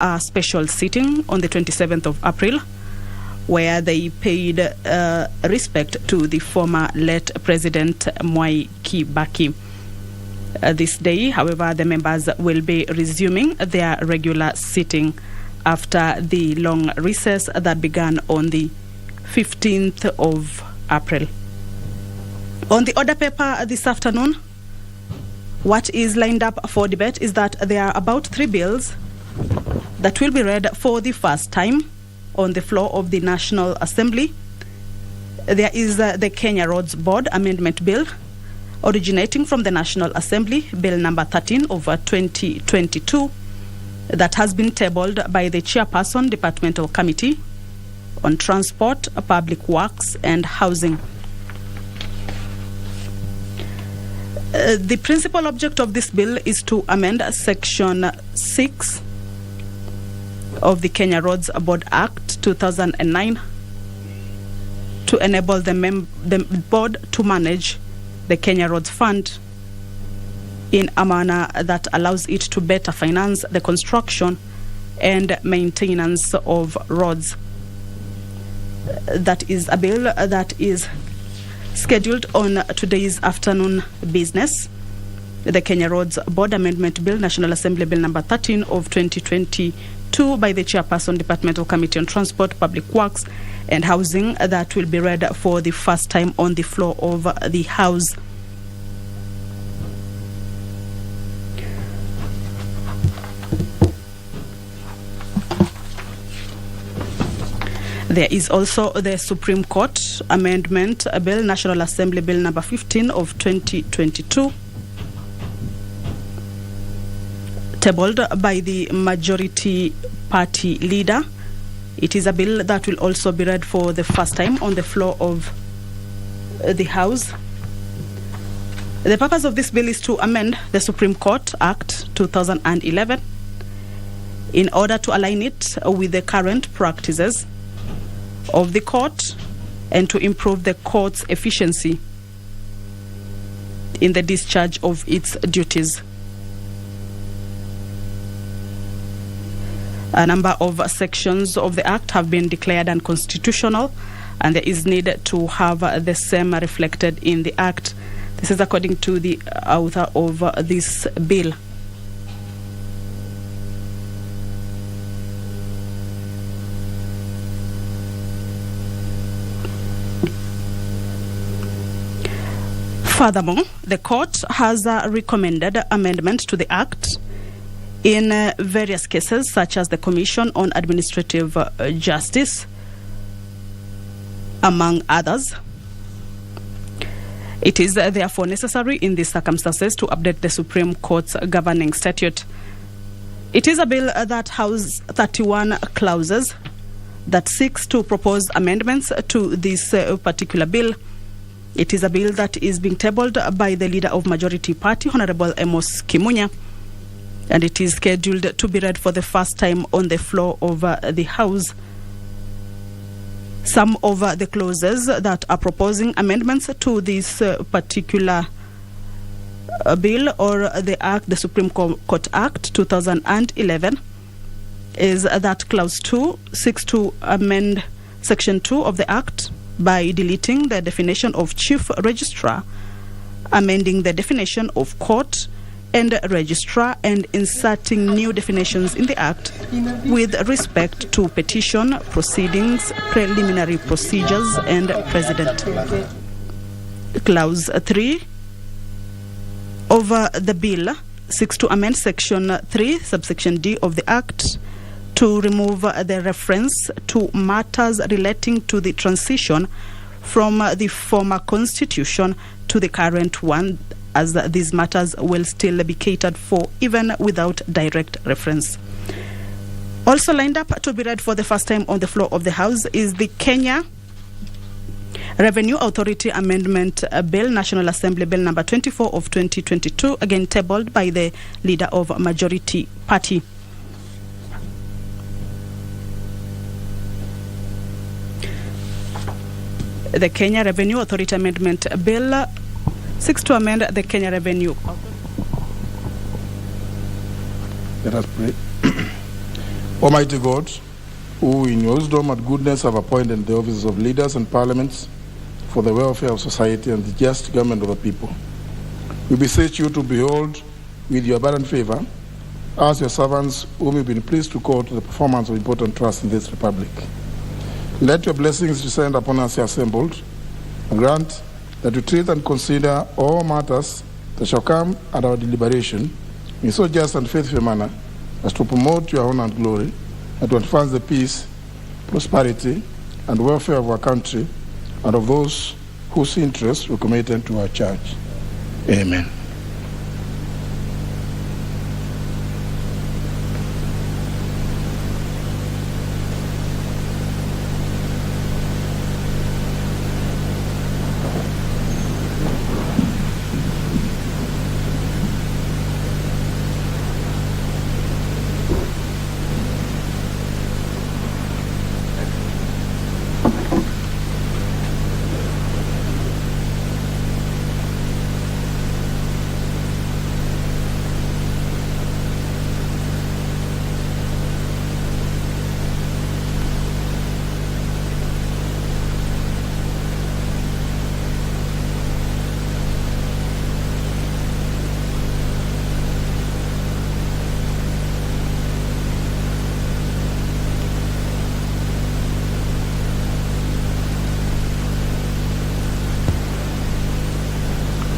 a special sitting on the 27th of April, where they paid respect to the former late President Mwai Kibaki. This day, however, the members will be resuming their regular sitting after the long recess that began on the 15th of April. On the order paper this afternoon, what is lined up for debate is that there are about 3 bills that will be read for the first time on the floor of the National Assembly. There is the Kenya Roads Board Amendment Bill, originating from the National Assembly, Bill number 13 of 2022, that has been tabled by the Chairperson, Departmental Committee on Transport, Public Works and Housing. The principal object of this bill is to amend Section 6 of the Kenya Roads Board Act 2009 to enable the board to manage the Kenya Roads Fund in a manner that allows it to better finance the construction and maintenance of roads. That is a bill that is scheduled on today's afternoon business. The Kenya Roads Board Amendment Bill, National Assembly Bill number 13 of 2022 by the Chairperson, Departmental Committee on Transport, Public Works and Housing, that will be read for the first time on the floor of the House. There is also the Supreme Court Amendment Bill, National Assembly Bill number 15 of 2022, tabled by the majority party leader. It is a bill that will also be read for the first time on the floor of the House. The purpose of this bill is to amend the Supreme Court Act 2011 in order to align it with the current practices of the court and to improve the court's efficiency in the discharge of its duties. A number of sections of the Act have been declared unconstitutional, and there is need to have the same reflected in the Act. This is according to the author of this bill. Furthermore, the court has recommended amendment to the Act in various cases, such as the Commission on Administrative Justice, among others. It is therefore necessary in these circumstances to update the Supreme Court's governing statute. It is a bill that houses 31 clauses that seeks to propose amendments to this particular bill. It is a bill that is being tabled by the leader of Majority Party, Honorable Amos Kimunya, and it is scheduled to be read for the first time on the floor of the House. Some of the clauses that are proposing amendments to this particular bill or the Act, the Supreme Court Act 2011, is that Clause 2 seeks to amend Section 2 of the Act by deleting the definition of chief registrar, amending the definition of court and registrar, and inserting new definitions in the Act with respect to petition, proceedings, preliminary procedures, and president. Clause 3 of the bill seeks to amend Section 3, subsection D of the Act to remove the reference to matters relating to the transition from the former constitution to the current one, as these matters will still be catered for even without direct reference. Also lined up to be read for the first time on the floor of the House is the Kenya Revenue Authority Amendment Bill, National Assembly Bill number 24 of 2022, again tabled by the leader of Majority Party. The Kenya Revenue Authority Amendment Bill seeks to amend the Kenya Revenue. Let us pray. Almighty God, who in your wisdom and goodness have appointed the offices of leaders and parliaments for the welfare of society and the just government of the people, we beseech you to behold with your abundant favor as your servants whom you've been pleased to call to the performance of important trusts in this republic. Let your blessings descend upon us here assembled, and grant that we treat and consider all matters that shall come at our deliberation in so just and faithful manner as to promote your honor and glory, and to advance the peace, prosperity, and welfare of our country and of those whose interests we committed to our church. Amen.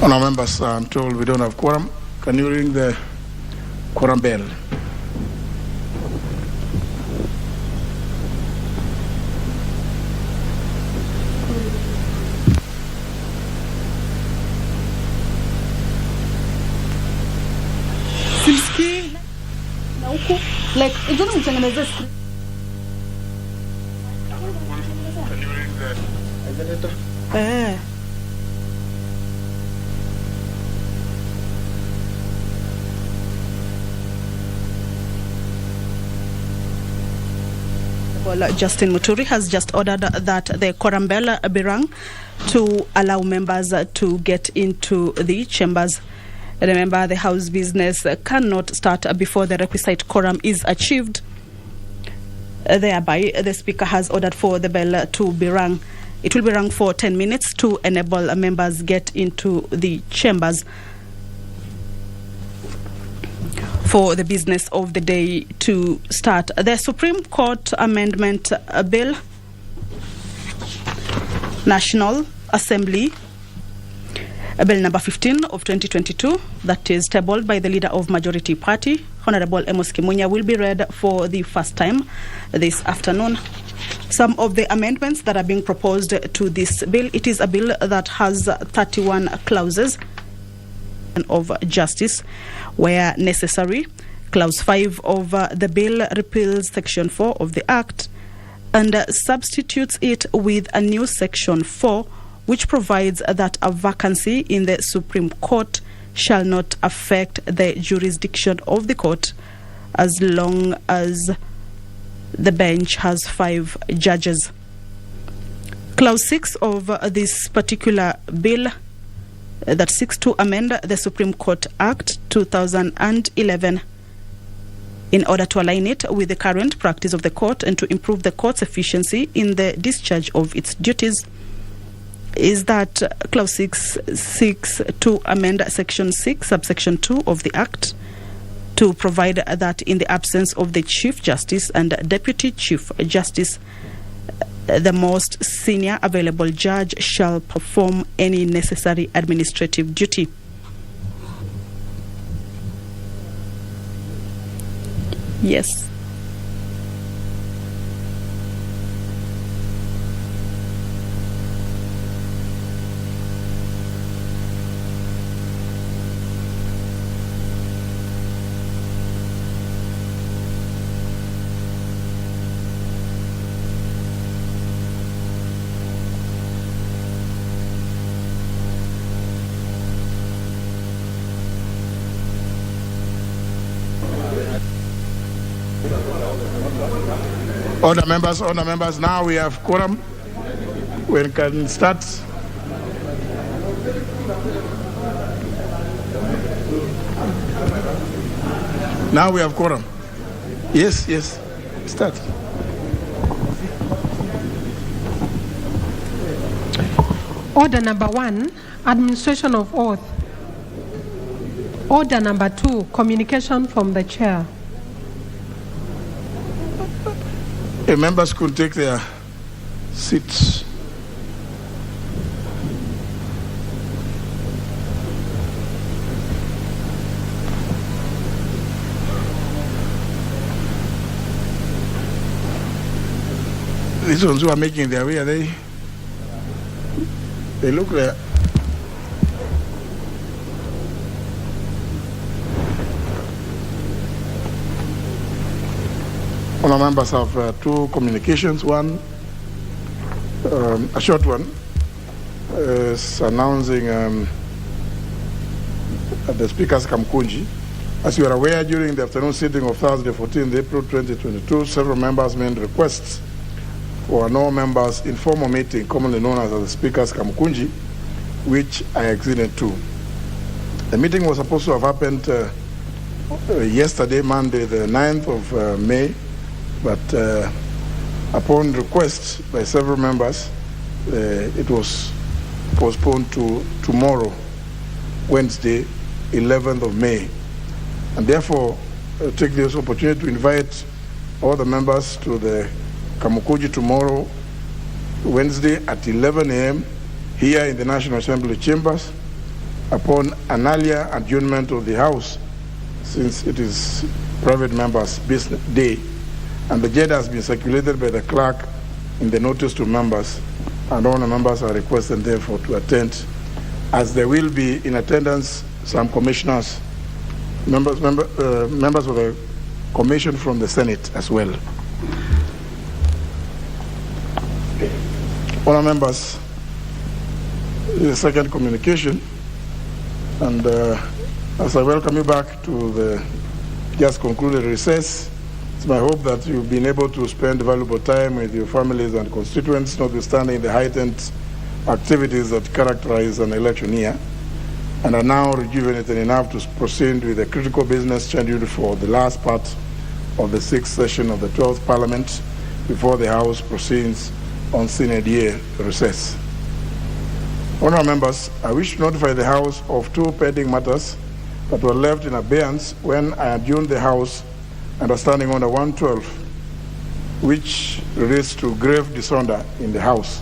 Honourable members, I'm told we don't have quorum. Can you ring the quorum bell? Simski na huku like ingine mtengeneze screen. Can you ring the generator? Justin Muturi has just ordered that the quorum bell be rung to allow members to get into the chambers. Remember, the House business cannot start before the requisite quorum is achieved. Thereby, the Speaker has ordered for the bell to be rung. It will be rung for 10 minutes to enable members get into the chambers for the business of the day to start. The Supreme Court Amendment Bill, National Assembly, Bill number 15 of 2022, that is tabled by the Leader of Majority Party, Honorable Amos Kimunya, will be read for the first time this afternoon. Some of the amendments that are being proposed to this bill, it is a bill that has 31 clauses of justice where necessary. Clause 5 of the bill repeals Section 4 of the Act and substitutes it with a new Section 4 which provides that a vacancy in the Supreme Court shall not affect the jurisdiction of the court as long as the bench has 5 judges. Clause 6 of this particular bill that seeks to amend the Supreme Court Act 2011 in order to align it with the current practice of the court and to improve the court's efficiency in the discharge of its duties, is that Clause 6 seeks to amend Section 6, Subsection 2 of the Act to provide that in the absence of the Chief Justice and Deputy Chief Justice, the most senior available judge shall perform any necessary administrative duty. Yes. Order members, now we have quorum. We can start. Now we have quorum. Yes. Start. Order number 1, administration of oath. Order number 2, communication from the chair. The members could take their seats. These ones who are making their way, are they? They look there. All our members have two communications. One, a short one, is announcing the Speaker's Kamkunji. As you are aware, during the afternoon sitting of Thursday, 14th April 2022, several members made requests for no members' informal meeting, commonly known as the Speaker's Kamkunji, which I acceded to. The meeting was supposed to have happened yesterday, Monday, the 9th of May, but upon request by several members, it was postponed to tomorrow, Wednesday, 11th of May. And therefore, take this opportunity to invite all the members to the Kamukuji tomorrow, Wednesday at 11 a.m. here in the National Assembly chambers upon an earlier adjournment of the House, since it is private members' business day. And the agenda has been circulated by the clerk in the notice to members, and all the members are requested therefore to attend, as there will be in attendance some commissioners, members of the commission from the Senate as well. Honourable members, the second communication, and as I welcome you back to the just concluded recess, it's my hope that you've been able to spend valuable time with your families and constituents, notwithstanding the heightened activities that characterize an election year, and are now rejuvenated enough to proceed with the critical business scheduled for the last part of the 6th session of the 12th Parliament before the House proceeds on Synod year recess. Honourable members, I wish to notify the House of two pending matters that were left in abeyance when I adjourned the House under Standing Order 112, which relates to grave disorder in the House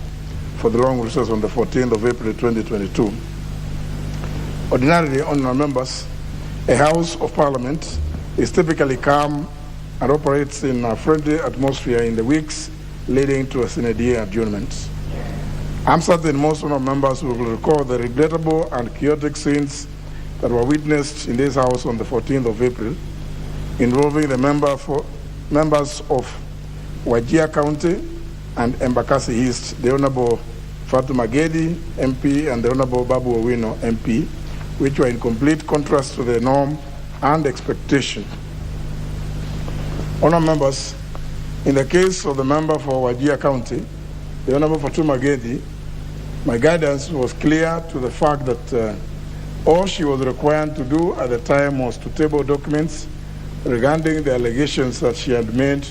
for the long recess on the 14th of April 2022. Ordinarily, honourable members, a House of Parliament is typically calm and operates in a friendly atmosphere in the weeks leading to a Synod year adjournment. I'm certain most honourable members will recall the regrettable and chaotic scenes that were witnessed in this House on the 14th of April, involving the members of Wajir County and Embakasi East, the Honourable Fatuma Gedi, MP, and the Honourable Babu Owino, MP, which were in complete contrast to the norm and expectation. Honourable members, in the case of the member for Wajir County, the Honourable Fatuma Gedi, my guidance was clear to the fact that all she was required to do at the time was to table documents regarding the allegations that she had made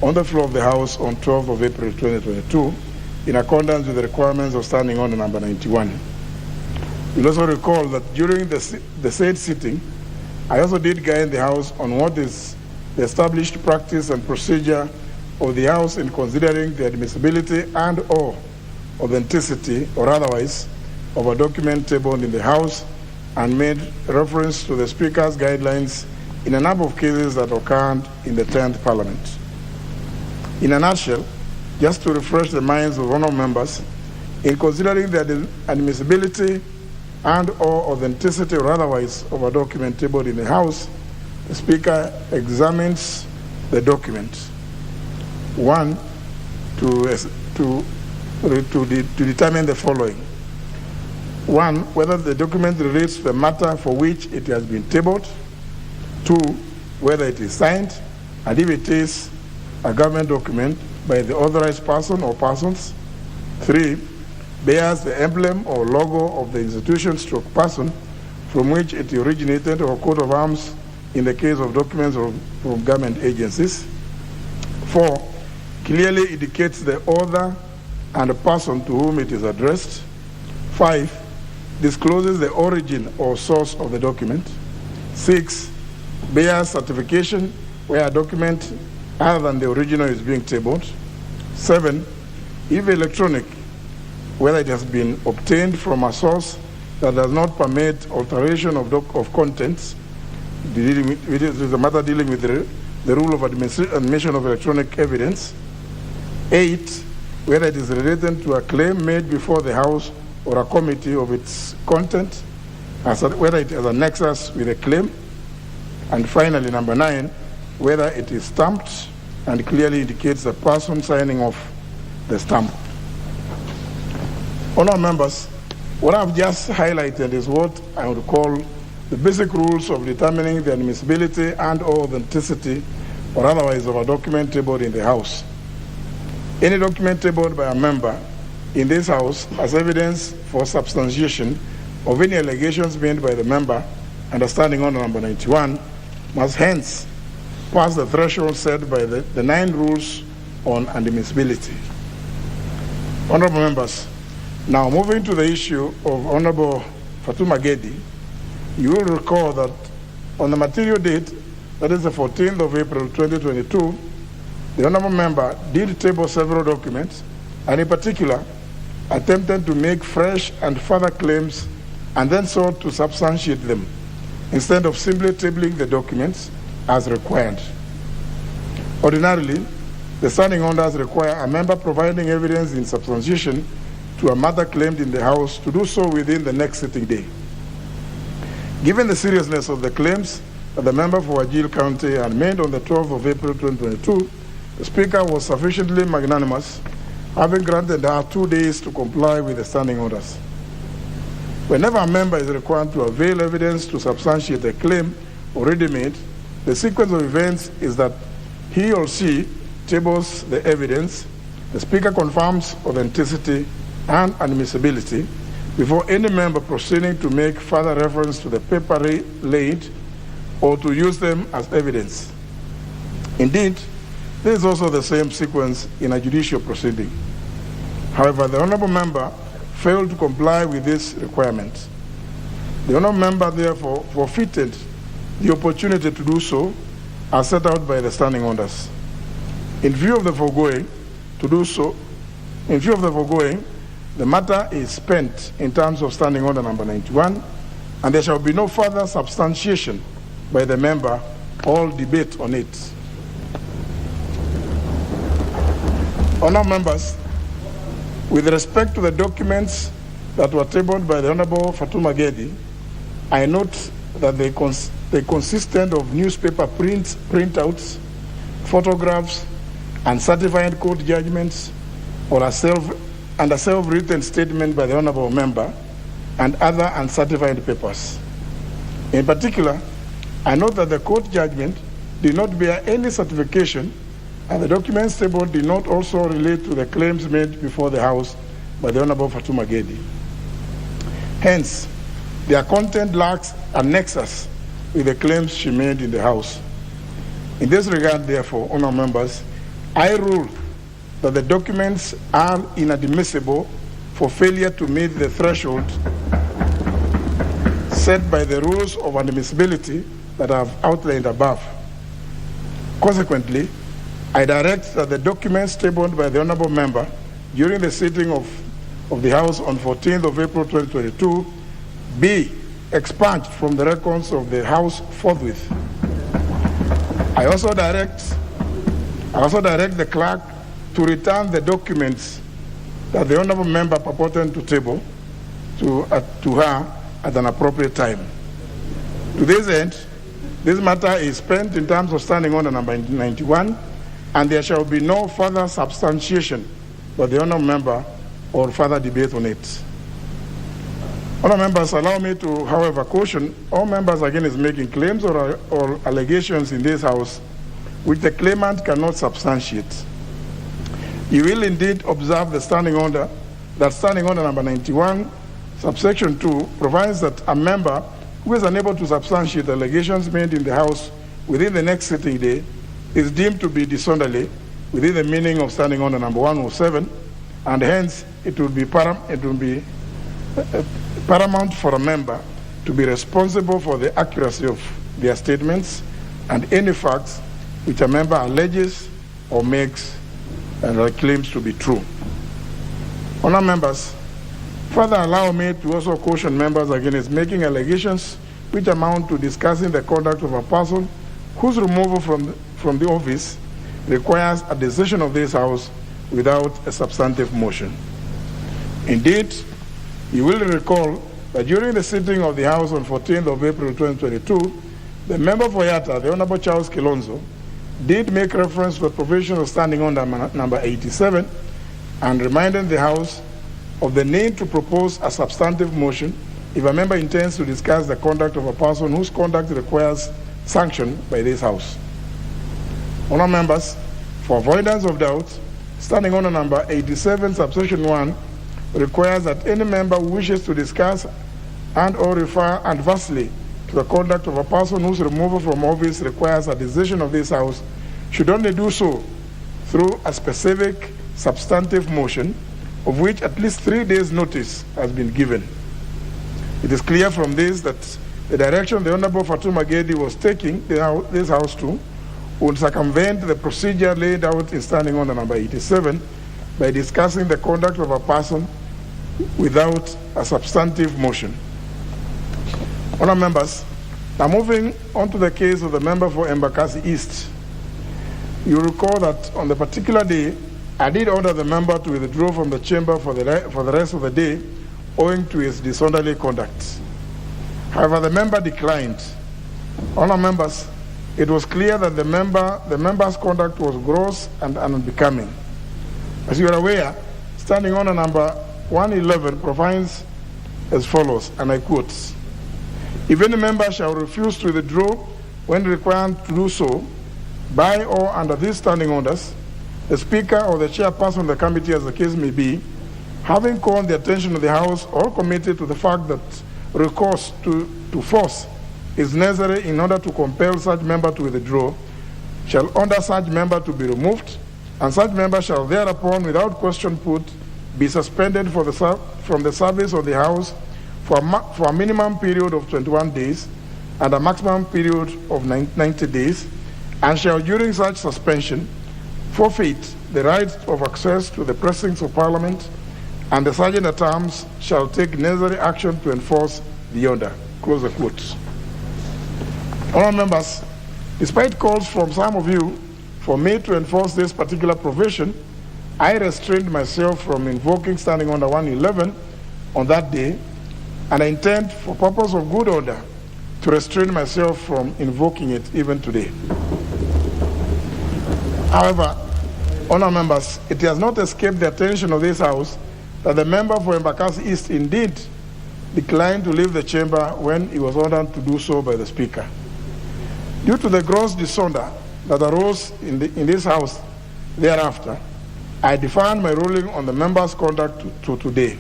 on the floor of the House on 12th of April 2022 in accordance with the requirements of Standing Order number 91. You'll also recall that during the said sitting, I also did guide the House on what is the established practice and procedure of the House in considering the admissibility and or authenticity or otherwise of a document tabled in the House, and made reference to the Speaker's guidelines in a number of cases that occurred in the 10th Parliament. In a nutshell, just to refresh the minds of honourable members, in considering the admissibility and or authenticity or otherwise of a document tabled in the House, the Speaker examines the document. One, to determine the following. One, whether the document relates to the matter for which it has been tabled. Two, whether it is signed, and if it is a government document, by the authorized person or persons. Three, bears the emblem or logo of the institution stroke person from which it originated or coat of arms in the case of documents from government agencies. 4, clearly indicates the author and the person to whom it is addressed. 5, discloses the origin or source of the document. 6, bears certification where a document other than the original is being tabled. 7, if electronic, whether it has been obtained from a source that does not permit alteration of contents. It is a matter dealing with the rule of admission of electronic evidence. 8, whether it is related to a claim made before the House or a committee of its content, whether it has a nexus with a claim. And finally, number 9, whether it is stamped and clearly indicates the person signing off the stamp. Honourable members, what I've just highlighted is what I would call the basic rules of determining the admissibility and/or authenticity or otherwise of a document tabled in the House. Any document tabled by a member in this House as evidence for substantiation of any allegations made by the member under Standing Order number 91 must hence pass the threshold set by the 9 rules on admissibility. Honourable members, now moving to the issue of Honourable Fatuma Gedi, you will recall that on the material date, that is the 14th of April 2022, the Honourable Member did table several documents and in particular attempted to make fresh and further claims and then sought to substantiate them instead of simply tabling the documents as required. Ordinarily, the standing orders require a member providing evidence in substantiation to a matter claimed in the House to do so within the next sitting day. Given the seriousness of the claims that the member for Wajir County had made on the 12th of April 2022, the Speaker was sufficiently magnanimous, having granted her 2 days to comply with the standing orders. Whenever a member is required to avail evidence to substantiate a claim already made, the sequence of events is that he or she tables the evidence, the Speaker confirms authenticity and admissibility before any member proceeding to make further reference to the paper laid or to use them as evidence. Indeed, this is also the same sequence in a judicial proceeding. However, the Honourable Member failed to comply with this requirement. The Honourable Member therefore forfeited the opportunity to do so as set out by the standing orders. In view of the foregoing, the matter is spent in terms of Standing Order number 91, and there shall be no further substantiation by the member or debate on it. Honourable members, with respect to the documents that were tabled by the Honourable Fatuma Gedi, I note that they consisted of newspaper printouts, photographs, and certified court judgments, or a self-written statement by the Honourable Member, and other uncertified papers. In particular, I note that the court judgment did not bear any certification, and the documents tabled did not also relate to the claims made before the House by the Honourable Fatuma Gedi. Hence, their content lacks a nexus with the claims she made in the House. In this regard, therefore, Honourable Members, I rule that the documents are inadmissible for failure to meet the threshold set by the rules of admissibility that I have outlined above. Consequently, I direct that the documents tabled by the Honourable Member during the sitting of the House on 14th of April 2022 be expunged from the records of the House forthwith. I also direct the clerk to return the documents that the Honourable Member purported to table to her at an appropriate time. To this end, this matter is spent in terms of Standing Order number 91, and there shall be no further substantiation by the Honourable Member or further debate on it. Honourable Members, allow me to, however, caution all members against making claims or allegations in this House which the claimant cannot substantiate. You will indeed observe the Standing Order, that Standing Order number 91, subsection 2, provides that a member who is unable to substantiate allegations made in the House within the next sitting day is deemed to be disorderly within the meaning of Standing Order number 107, and hence it would be paramount for a member to be responsible for the accuracy of their statements and any facts which a member alleges or makes and claims to be true. Honour members, further allow me to also caution members against making allegations which amount to discussing the conduct of a person whose removal from the office requires a decision of this House without a substantive motion. Indeed, you will recall that during the sitting of the House on 14th of April 2022, the member for Yatta, the Honourable Charles Kilonzo, did make reference to the provision of Standing Order number 87 and reminded the House of the need to propose a substantive motion if a member intends to discuss the conduct of a person whose conduct requires sanction by this House. Honour members, for avoidance of doubt, Standing Order number 87, subsection 1, requires that any member who wishes to discuss and or refer adversely to the conduct of a person whose removal from office requires a decision of this House should only do so through a specific substantive motion of which at least 3 days' notice has been given. It is clear from this that the direction the Honourable Fatuma Gedi was taking this House to would circumvent the procedure laid out in Standing Order number 87 by discussing the conduct of a person without a substantive motion. Honour members, now moving on to the case of the member for Embakasi East. You recall that on the particular day, I did order the member to withdraw from the chamber for the rest of the day owing to his disorderly conduct. However, the member declined. Honour members, it was clear that the member's conduct was gross and unbecoming. As you are aware, Standing Order number 111 provides as follows, and I quote, "If any member shall refuse to withdraw when required to do so, by or under these standing orders, the Speaker or the Chairperson of the committee, as the case may be, having called the attention of the House or committee to the fact that recourse to force is necessary in order to compel such member to withdraw, shall order such member to be removed, and such member shall thereupon, without question put, be suspended from the service of the House for a minimum period of 21 days and a maximum period of 90 days, and shall during such suspension forfeit the right of access to the precincts of Parliament, and the Sergeant-at-Arms shall take necessary action to enforce the order." Close the quotes. Honourable members, despite calls from some of you for me to enforce this particular provision, I restrained myself from invoking Standing Order 111 on that day, and I intend, for purpose of good order, to restrain myself from invoking it even today. However, honour members, it has not escaped the attention of this House that the member for Embakasi East indeed declined to leave the chamber when he was ordered to do so by the Speaker. Due to the gross disorder that arose in this House thereafter, I deferred my ruling on the member's conduct to today.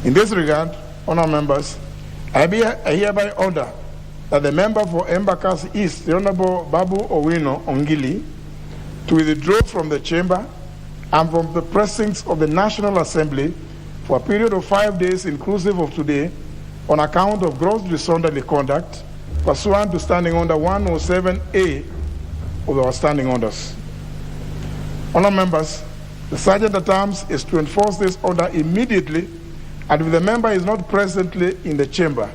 In this regard, honour members, I hereby order that the member for Embakasi East, the Honourable Babu Owino Ongili, to withdraw from the chamber and from the precincts of the National Assembly for a period of 5 days inclusive of today on account of gross disorderly conduct pursuant to Standing Order 107A of our standing orders. Honour members, the Sergeant-at-Arms is to enforce this order immediately, and if the member is not presently in the chamber,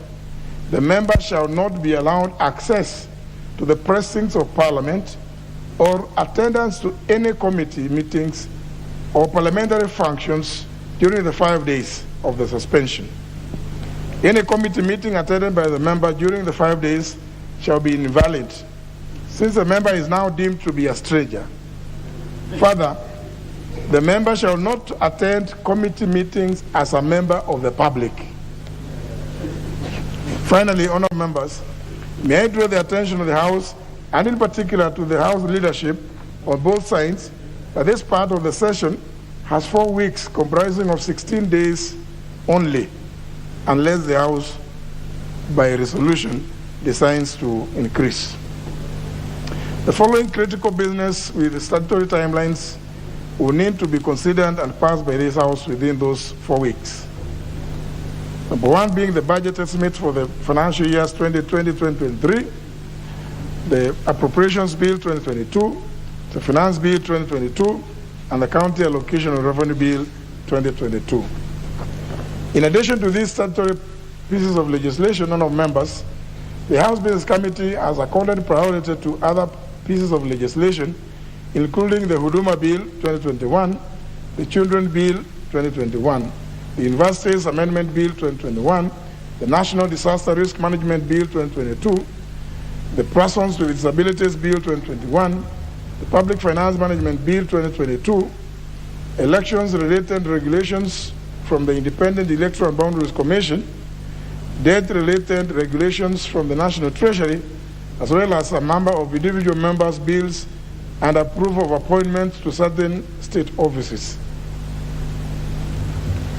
the member shall not be allowed access to the precincts of Parliament or attendance to any committee meetings or parliamentary functions during the 5 days of the suspension. Any committee meeting attended by the member during the 5 days shall be invalid, since the member is now deemed to be a stranger. Further, the member shall not attend committee meetings as a member of the public. Finally, honourable members, may I draw the attention of the House, and in particular to the House leadership on both sides, that this part of the session has 4 weeks comprising of 16 days only, unless the House, by resolution, decides to increase. The following critical business with the statutory timelines will need to be considered and passed by this House within those 4 weeks. Number one being the budget estimate for the financial years 2020-2023, the Appropriations Bill 2022, the Finance Bill 2022, and the County Allocation of Revenue Bill 2022. In addition to these statutory pieces of legislation, honourable members, the House Business Committee has accorded priority to other pieces of legislation, including the Huduma Bill 2021, the Children Bill 2021, the Universities Amendment Bill 2021, the National Disaster Risk Management Bill 2022, the Persons with Disabilities Bill 2021, the Public Finance Management Bill 2022, elections-related regulations from the Independent Electoral Boundaries Commission, debt-related regulations from the National Treasury, as well as a number of individual members' bills and approval of appointments to certain state offices.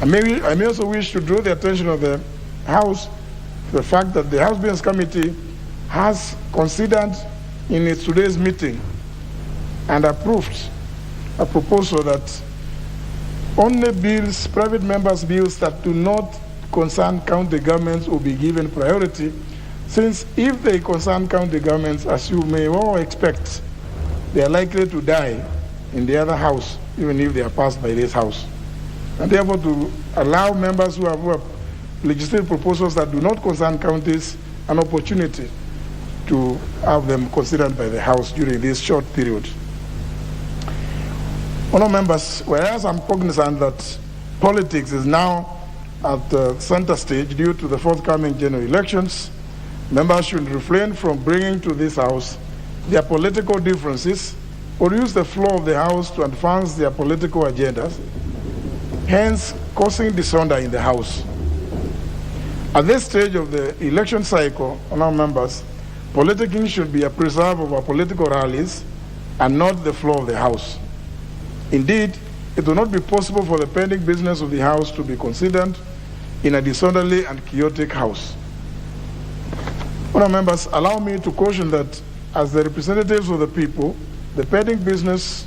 I may also wish to draw the attention of the House to the fact that the House Business Committee has considered in its today's meeting and approved a proposal that only bills, private members' bills that do not concern county governments will be given priority, since if they concern county governments, as you may all expect, they are likely to die in the other house, even if they are passed by this House. And therefore, to allow members who have legislative proposals that do not concern counties an opportunity to have them considered by the House during this short period. Honourable members, whereas I'm cognizant that politics is now at the center stage due to the forthcoming general elections, members should refrain from bringing to this House their political differences or use the floor of the House to advance their political agendas, hence causing disorder in the House. At this stage of the election cycle, honourable members, politicking should be a preserve of our political rallies and not the floor of the House. Indeed, it will not be possible for the pending business of the House to be considered in a disorderly and chaotic House. Honourable members, allow me to caution that as the representatives of the people, the pending business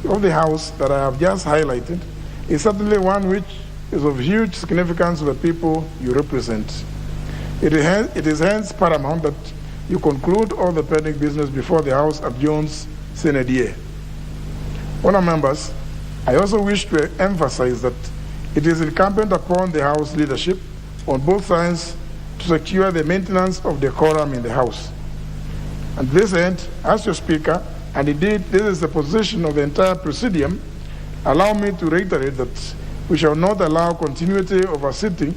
of the House that I have just highlighted is certainly one which is of huge significance to the people you represent. It is hence paramount that you conclude all the pending business before the House adjourns sine die. Honourable members, I also wish to emphasize that it is incumbent upon the House leadership on both sides to secure the maintenance of decorum in the House. And to this end, as your Speaker, and indeed this is the position of the entire Presidium, allow me to reiterate that we shall not allow continuity of a sitting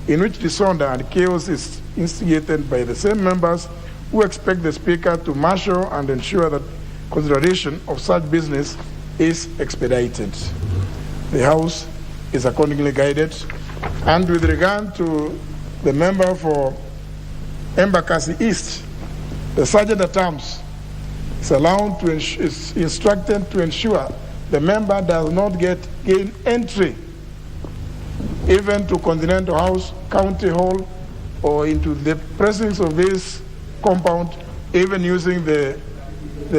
in which disorder and chaos is instigated by the same members who expect the Speaker to marshal and ensure that consideration of such business is expedited. The House is accordingly guided. And with regard to the member for Embakasi East, the Sergeant-at-Arms is instructed to ensure the member does not gain entry even to Continental House, County Hall, or into the presence of this compound, even using the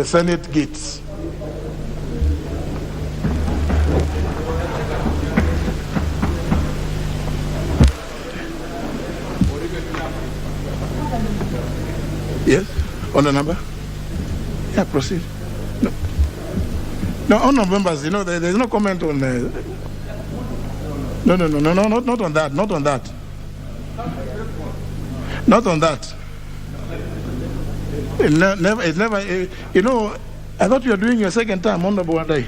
Senate gates. Yes, on the number? Yeah, proceed. No, honourable members, there's no comment on No, not on that, not on that. Not on that. It's never, I thought you were doing your second term, Honourable Wadai.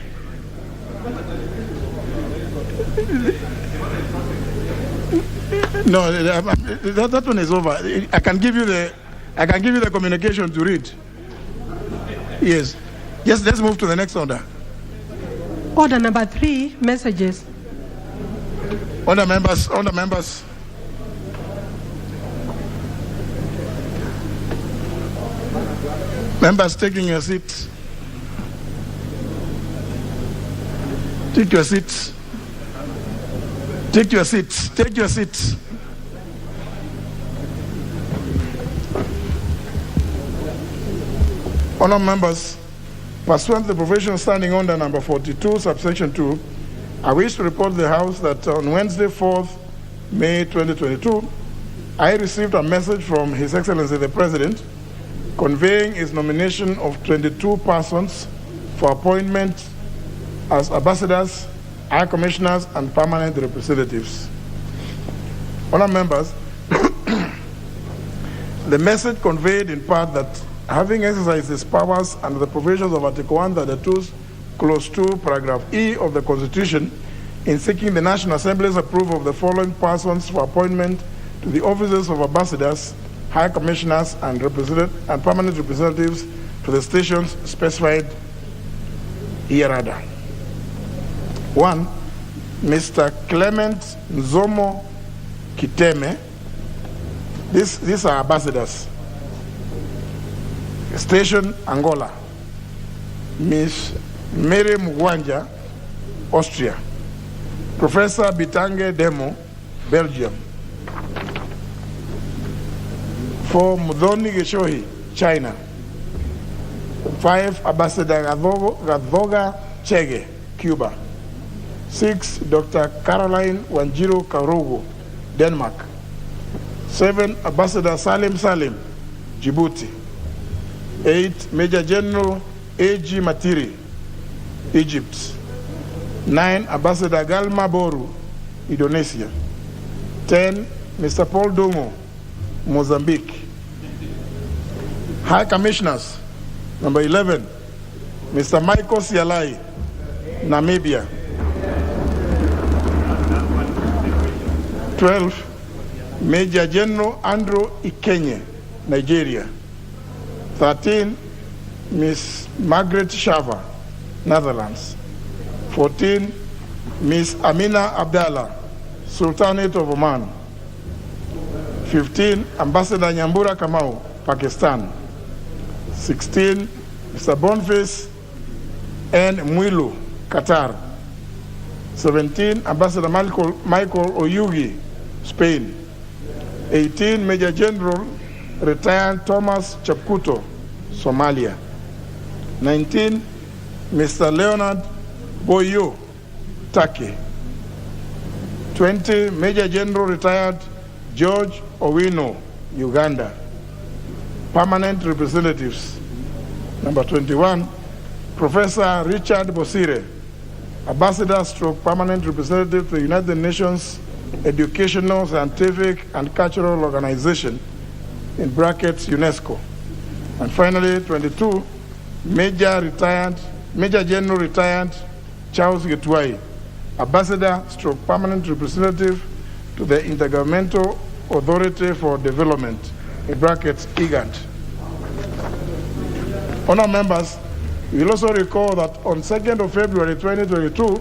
No, that one is over. I can give you the communication to read. Yes. Yes, let's move to the next order. Order number 3, messages. Order members. Members taking your seats. Take your seats. Take your seats. Take your seats. Honourable members, pursuant to the provision standing under number 42, subsection 2, I wish to report to the House that on Wednesday, 4th May 2022, I received a message from His Excellency the President conveying his nomination of 22 persons for appointment as ambassadors, high commissioners, and permanent representatives. Honourable members, the message conveyed in part that having exercised his powers under the provisions of Article 132, Clause 2, Paragraph E of the Constitution, in seeking the National Assembly's approval of the following persons for appointment to the offices of ambassadors, high commissioners, and permanent representatives to the stations specified hereunder. 1, Mr. Clement Nzomo Kiteme. These are ambassadors. Station Angola. Ms. Mary Mugwanja, Austria. Professor Bitange Demo, Belgium. 4, Mudhoni Geshohi, China. 5, Ambassador Gadvoga Chege, Cuba. 6, Dr. Caroline Wanjiru Karugu, Denmark. 7, Ambassador Salim Salim, Djibouti. 8, Major General A.G. Matiri, Egypt. 9, Ambassador Galma Boru, Indonesia. 10, Mr. Paul Dongo, Mozambique. High Commissioners, number 11, Mr. Michael Sialai, Namibia. 12, Major General Andrew Ikenye, Nigeria. 13, Ms. Margaret Shava, Netherlands. 14, Ms. Amina Abdallah, Sultanate of Oman. 15, Ambassador Nyambura Kamau, Pakistan. 16, Mr. Boniface N. Mwilu, Qatar. 17, Ambassador Michael Oyugi, Spain. 18, Major General retired Thomas Chapkuto, Somalia. 19, Mr. Leonard Boyo, Turkey. 20, Major General retired George Owino, Uganda. Permanent representatives. Number 21, Professor Richard Bosire, Ambassador stroke permanent representative to the United Nations Educational, Scientific, and Cultural Organization, in brackets UNESCO. And finally, 22, Major General retired Charles Gitwai, Ambassador stroke permanent representative to the Intergovernmental Authority for Development, in brackets IGAD. Honourable members, we will also recall that on 2nd of February 2022,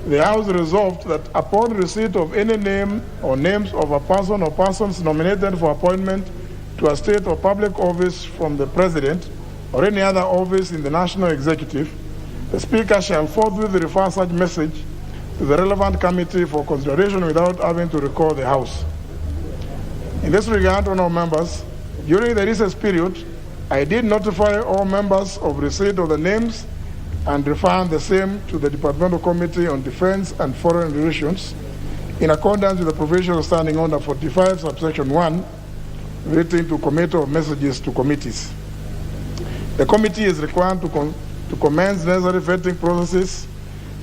the House resolved that upon receipt of any name or names of a person or persons nominated for appointment to a state or public office from the President or any other office in the National Executive, the Speaker shall forthwith refer such message to the relevant committee for consideration without having to recall the House. In this regard, honourable members, during the recess period, I did notify all members of receipt of the names and refer the same to the Departmental Committee on Defense and Foreign Relations in accordance with the provisions standing under 45, subsection 1, relating to committee of messages to committees. The committee is required to commence necessary vetting processes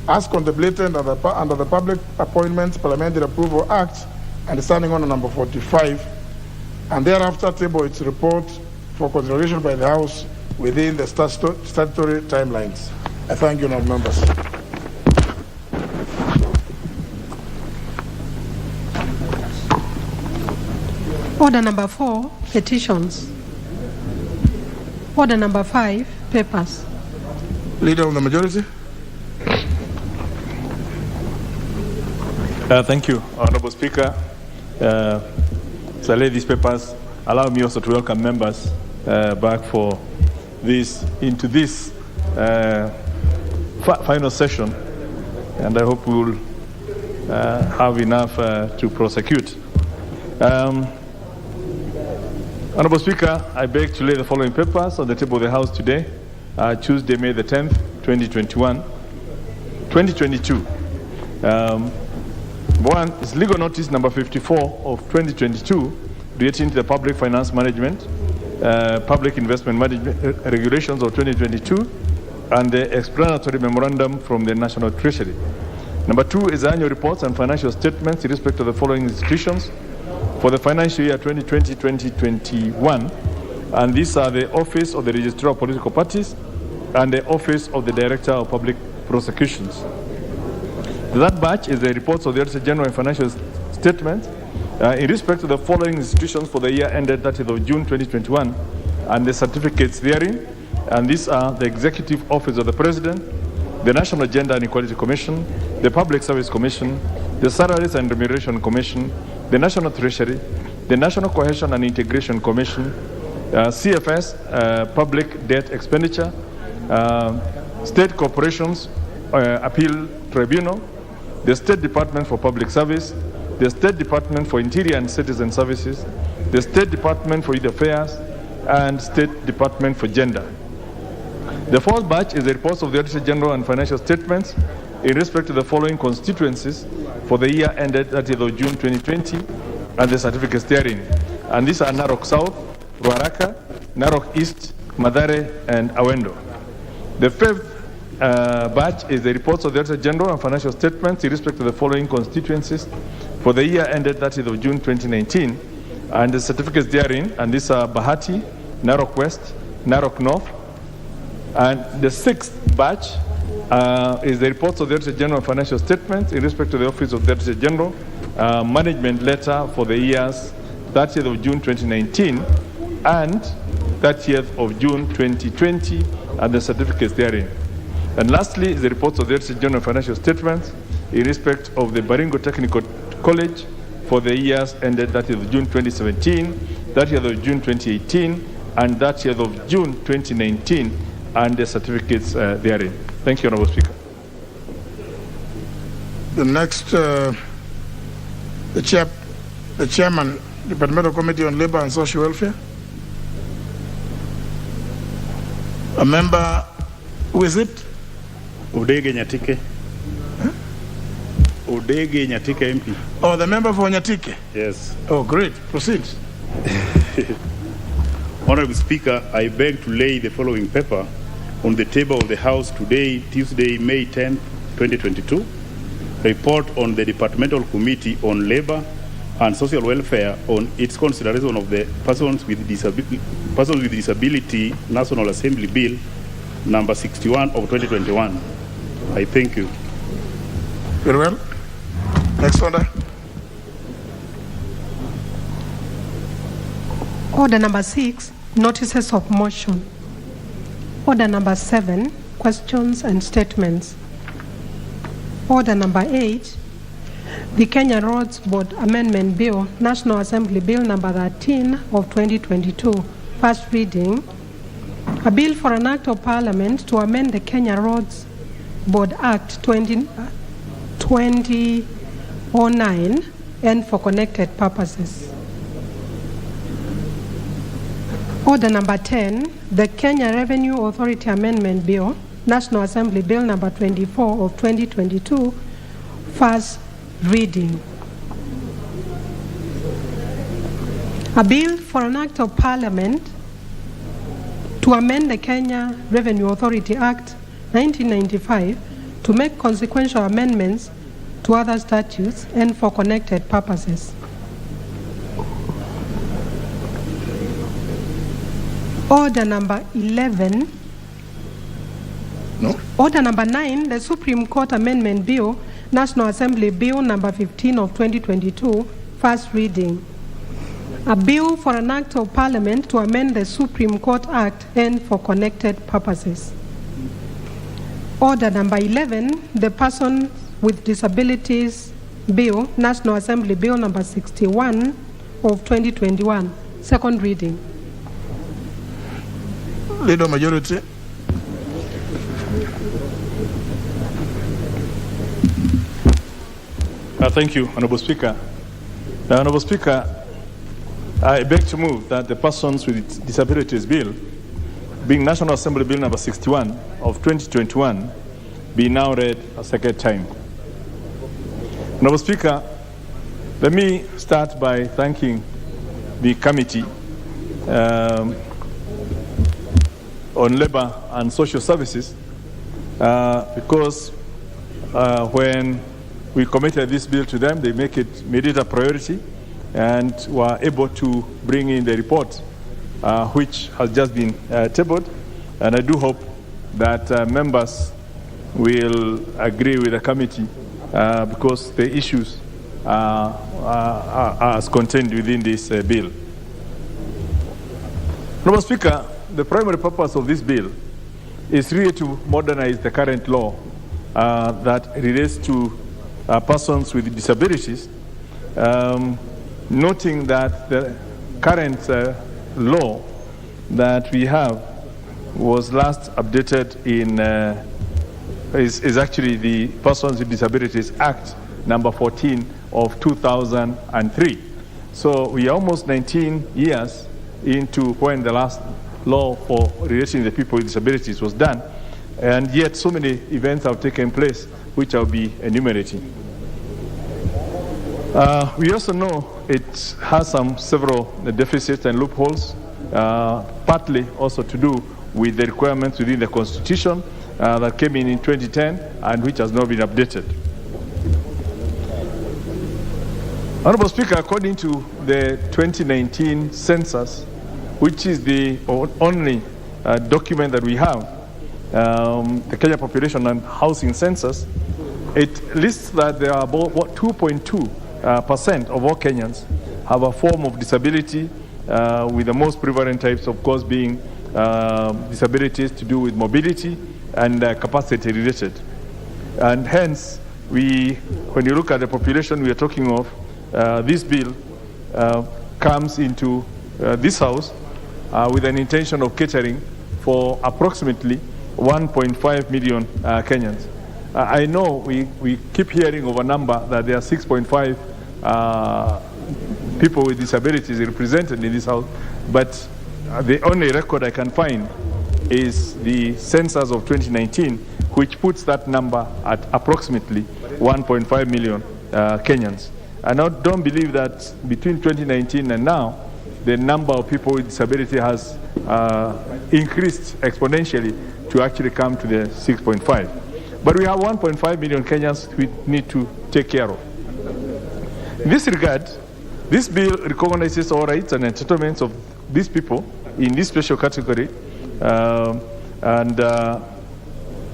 as contemplated under the Public Appointments Parliamentary Approval Act and standing under number 45, and thereafter table its report for consideration by the House within the statutory timelines. I thank you, honourable members. Order number 4, petitions. Order number 5, papers. Leader of the majority. Thank you, Honourable Speaker. So I lay these papers. Allow me also to welcome members back for into this final session, and I hope we will have enough to prosecute. Honorable Speaker, I beg to lay the following papers on the table of the House today, Tuesday, May the 10th, 2022. One is legal notice number 54 of 2022 relating to the public finance management, public investment management regulations of 2022, and the explanatory memorandum from the National Treasury. Number 2 is annual reports and financial statements in respect to the following institutions for the financial year 2020-2021, and these are the Office of the Registrar of Political Parties and the Office of the Director of Public Prosecutions. That batch is the reports of the Auditor General and financial statements in respect to the following institutions for the year ended 30th of June 2021 and the certificates therein, and these are the Executive Office of the President, the National Gender and Equality Commission, the Public Service Commission, the Salaries and Remuneration Commission, the National Treasury, the National Cohesion and Integration Commission, CFS, Public Debt Expenditure, State Corporations Appeal Tribunal, the State Department for Public Service, the State Department for Interior and Citizen Services, the State Department for Youth Affairs, and State Department for Gender. The fourth batch is the reports of the Auditor General and financial statements in respect to the following constituencies for the year ended 30th of June 2020 and the certificates therein. And these are Narok South, Ruaraka, Narok East, Mathare, and Awendo. The fifth batch is the reports of the Auditor General and financial statements in respect to the following constituencies for the year ended 30th of June 2019 and the certificates therein, and these are Bahati, Narok West, Narok North. And the sixth batch is the reports of the Auditor General and financial statements in respect to the Office of the Auditor General management letter for the years 30th of June 2019 and 30th of June 2020 and the certificates therein. And lastly is the reports of the Auditor General and financial statements in respect of the Baringo Technical College for the years ended 30th of June 2017, 30th of June 2018, and 30th of June 2019, and the certificates therein. Thank you, Honorable Speaker. The next, the Chairman, Departmental Committee on Labor and Social Welfare. A member, who is it? Udege Nyatike. Huh? Udege Nyatike MP. Oh, the member for Nyatike? Yes. Oh, great. Proceed. Honorable Speaker, I beg to lay the following paper on the table of the House today, Tuesday, May 10, 2022. Report on the Departmental Committee on Labor and Social Welfare on its consideration of the Persons with Disability National Assembly Bill number 61 of 2021. I thank you. Very well. Next order. Order number 6, notices of motion. Order number 7, questions and statements. Order number 8, the Kenya Roads Board Amendment Bill, National Assembly Bill number 13 of 2022, first reading. A bill for an act of parliament to amend the Kenya Roads Board Act 2009 and for connected purposes. Order number 10, the Kenya Revenue Authority Amendment Bill, National Assembly Bill number 24 of 2022, first reading. A bill for an act of parliament to amend the Kenya Revenue Authority Act 1995 to make consequential amendments to other statutes and for connected purposes. Order number 11. No. Order number 9, the Supreme Court Amendment Bill, National Assembly Bill number 15 of 2022, first reading. A bill for an act of parliament to amend the Supreme Court Act and for connected purposes. Order number 11, the Person with Disabilities Bill, National Assembly Bill number 61 of 2021, second reading. Leader majority. Thank you, Honorable Speaker. Honorable Speaker, I beg to move that the Persons with Disabilities Bill, being National Assembly Bill number 61 of 2021, be now read a second time. Honorable Speaker, let me start by thanking the Committee on Labor and Social Services because when we committed this bill to them, they made it a priority and were able to bring in the report which has just been tabled. And I do hope that members will agree with the committee because the issues are as contained within this bill. Honorable Speaker, the primary purpose of this bill is really to modernize the current law that relates to persons with disabilities, noting that the current law that we have was last updated in, is actually the Persons with Disabilities Act number 14 of 2003. So we are almost 19 years into when the last law for relating to the people with disabilities was done, and yet so many events have taken place which I'll be enumerating. We also know it has several deficits and loopholes, partly also to do with the requirements within the Constitution that came in 2010 and which has not been updated. Honorable Speaker, according to the 2019 census, which is the only document that we have, the Kenya Population and Housing Census, it lists that there are about 2.2% of all Kenyans have a form of disability, with the most prevalent types, of course, being disabilities to do with mobility and capacity related. And hence, when you look at the population we are talking of, this bill comes into this House with an intention of catering for approximately 1.5 million Kenyans. I know we keep hearing of a number that there are 6.5 people with disabilities represented in this House, but the only record I can find is the census of 2019, which puts that number at approximately 1.5 million Kenyans. And I don't believe that between 2019 and now, the number of people with disability has increased exponentially to actually come to the 6.5. But we have 1.5 million Kenyans we need to take care of. In this regard, this bill recognizes all rights and entitlements of these people in this special category.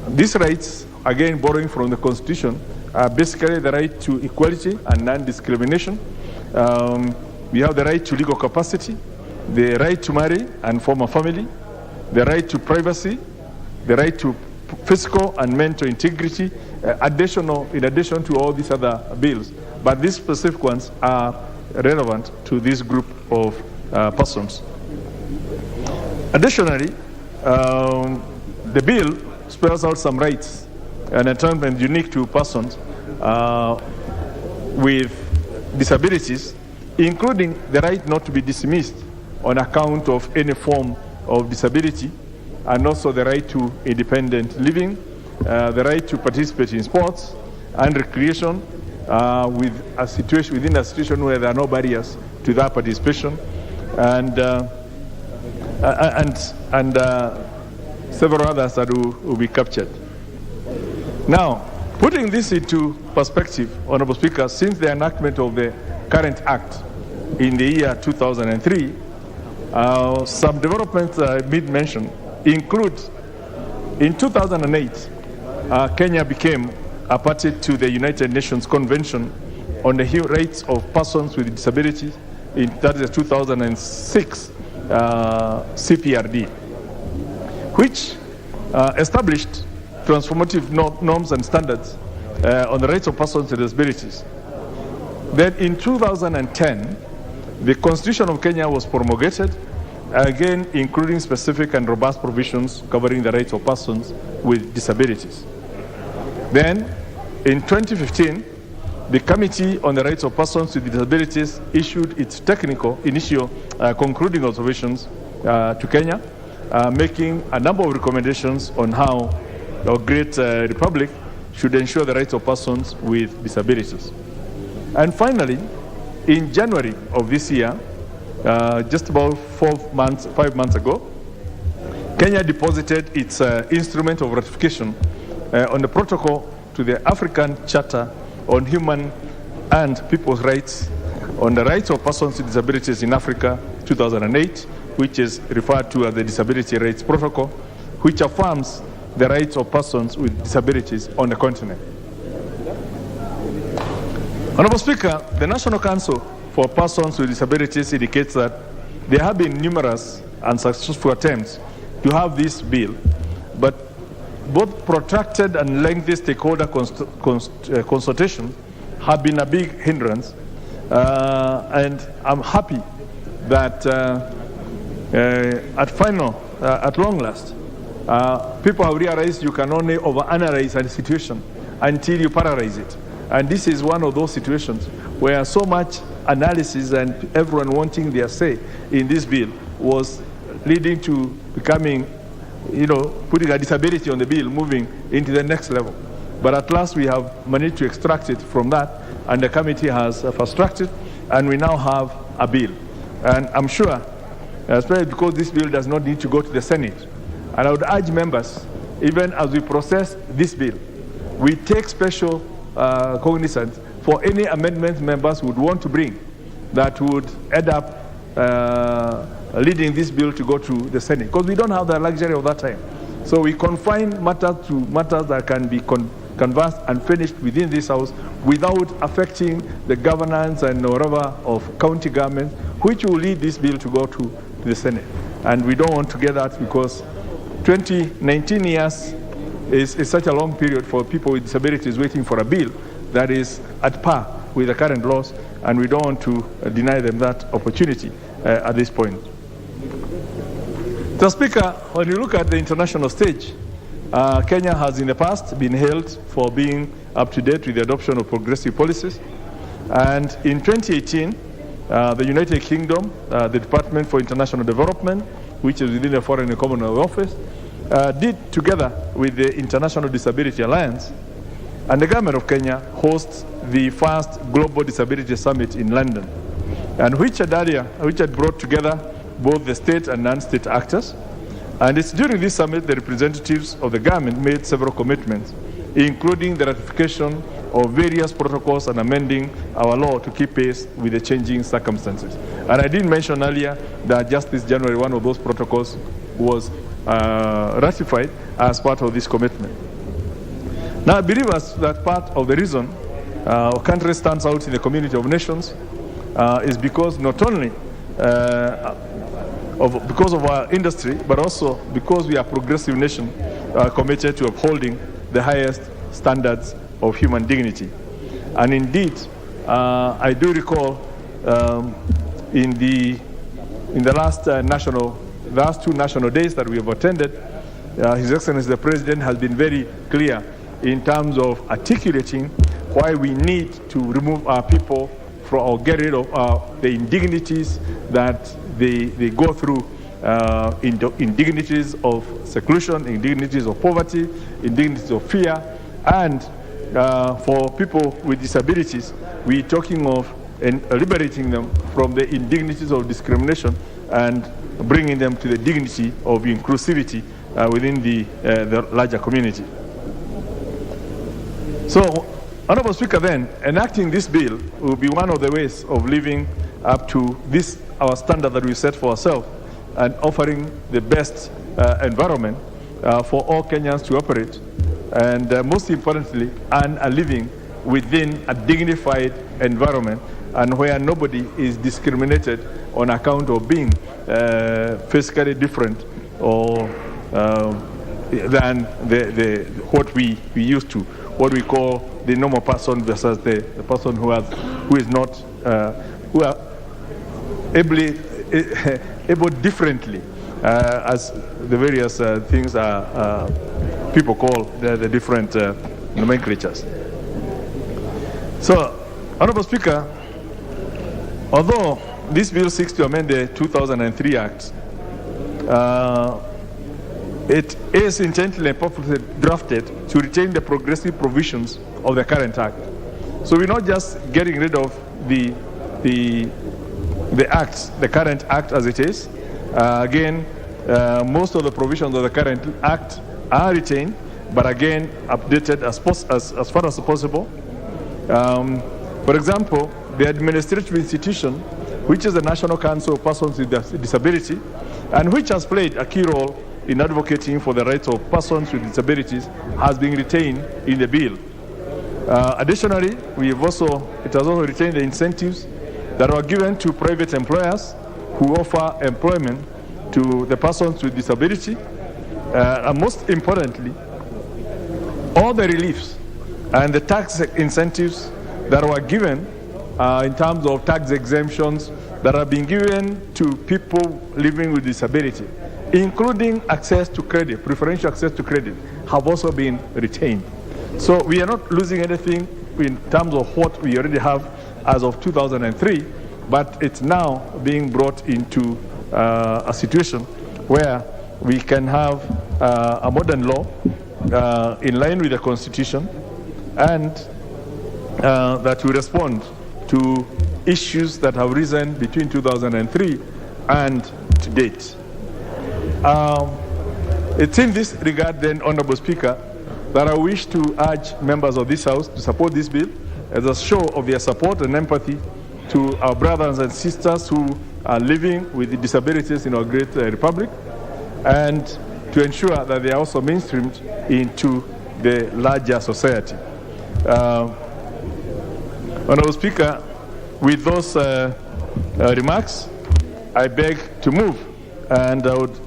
These rights, again borrowing from the Constitution, are basically the right to equality and non-discrimination. We have the right to legal capacity, the right to marry and form a family, the right to privacy, the right to physical and mental integrity, in addition to all these other bills. But these specific ones are relevant to this group of persons. Additionally, the bill spells out some rights and entitlements unique to persons with disabilities, including the right not to be dismissed on account of any form of disability, and also the right to independent living, the right to participate in sports and recreation within a situation where there are no barriers to that participation, and several others that will be captured. Now, putting this into perspective, Honorable Speaker, since the enactment of the current Act in the year 2003, some developments I made mention include, in 2008, Kenya became a party to the United Nations Convention on the Rights of Persons with Disabilities, that is the 2006 CPRD, which established transformative norms and standards on the rights of persons with disabilities. Then in 2010, the Constitution of Kenya was promulgated, again including specific and robust provisions covering the rights of persons with disabilities. Then in 2015, the Committee on the Rights of Persons with Disabilities issued its initial concluding observations to Kenya, making a number of recommendations on how our great republic should ensure the rights of persons with disabilities. And finally, in January of this year, just about 5 months ago, Kenya deposited its instrument of ratification on the protocol to the African Charter on Human and People's Rights on the Rights of Persons with Disabilities in Africa 2008, which is referred to as the Disability Rights Protocol, which affirms the rights of persons with disabilities on the continent. Honorable Speaker, the National Council for Persons with Disabilities indicates that there have been numerous unsuccessful attempts to have this bill, but both protracted and lengthy stakeholder consultation have been a big hindrance, and I'm happy that at long last, people have realized you can only overanalyze a situation until you paralyze it. And this is one of those situations where so much analysis and everyone wanting their say in this bill was leading to becoming, putting a disability on the bill, moving into the next level. But at last we have managed to extract it from that, and the committee has fast-tracked it, and we now have a bill. And I'm sure, especially because this bill does not need to go to the Senate, and I would urge members, even as we process this bill, we take special cognizance for any amendments members would want to bring that would end up leading this bill to go to the Senate, because we don't have the luxury of that time. So we confine matters to matters that can be canvassed and finished within this House without affecting the governance and whatever of county governments, which will lead this bill to go to the Senate. And we don't want to get that, because 19 years is such a long period for people with disabilities waiting for a bill that is at par with the current laws, and we don't want to deny them that opportunity at this point. So, Speaker, when you look at the international stage, Kenya has in the past been hailed for being up to date with the adoption of progressive policies. And in 2018, the United Kingdom, the Department for International Development, which is within the Foreign and Commonwealth Office, did, together with the International Disability Alliance and the government of Kenya, host the first Global Disability Summit in London, and which had brought together both the state and non-state actors. And it's during this summit the representatives of the government made several commitments, including the ratification of various protocols and amending our law to keep pace with the changing circumstances. And I did mention earlier that just this January, one of those protocols was ratified as part of this commitment. Now, I believe that part of the reason our country stands out in the community of nations is because not only because of our industry, but also because we are a progressive nation committed to upholding the highest standards of human dignity. And indeed, I do recall in the last two national days that we have attended, His Excellency the President has been very clear in terms of articulating why we need to remove our people from or get rid of the indignities that they go through, indignities of seclusion, indignities of poverty, indignities of fear. And for people with disabilities, we're talking of liberating them from the indignities of discrimination and bringing them to the dignity of inclusivity within the larger community. So, Honorable Speaker, then, enacting this bill will be one of the ways of living up to this, our standard that we set for ourselves, and offering the best environment for all Kenyans to operate, and most importantly, earn a living within a dignified environment, and where nobody is discriminated on account of being physically different or than what we used to, what we call the normal person versus the person who is not who are able differently, as the various things people call the different nomenclatures. So, Honorable Speaker, although this bill seeks to amend the 2003 Act, it is intentionally and purposely drafted to retain the progressive provisions of the current Act. So we're not just getting rid of the Act, the current Act as it is. Again, most of the provisions of the current Act are retained, but again, updated as far as possible. For example, the administrative institution, which is the National Council of Persons with Disability, and which has played a key role in advocating for the rights of persons with disabilities, has been retained in the bill. Additionally, it has also retained the incentives that were given to private employers who offer employment to the persons with disability, and most importantly, all the reliefs and the tax incentives that were given in terms of tax exemptions that are being given to people living with disability, including access to credit, preferential access to credit, have also been retained. So we are not losing anything in terms of what we already have as of 2003, but it's now being brought into a situation where we can have a modern law in line with the Constitution, and that will respond to issues that have risen between 2003 and to date. It's in this regard then, Honorable Speaker, that I wish to urge members of this House to support this bill as a show of their support and empathy to our brothers and sisters who are living with disabilities in our great republic, and to ensure that they are also mainstreamed into the larger society. Honorable Speaker, with those remarks, I beg to move, and I would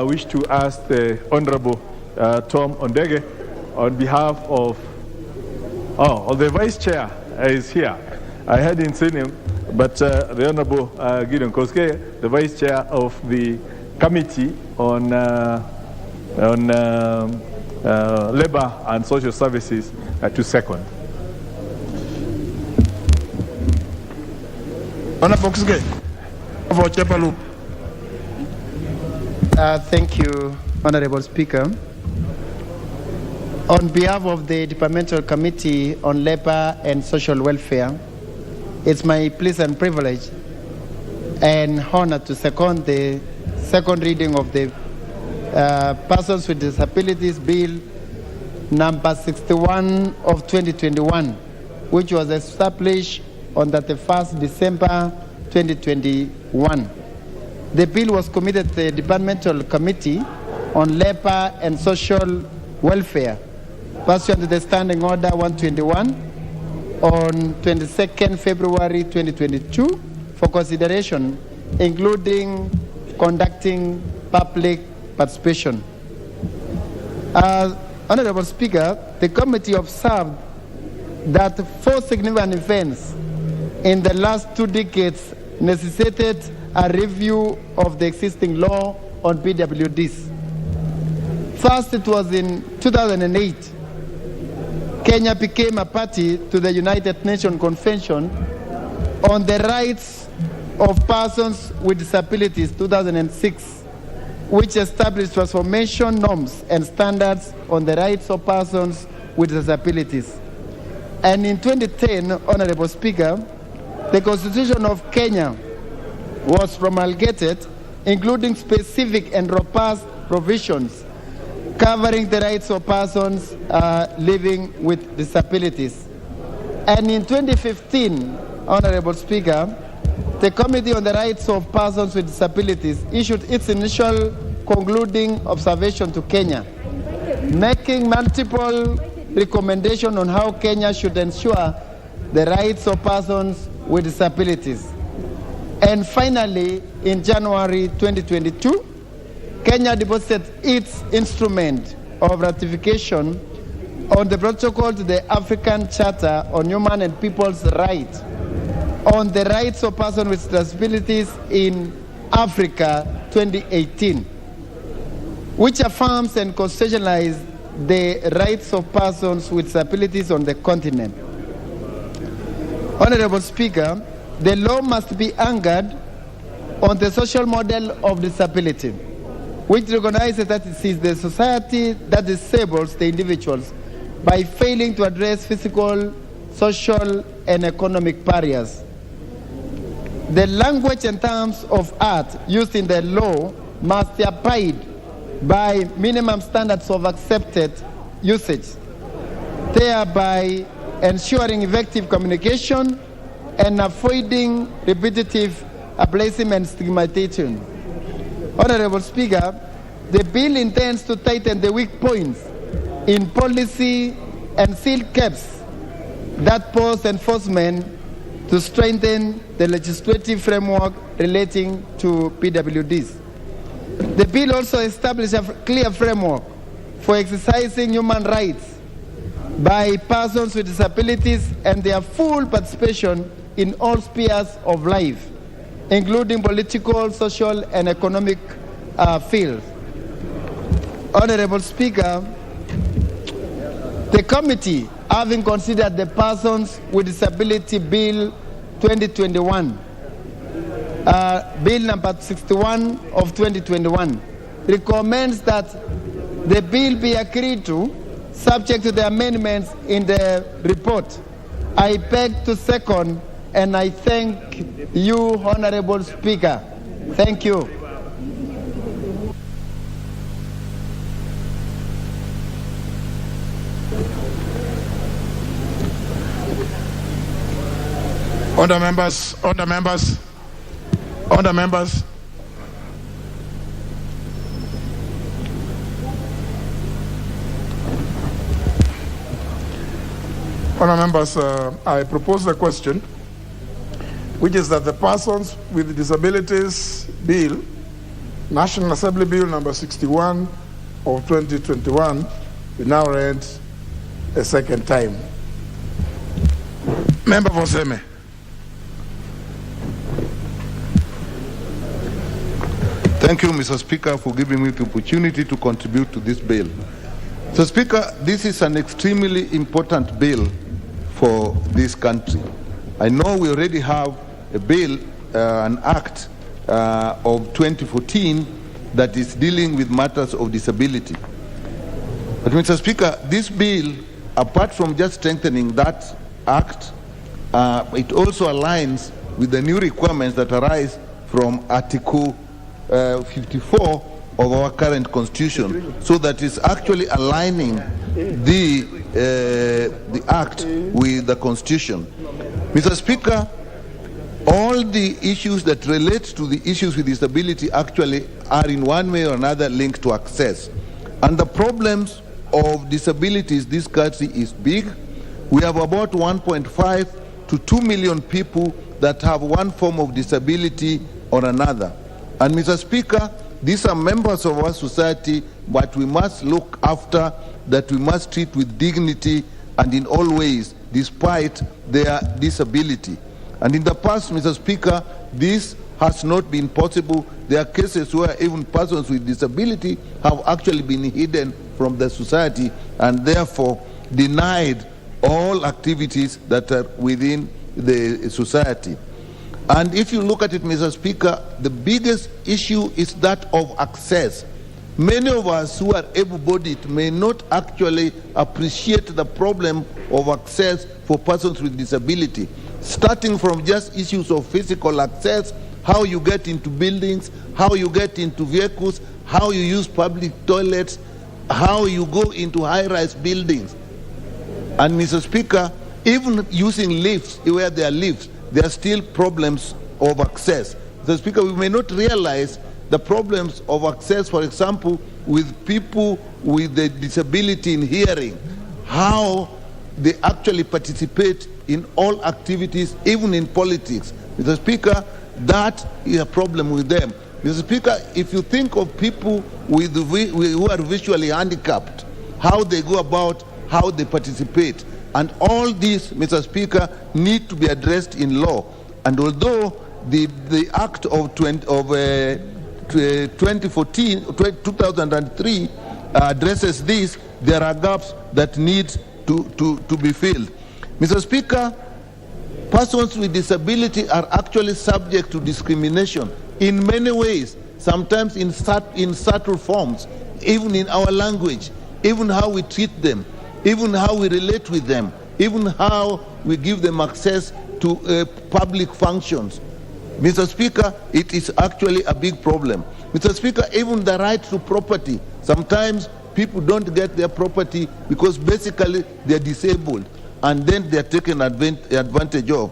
wish to ask the Honorable Tom Ondege, on behalf of the Vice Chair is here. I hadn't seen him, but the Honorable Gideon Koske, the Vice Chair of the Committee on Labor and Social Services, to second. Honorable Koske, for Chepalu. Thank you, Honorable Speaker. On behalf of the Departmental Committee on Labor and Social Welfare, it's my pleasant privilege and honor to second the second reading of the Persons with Disabilities Bill number 61 of 2021, which was established on the 1st December 2021. The bill was committed to the Departmental Committee on Labor and Social Welfare, pursuant to the Standing Order 121 on 22nd February 2022 for consideration, including conducting public participation. Honorable Speaker, the committee observed that 4 significant events in the last 2 decades necessitated a review of the existing law on PWDs. First, it was in 2008. Kenya became a party to the United Nations Convention on the Rights of Persons with Disabilities, 2006, which established transformation norms and standards on the rights of persons with disabilities. And in 2010, Honorable Speaker, the Constitution of Kenya was promulgated, including specific and robust provisions covering the rights of persons living with disabilities. And in 2015, Honorable Speaker, the Committee on the Rights of Persons with Disabilities issued its initial concluding observation to Kenya, making multiple recommendations on how Kenya should ensure the rights of persons with disabilities. And finally, in January 2022, Kenya deposited its instrument of ratification on the protocol to the African Charter on Human and People's Rights on the rights of persons with disabilities in Africa 2018, which affirms and constitutionalizes the rights of persons with disabilities on the continent. Honorable Speaker, the law must be anchored on the social model of disability, which recognizes that it is the society that disables the individuals by failing to address physical, social, and economic barriers. The language and terms of art used in the law must abide by minimum standards of accepted usage, thereby ensuring effective communication and avoiding repetitive ableism and stigmatization. Honorable Speaker, the bill intends to tighten the weak points in policy and seal caps that pose enforcement to strengthen the legislative framework relating to PWDs. The bill also establishes a clear framework for exercising human rights by persons with disabilities and their full participation in all spheres of life, including political, social, and economic fields. Honorable Speaker, the committee, having considered the Persons with Disability Bill 2021, Bill number 61 of 2021, recommends that the bill be agreed to, subject to the amendments in the report. I beg to second, and I thank you, Honorable Speaker. Thank you. Order members, order members, order members. Order members, I propose a question, which is that the Persons with Disabilities Bill, National Assembly Bill number 61 of 2021, be now read a second time. Member for Seme. Thank you, Mr. Speaker, for giving me the opportunity to contribute to this bill. Mr. Speaker, this is an extremely important bill for this country. I know we already have a bill, an act of 2014 that is dealing with matters of disability. But Mr. Speaker, this bill, apart from just strengthening that act, it also aligns with the new requirements that arise from Article 54 of our current constitution, so that is actually aligning the act with the constitution. Mr. Speaker, all the issues that relate to the issues with disability actually are in one way or another linked to access. And the problems of disabilities, this country is big. We have about 1.5 to 2 million people that have one form of disability or another. And Mr. Speaker, these are members of our society, but we must look after, that we must treat with dignity and in all ways, despite their disability. And in the past, Mr. Speaker, this has not been possible. There are cases where even persons with disability have actually been hidden from the society and therefore denied all activities that are within the society. And if you look at it, Mr. Speaker, the biggest issue is that of access. Many of us who are able-bodied may not actually appreciate the problem of access for persons with disability, starting from just issues of physical access, how you get into buildings, how you get into vehicles, how you use public toilets, how you go into high-rise buildings. And Mr. Speaker, even using lifts, where there are lifts, there are still problems of access. Mr. Speaker, we may not realize the problems of access, for example, with people with a disability in hearing, how they actually participate in all activities, even in politics. Mr. Speaker, that is a problem with them. Mr. Speaker, if you think of people who are visually handicapped, how they go about, how they participate, and all these, Mr. Speaker, need to be addressed in law. And although the Act of 2003 addresses this, there are gaps that need to be filled. Mr. Speaker, persons with disability are actually subject to discrimination in many ways, sometimes in subtle forms, even in our language, even how we treat them, even how we relate with them, even how we give them access to public functions. Mr. Speaker, it is actually a big problem. Mr. Speaker, even the right to property, sometimes people don't get their property because basically they're disabled and then they're taken advantage of.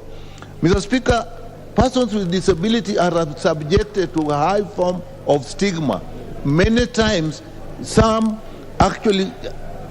Mr. Speaker, persons with disability are subjected to a high form of stigma. Many times, some actually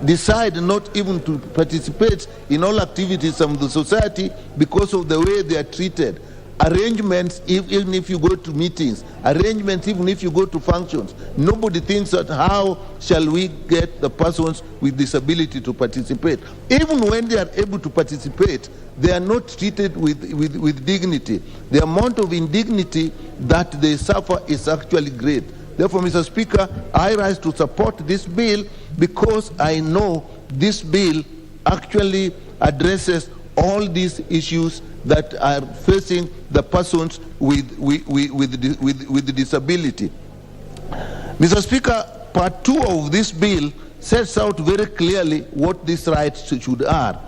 decide not even to participate in all activities of the society because of the way they are treated. Arrangements, even if you go to meetings, arrangements, even if you go to functions, nobody thinks that how shall we get the persons with disability to participate. Even when they are able to participate, they are not treated with dignity. The amount of indignity that they suffer is actually great. Therefore, Mr. Speaker, I rise to support this bill because I know this bill actually addresses all these issues that are facing the persons with disability. Mr. Speaker, Part 2 of this bill sets out very clearly what these rights should are.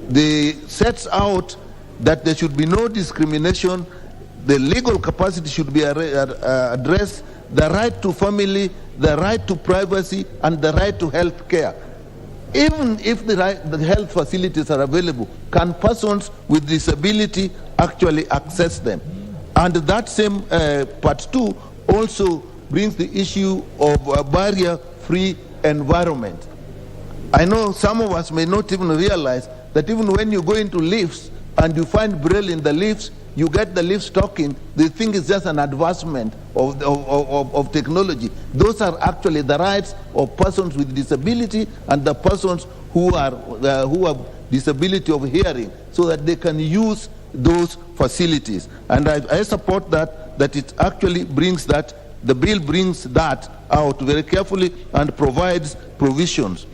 They sets out that there should be no discrimination, the legal capacity should be addressed, the right to family, the right to privacy, and the right to health care. Even if the health facilities are available, can persons with disability actually access them? And that same Part 2 also brings the issue of a barrier-free environment. I know some of us may not even realize that even when you go into lifts and you find Braille in the lifts, you get the lifts talking, they think it's just an advancement of technology. Those are actually the rights of persons with disability and the persons who have disability of hearing, so that they can use those facilities. And I support that it actually brings that, the bill brings that out very carefully and provides provisions.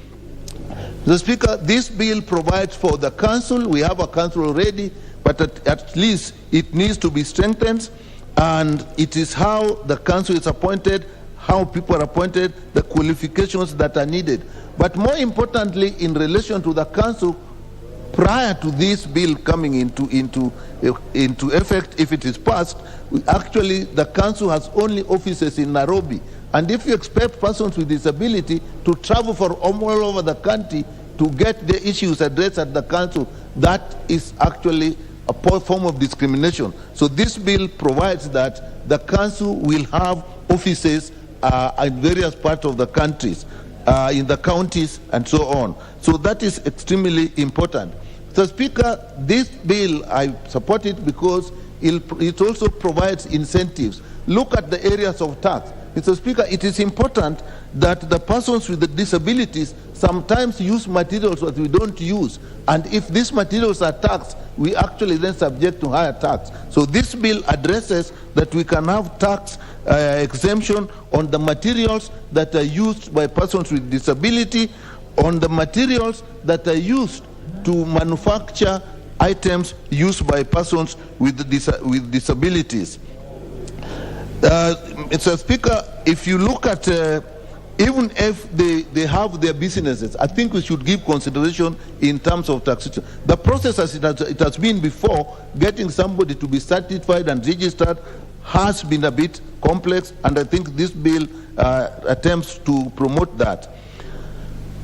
Mr. Speaker, this bill provides for the council. We have a council already, but at least it needs to be strengthened, and it is how the council is appointed, how people are appointed, the qualifications that are needed. But more importantly, in relation to the council, prior to this bill coming into effect, if it is passed, actually the council has only offices in Nairobi. And if you expect persons with disability to travel from all over the country to get the issues addressed at the council, that is actually a form of discrimination. So this bill provides that the council will have offices in various parts of the countries, in the counties and so on. So that is extremely important. So Speaker, this bill, I support it because it also provides incentives. Look at the areas of tax. Mr. Speaker, it is important that the persons with the disabilities sometimes use materials that we don't use. And if these materials are taxed, we actually then subject to higher tax. So this bill addresses that we can have tax exemption on the materials that are used by persons with disability, on the materials that are used to manufacture items used by persons with disabilities. Mr. Speaker, if you look at, even if they have their businesses, I think we should give consideration in terms of taxation. The process as it has been before, getting somebody to be certified and registered has been a bit complex, and I think this bill attempts to promote that.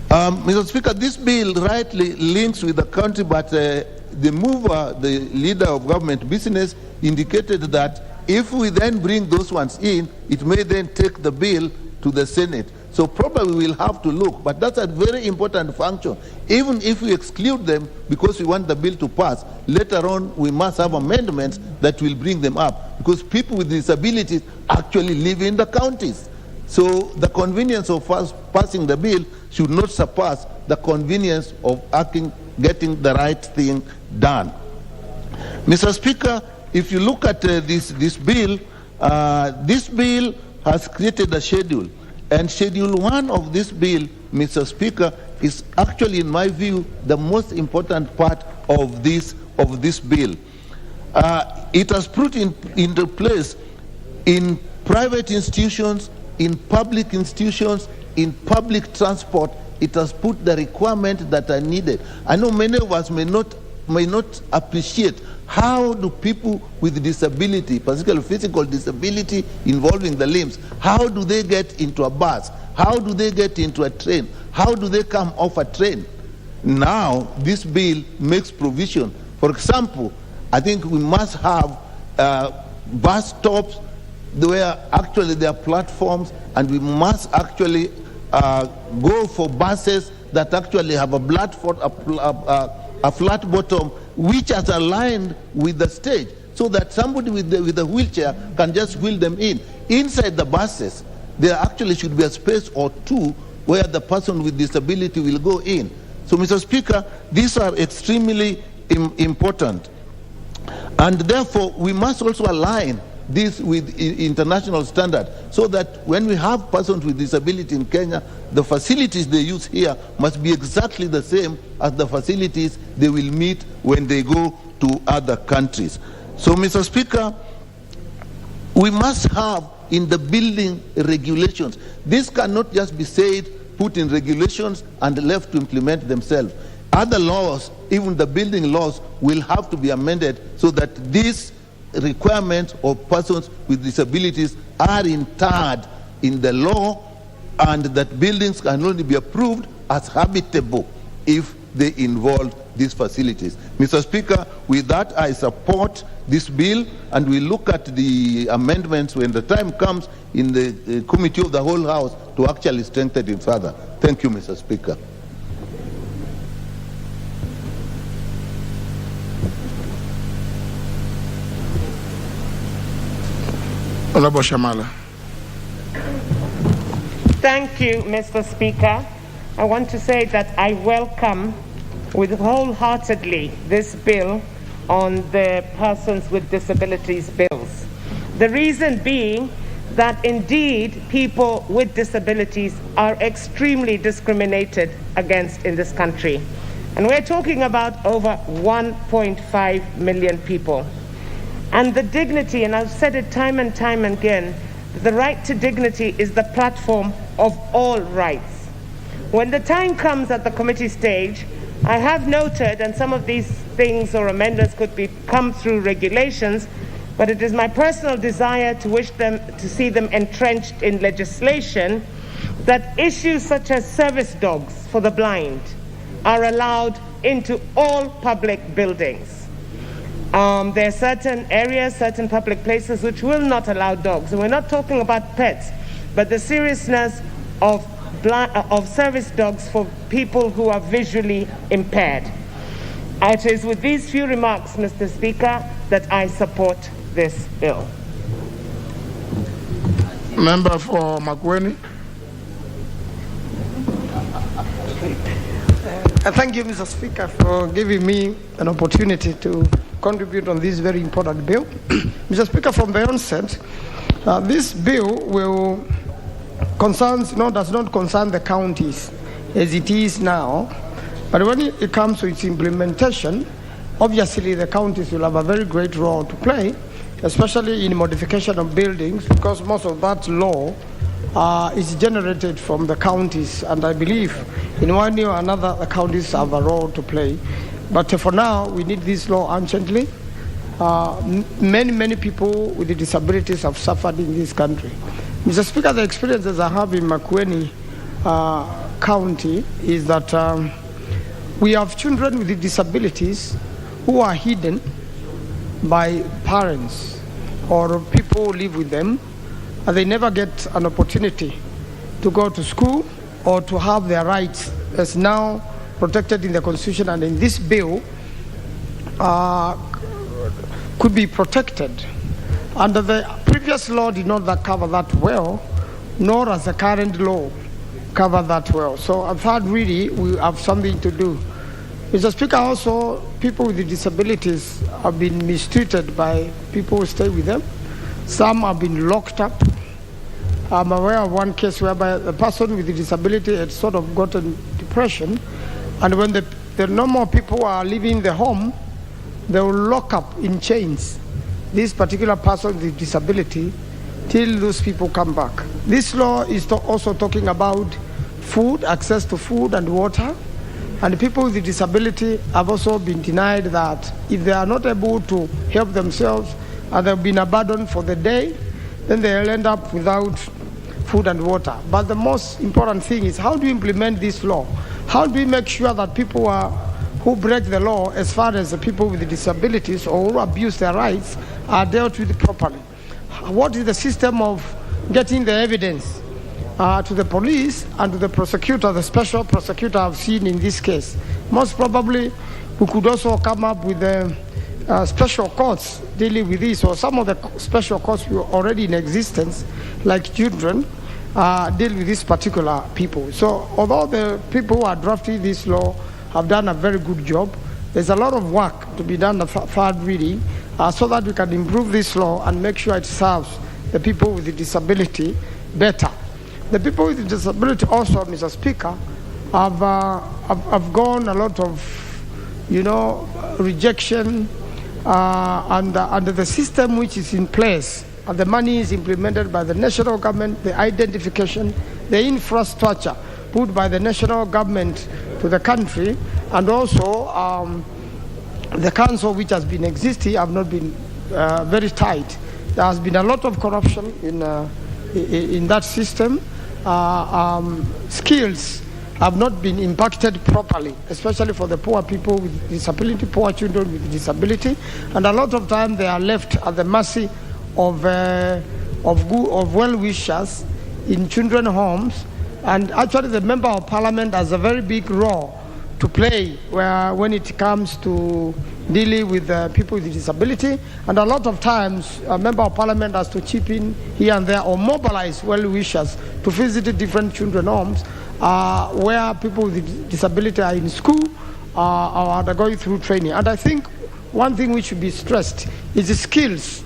Mr. Speaker, this bill rightly links with the country, but the mover, the leader of government business, indicated that if we then bring those ones in, it may then take the bill to the Senate. So probably we'll have to look, but that's a very important function. Even if we exclude them because we want the bill to pass, later on we must have amendments that will bring them up, because people with disabilities actually live in the counties. So the convenience of us passing the bill should not surpass the convenience of getting the right thing done. Mr. Speaker, if you look at this bill has created a schedule. And Schedule 1 of this bill, Mr. Speaker, is actually, in my view, the most important part of this bill. it has put into place in private institutions, in public institutions, in public transport. It has put the requirements that are needed. I know many of us may not appreciate how do people with disability, particularly physical disability involving the limbs, how do they get into a bus? How do they get into a train? How do they come off a train? Now, this bill makes provision. For example, I think we must have bus stops where actually there are platforms, and we must actually go for buses that actually have a flat bottom, which is aligned with the stage, so that somebody with a wheelchair can just wheel them in. Inside the buses, there actually should be a space or two where the person with disability will go in. So, Mr. Speaker, these are extremely important. And therefore, we must also align this with international standard, so that when we have persons with disability in Kenya, the facilities they use here must be exactly the same as the facilities they will meet when they go to other countries. So, Mr. Speaker, we must have in the building regulations. This cannot just be said, put in regulations and left to implement themselves. Other laws, even the building laws, will have to be amended so that these requirements of persons with disabilities are interred in the law, and that buildings can only be approved as habitable if they involve these facilities. Mr. Speaker, with that I support this bill, and we look at the amendments when the time comes in the Committee of the Whole House to actually strengthen it further. Thank you, Mr. Speaker. Honorable Shamala. Thank you, Mr. Speaker. I want to say that I welcome wholeheartedly this bill on the persons with disabilities bills. The reason being that indeed people with disabilities are extremely discriminated against in this country. And we're talking about over 1.5 million people. And the dignity, and I've said it time and time again, the right to dignity is the platform of all rights. When the time comes at the committee stage, I have noted, and some of these things or amendments could come through regulations, but it is my personal desire to see them entrenched in legislation, that issues such as service dogs for the blind are allowed into all public buildings. There are certain areas, certain public places which will not allow dogs. And we're not talking about pets, but the seriousness of service dogs for people who are visually impaired. It is with these few remarks, Mr. Speaker, that I support this bill. Member for Makueni. Thank you, Mr. Speaker, for giving me an opportunity to contribute on this very important bill. Mr. Speaker, from the onset, this bill does not concern the counties as it is now, but when it comes to its implementation, obviously the counties will have a very great role to play, especially in modification of buildings, because most of that law is generated from the counties, and I believe in one way or another the counties have a role to play. But for now, we need this law urgently. Many people with disabilities have suffered in this country. Mr. Speaker, the experiences I have in Makueni County is that we have children with disabilities who are hidden by parents or people who live with them, and they never get an opportunity to go to school or to have their rights as now protected in the Constitution and in this bill could be protected. Under the previous law did not cover that well, nor as the current law cover that well. So I've heard really we have something to do. Mr. Speaker, also people with disabilities have been mistreated by people who stay with them. Some have been locked up. I'm aware of one case whereby the person with a disability had sort of gotten depression, and when the normal people are leaving the home, they will lock up in chains this particular person with disability till those people come back. This law is also talking about food, access to food and water. And people with disability have also been denied that if they are not able to help themselves and they've been abandoned for the day, then they'll end up without food and water. But the most important thing is, how do we implement this law? How do we make sure that people who break the law, as far as the people with disabilities or who abuse their rights, are dealt with properly? What is the system of getting the evidence to the police and to the prosecutor, the special prosecutor I've seen in this case? Most probably, we could also come up with special courts dealing with this, or some of the special courts were already in existence, like children, deal with these particular people. So although the people who are drafting this law have done a very good job, there's a lot of work to be done at third reading so that we can improve this law and make sure it serves the people with the disability better. The people with disability also, Mr. Speaker, have gone a lot of, rejection under the system which is in place. And the money is implemented by the national government, the identification, the infrastructure put by the national government to the country, and also the council which has been existing have not been very tight. There has been a lot of corruption in that system. Skills have not been impacted properly, especially for the poor people with disability, poor children with disability, and a lot of time they are left at the mercy of well-wishers in children homes. And actually the Member of Parliament has a very big role to play when it comes to dealing with people with disability. And a lot of times a Member of Parliament has to chip in here and there or mobilize well-wishers to visit different children homes where people with disability are in school or are going through training. And I think one thing which should be stressed is the skills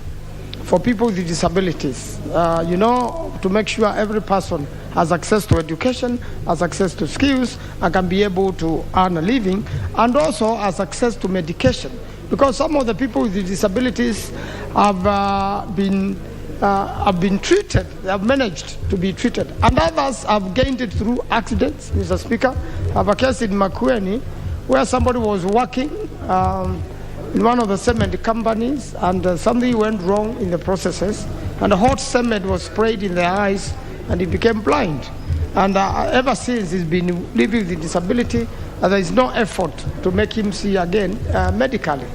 for people with disabilities, to make sure every person has access to education, has access to skills, and can be able to earn a living, and also has access to medication. Because some of the people with disabilities have been treated, they have managed to be treated, and others have gained it through accidents. Mr. Speaker, I have a case in Makueni where somebody was working in one of the cement companies, and something went wrong in the processes, and the hot cement was sprayed in their eyes, and he became blind. And ever since, he's been living with disability, and there is no effort to make him see again medically.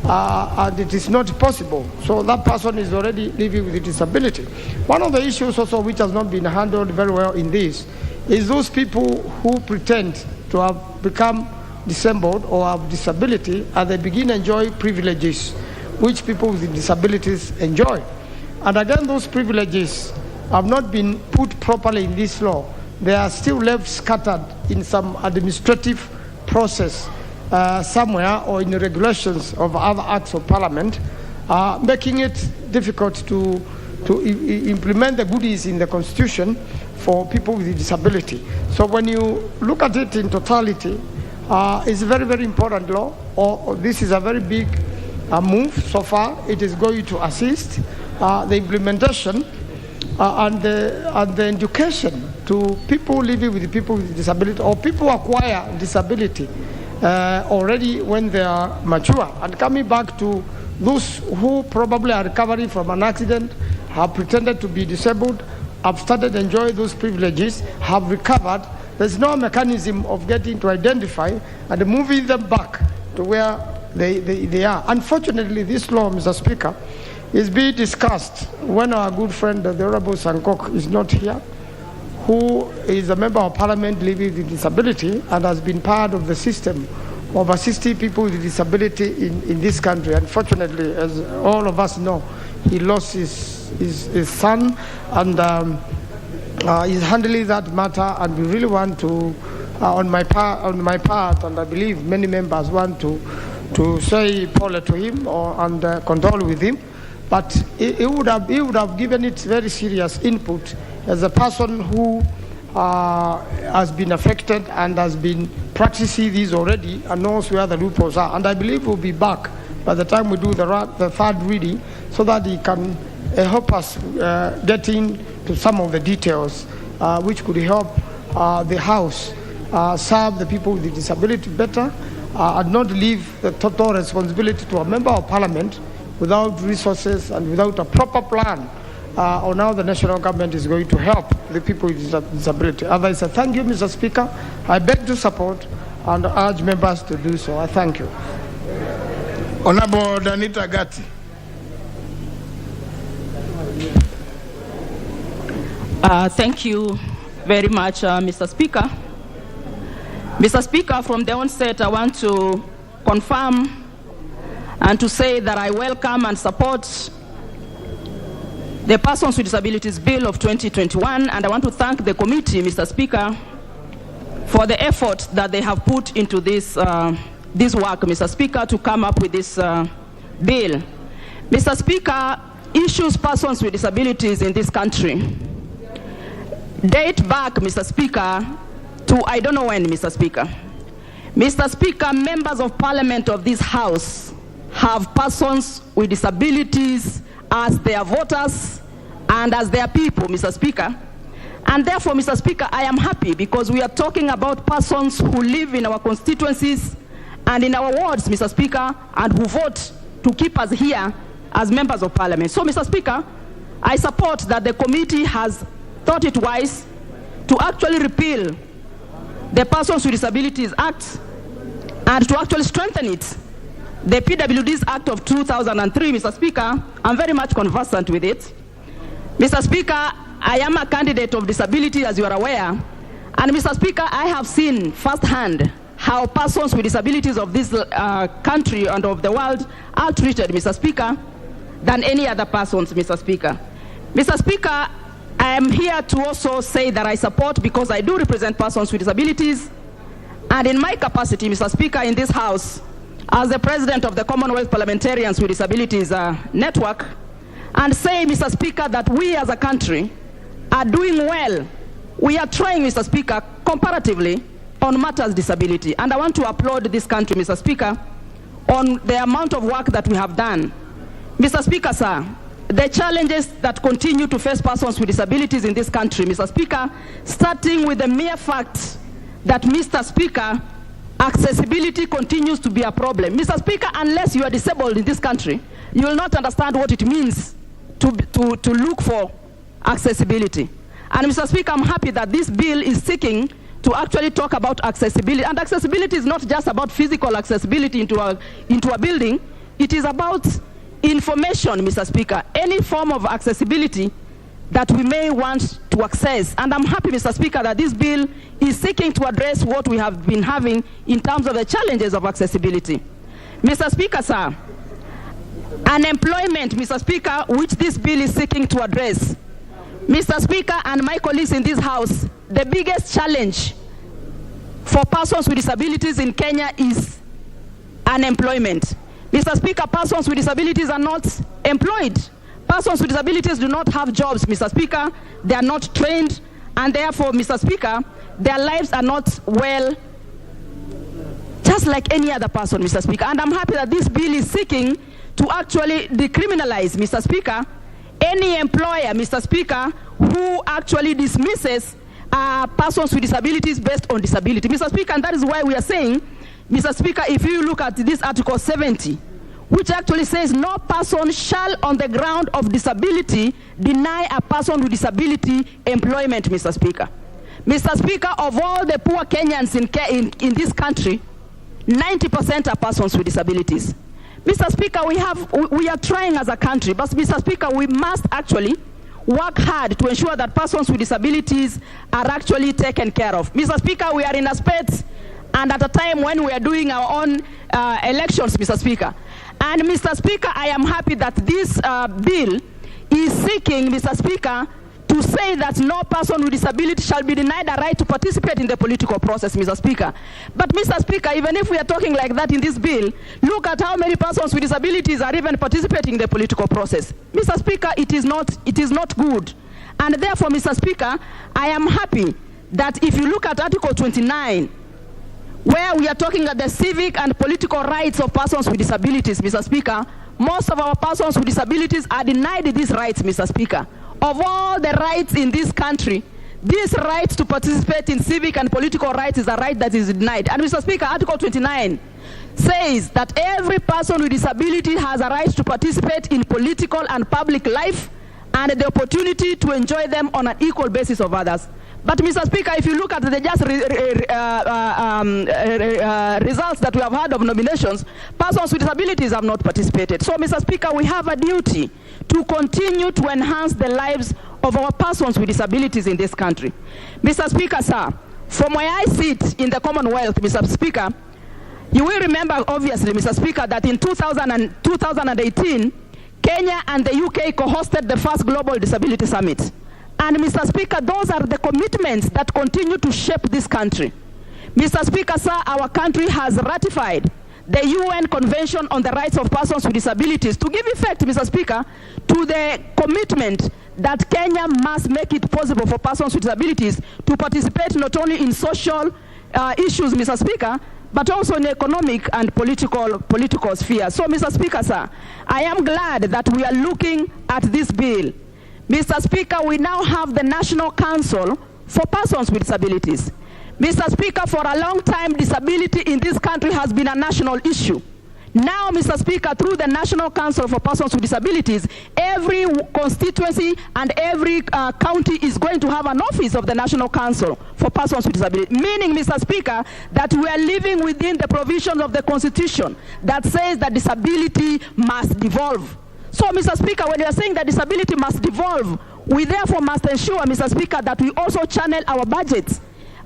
And it is not possible. So that person is already living with a disability. One of the issues also which has not been handled very well in this is those people who pretend to have become disabled or have disability, and they begin to enjoy privileges which people with disabilities enjoy. And again, those privileges have not been put properly in this law. They are still left scattered in some administrative process somewhere, or in the regulations of other acts of parliament, making it difficult to implement the goodies in the constitution for people with disability. So when you look at it in totality, it's a very, very important law. This is a very big move so far. It is going to assist the implementation and the education to people living with people with disability, or people acquire disability already when they are mature. And coming back to those who probably are recovering from an accident, have pretended to be disabled, have started enjoying those privileges, have recovered, there's no mechanism of getting to identify and moving them back to where they are. Unfortunately, this law, Mr. Speaker, is being discussed when our good friend, the Honorable Sankok, is not here, who is a Member of Parliament living with disability and has been part of the system of assisting people with disability in this country. Unfortunately, as all of us know, he lost his son, and is handling that matter, and we really want to, on my part, and I believe many members want to say Paula to him and condole with him. But he would have given it very serious input as a person who has been affected and has been practicing these already and knows where the loopholes are. And I believe we'll be back by the time we do the third reading, so that he can help us get into some of the details which could help the House serve the people with disability better and not leave the total responsibility to a member of Parliament without resources and without a proper plan on how the national government is going to help the people with disability. Otherwise, I thank you, Mr. Speaker. I beg to support and urge members to do so. I thank you. Honorable Danita Gatti. Thank you very much, Mr. Speaker. Mr. Speaker, from the onset, I want to confirm and to say that I welcome and support the Persons with Disabilities Bill of 2021, and I want to thank the committee, Mr. Speaker, for the effort that they have put into this work, Mr. Speaker, to come up with this bill. Mr. Speaker, issues persons with disabilities in this country date back, Mr. Speaker, to I don't know when, Mr. Speaker. Mr. Speaker, members of Parliament of this House have persons with disabilities as their voters and as their people, Mr. Speaker. And therefore, Mr. Speaker, I am happy because we are talking about persons who live in our constituencies and in our wards, Mr. Speaker, and who vote to keep us here as members of Parliament. So, Mr. Speaker, I support that the committee has thought it wise to actually repeal the Persons with Disabilities Act and to actually strengthen it. The Pwds Act of 2003, Mr. Speaker, I'm very much conversant with it. Mr. Speaker, I am a candidate of disability, as you are aware. And Mr. Speaker, I have seen firsthand how persons with disabilities of this country and of the world are treated, Mr. Speaker, than any other persons, Mr. Speaker. Mr. Speaker, I am here to also say that I support, because I do represent persons with disabilities, and in my capacity, Mr. Speaker, in this House, as the President of the Commonwealth Parliamentarians with Disabilities Network, and say, Mr. Speaker, that we as a country are doing well. We are trying, Mr. Speaker, comparatively on matters disability. And I want to applaud this country, Mr. Speaker, on the amount of work that we have done. Mr. Speaker, sir, the challenges that continue to face persons with disabilities in this country, Mr. Speaker, starting with the mere fact that, Mr. Speaker, accessibility continues to be a problem. Mr. Speaker, unless you are disabled in this country, you will not understand what it means to look for accessibility. And Mr. Speaker, I'm happy that this bill is seeking to actually talk about accessibility. And accessibility is not just about physical accessibility into a building. It is about information, Mr. Speaker, any form of accessibility that we may want to access. And I'm happy, Mr. Speaker, that this bill is seeking to address what we have been having in terms of the challenges of accessibility. Mr. Speaker, sir, unemployment, Mr. Speaker, which this bill is seeking to address. Mr. Speaker and my colleagues in this House, the biggest challenge for persons with disabilities in Kenya is unemployment. Mr. Speaker, persons with disabilities are not employed. Persons with disabilities do not have jobs, Mr. Speaker. They are not trained, and therefore, Mr. Speaker, their lives are not well, just like any other person, Mr. Speaker. And I'm happy that this bill is seeking to actually decriminalize, Mr. Speaker, any employer, Mr. Speaker, who actually dismisses persons with disabilities based on disability. Mr. Speaker, and that is why we are saying, Mr. Speaker, if you look at this Article 70, which actually says no person shall on the ground of disability deny a person with disability employment, Mr. Speaker. Mr. Speaker, of all the poor Kenyans in this country, 90% are persons with disabilities. Mr. Speaker, we are trying as a country, but Mr. Speaker, we must actually work hard to ensure that persons with disabilities are actually taken care of. Mr. Speaker, we are in a space and at a time when we are doing our own elections, Mr. Speaker. And Mr. Speaker, I am happy that this bill is seeking, Mr. Speaker, to say that no person with disability shall be denied a right to participate in the political process, Mr. Speaker. But Mr. Speaker, even if we are talking like that in this bill, look at how many persons with disabilities are even participating in the political process. Mr. Speaker, it is not good. And therefore, Mr. Speaker, I am happy that if you look at Article 29, where we are talking about the civic and political rights of persons with disabilities, Mr. Speaker, most of our persons with disabilities are denied these rights, Mr. Speaker. Of all the rights in this country, this right to participate in civic and political rights is a right that is denied. And Mr. Speaker, Article 29 says that every person with disability has a right to participate in political and public life and the opportunity to enjoy them on an equal basis of others. But Mr. Speaker, if you look at the just results that we have had of nominations, persons with disabilities have not participated. So Mr. Speaker, we have a duty to continue to enhance the lives of our persons with disabilities in this country. Mr. Speaker, sir, from where I sit in the Commonwealth, Mr. Speaker, you will remember obviously, Mr. Speaker, that in 2018, Kenya and the UK co-hosted the first Global Disability Summit. And Mr. Speaker, those are the commitments that continue to shape this country. Mr. Speaker, sir, our country has ratified the UN Convention on the Rights of Persons with Disabilities to give effect, Mr. Speaker, to the commitment that Kenya must make it possible for persons with disabilities to participate not only in social issues, Mr. Speaker, but also in economic and political sphere. So, Mr. Speaker, sir, I am glad that we are looking at this bill. Mr. Speaker, we now have the National Council for Persons with Disabilities. Mr. Speaker, for a long time, disability in this country has been a national issue. Now, Mr. Speaker, through the National Council for Persons with Disabilities, every constituency and every county is going to have an office of the National Council for Persons with Disabilities. Meaning, Mr. Speaker, that we are living within the provisions of the Constitution that says that disability must devolve. So, Mr. Speaker, when you are saying that disability must devolve, we therefore must ensure, Mr. Speaker, that we also channel our budgets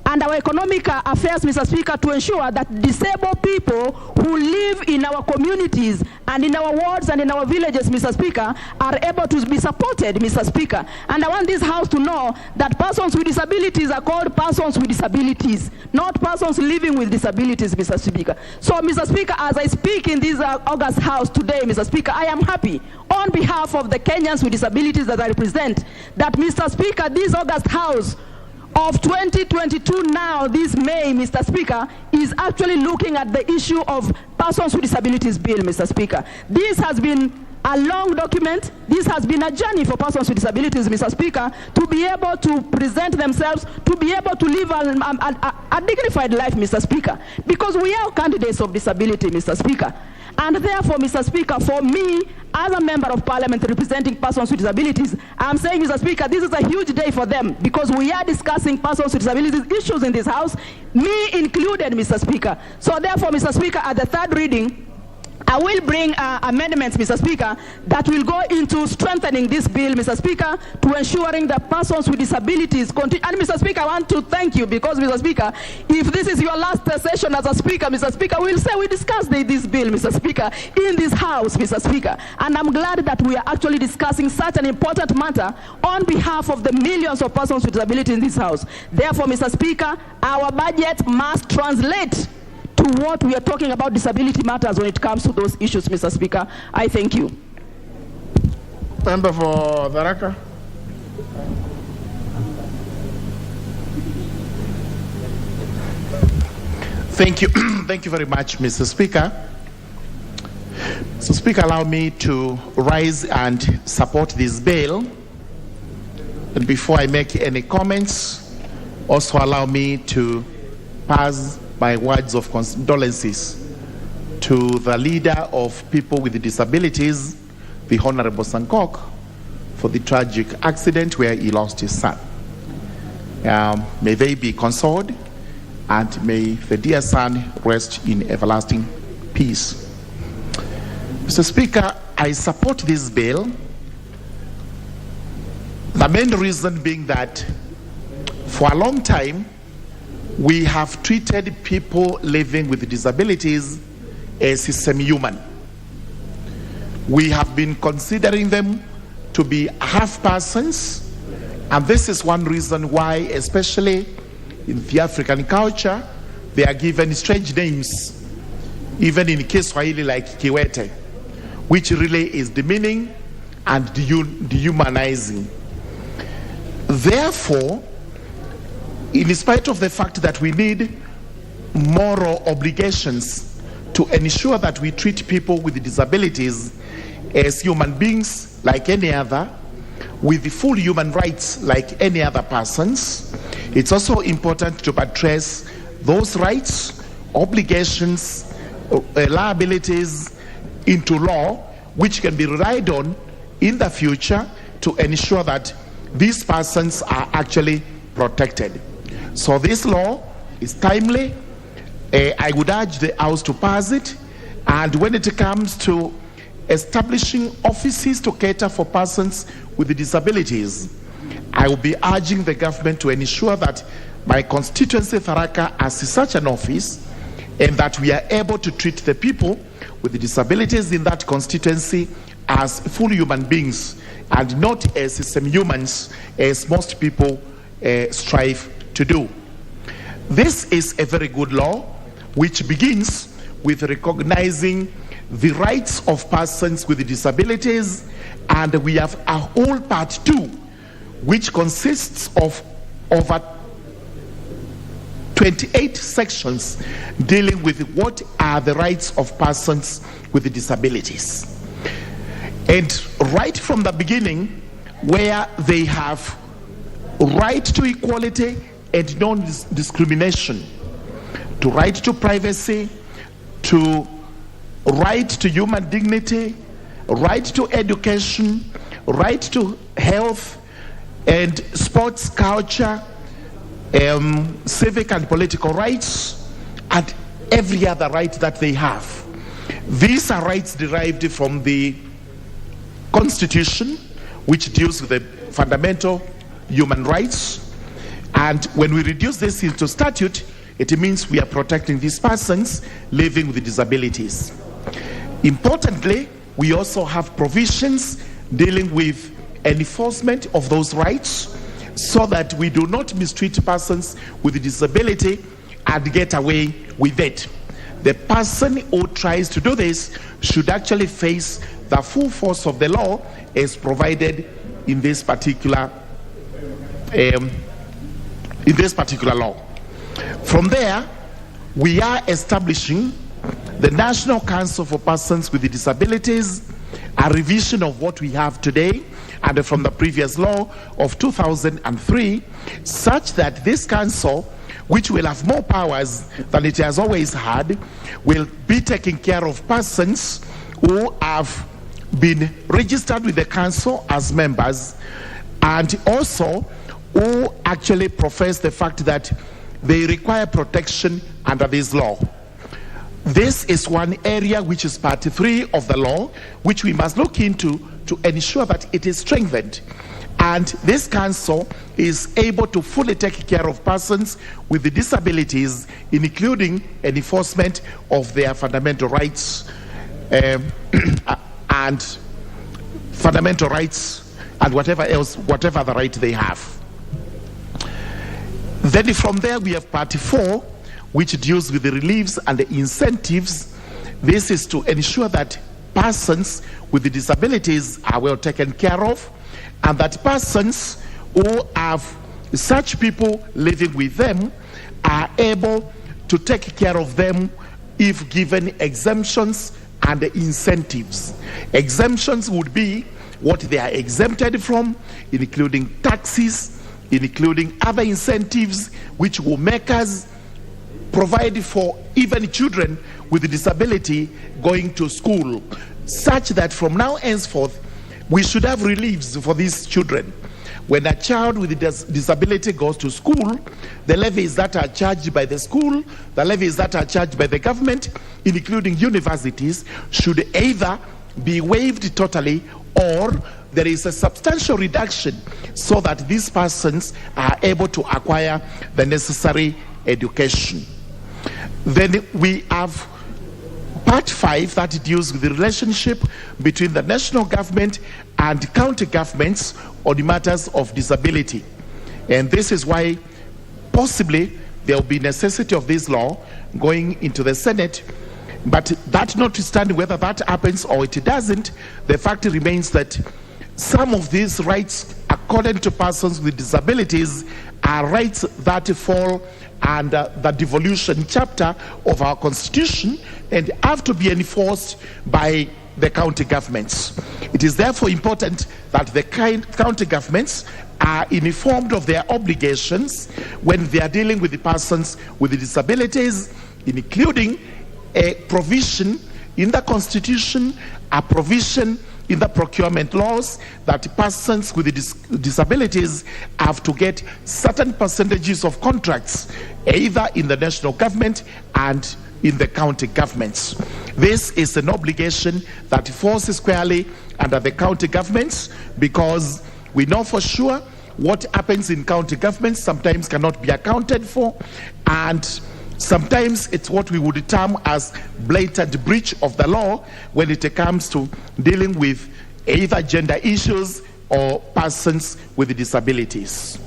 and our economic affairs, Mr. Speaker, to ensure that disabled people who live in our communities and in our wards and in our villages, Mr. Speaker, are able to be supported, Mr. Speaker. And I want this House to know that persons with disabilities are called persons with disabilities, not persons living with disabilities, Mr. Speaker. So, Mr. Speaker, as I speak in this August House today, Mr. Speaker, I am happy on behalf of the Kenyans with disabilities that I represent that, Mr. Speaker, this August House of 2022 now, this May, Mr. Speaker, is actually looking at the issue of persons with disabilities bill, Mr. Speaker. This has been a long document. This has been a journey for persons with disabilities, Mr. Speaker, to be able to present themselves, to be able to live a dignified life, Mr. Speaker, because we are candidates of disability, Mr. Speaker. And therefore, Mr. Speaker, for me, as a member of parliament representing persons with disabilities, I'm saying, Mr. Speaker, this is a huge day for them because we are discussing persons with disabilities issues in this House, me included, Mr. Speaker. So therefore, Mr. Speaker, at the third reading, I will bring amendments, Mr. Speaker, that will go into strengthening this bill, Mr. Speaker, to ensuring that persons with disabilities continue. And Mr. Speaker, I want to thank you because, Mr. Speaker, if this is your last session as a Speaker, Mr. Speaker, we'll say we discussed this bill, Mr. Speaker, in this House, Mr. Speaker. And I'm glad that we are actually discussing such an important matter on behalf of the millions of persons with disabilities in this House. Therefore, Mr. Speaker, our budget must translate to what we are talking about disability matters when it comes to those issues, Mr. Speaker. I thank you. Member for Tharaka. Thank you. Thank you very much, Mr. Speaker. So, Speaker, allow me to rise and support this bill. And before I make any comments, also allow me to pass my words of condolences to the leader of people with disabilities, the Honorable Sankok, for the tragic accident where he lost his son. May they be consoled, and may the dear son rest in everlasting peace. Mr. Speaker, I support this bill. The main reason being that for a long time, we have treated people living with disabilities as semi-human. We have been considering them to be half persons, and this is one reason why, especially in the African culture, they are given strange names, even in Kiswahili like Kiwete, which really is demeaning and dehumanizing. Therefore, in spite of the fact that we need moral obligations to ensure that we treat people with disabilities as human beings like any other, with the full human rights like any other persons. It's also important to address those rights, obligations, liabilities into law, which can be relied on in the future to ensure that these persons are actually protected. So this law is timely. I would urge the House to pass it, and when it comes to establishing offices to cater for persons with disabilities, I will be urging the government to ensure that my constituency Tharaka has such an office, and that we are able to treat the people with disabilities in that constituency as full human beings and not as semi-humans as most people strive to do. This is a very good law which begins with recognizing the rights of persons with disabilities, and we have a whole part 2 which consists of over 28 sections dealing with what are the rights of persons with disabilities. And right from the beginning, where they have right to equality and non-discrimination, to right to privacy, to right to human dignity, right to education, right to health and sports culture, civic and political rights, and every other right that they have. These are rights derived from the Constitution, which deals with the fundamental human rights. And when we reduce this into statute, it means we are protecting these persons living with disabilities. Importantly, we also have provisions dealing with enforcement of those rights, so that we do not mistreat persons with disability and get away with it. The person who tries to do this should actually face the full force of the law as provided in this particular law. From there, we are establishing the National Council for Persons with Disabilities, a revision of what we have today and from the previous law of 2003, such that this council, which will have more powers than it has always had, will be taking care of persons who have been registered with the council as members, and also who actually profess the fact that they require protection under this law. This is one area which is part 3 of the law, which we must look into to ensure that it is strengthened. And this council is able to fully take care of persons with disabilities, including enforcement of their fundamental rights and fundamental rights and whatever the right they have. Then from there we have part 4, which deals with the reliefs and the incentives. This is to ensure that persons with disabilities are well taken care of, and that persons who have such people living with them are able to take care of them if given exemptions and incentives. Exemptions would be what they are exempted from, including taxes, including other incentives which will make us provide for even children with a disability going to school, such that from now henceforth we should have reliefs for these children. When a child with a disability goes to school, the levies that are charged by the school, the levies that are charged by the government, including universities, should either be waived totally, or there is a substantial reduction so that these persons are able to acquire the necessary education. Then we have part 5 that deals with the relationship between the national government and county governments on the matters of disability. And this is why possibly there will be necessity of this law going into the Senate. But that notwithstanding, whether that happens or it doesn't, the fact remains that some of these rights according to persons with disabilities are rights that fall under the devolution chapter of our constitution and have to be enforced by the county governments. It is therefore important that the county governments are informed of their obligations when they are dealing with the persons with disabilities, including a provision in the constitution, a provision in the procurement laws that persons with disabilities have to get certain percentages of contracts, either in the national government and in the county governments. This is an obligation that falls squarely under the county governments, because we know for sure what happens in county governments sometimes cannot be accounted for, and sometimes it's what we would term as blatant breach of the law when it comes to dealing with either gender issues or persons with disabilities.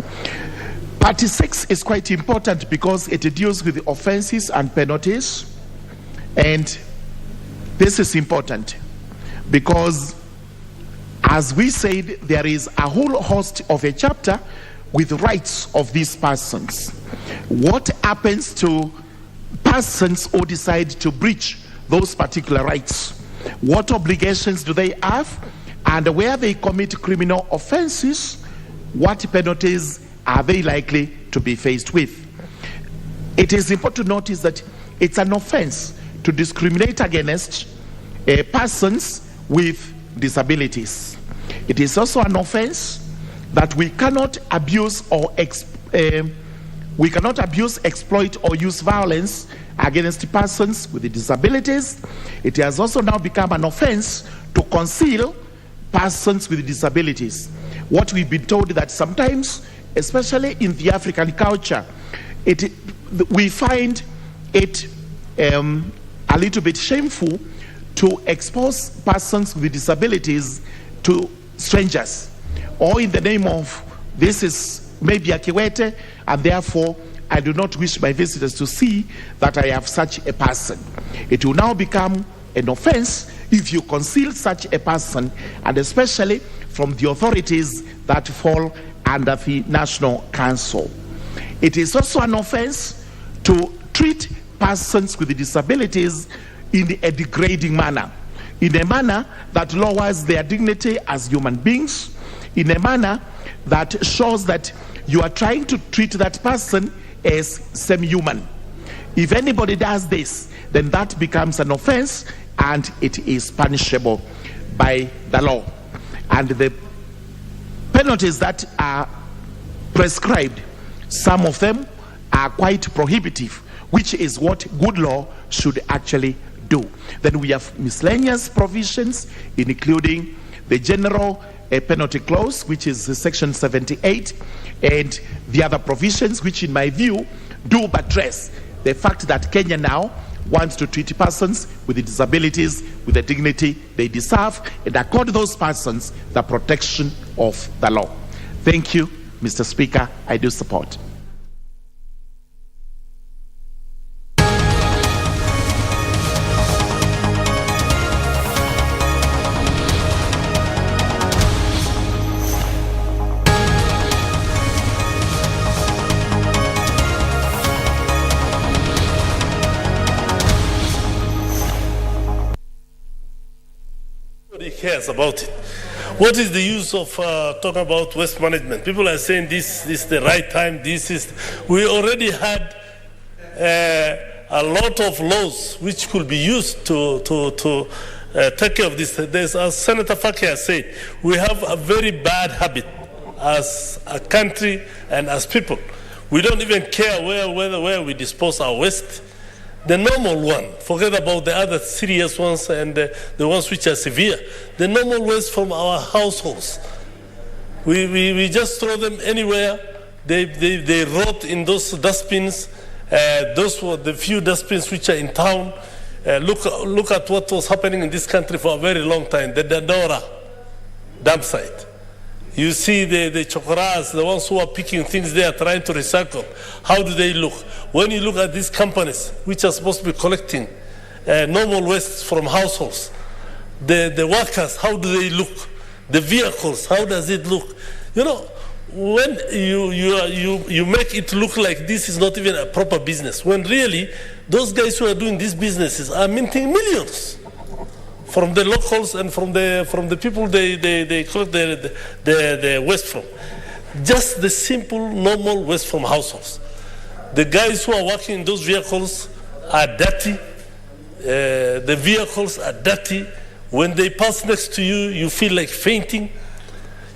Part 6 is quite important because it deals with offenses and penalties, and this is important because, as we said, there is a whole host of a chapter with rights of these persons. What happens to persons who decide to breach those particular rights? What obligations do they have? And where they commit criminal offenses, what penalties are they likely to be faced with? It is important to notice that it's an offense to discriminate against persons with disabilities. It is also an offense that we cannot abuse or exploit or use violence against persons with disabilities. It has also now become an offense to conceal persons with disabilities. What we've been told that sometimes, especially in the African culture, we find it a little bit shameful to expose persons with disabilities to strangers, or in the name of, this is maybe a Kiwete, and therefore I do not wish my visitors to see that I have such a person. It will now become an offense if you conceal such a person, and especially from the authorities that fall under the National Council. It is also an offense to treat persons with disabilities in a degrading manner, in a manner that lowers their dignity as human beings, in a manner that shows that you are trying to treat that person as semi-human. If anybody does this, then that becomes an offense and it is punishable by the law. And the penalties that are prescribed, some of them are quite prohibitive, which is what good law should actually do. Then we have miscellaneous provisions, including the general penalty clause, which is section 78, and the other provisions, which in my view do buttress the fact that Kenya now wants to treat persons with disabilities with the dignity they deserve and accord those persons the protection of the law. Thank you, Mr. Speaker. I do support. Cares about it. What is the use of talking about waste management? People are saying this is the right time. We already had a lot of laws which could be used to take care of this. As Senator Fakia said, we have a very bad habit as a country and as people. We don't even care where we dispose our waste. The normal one, forget about the other serious ones and the ones which are severe. The normal waste from our households, we just throw them anywhere. They rot in those dustbins. Those were the few dustbins which are in town. Look at what was happening in this country for a very long time. The Dandora dump site. You see the chokoras, the ones who are picking things there, trying to recycle. How do they look? When you look at these companies, which are supposed to be collecting normal waste from households, the workers, how do they look? The vehicles, how does it look? You know, when you make it look like this is not even a proper business, when really those guys who are doing these businesses are minting millions from the locals and from the people they collect the waste from. Just the simple, normal waste from households. The guys who are working in those vehicles are dirty. The vehicles are dirty. When they pass next to you, you feel like fainting.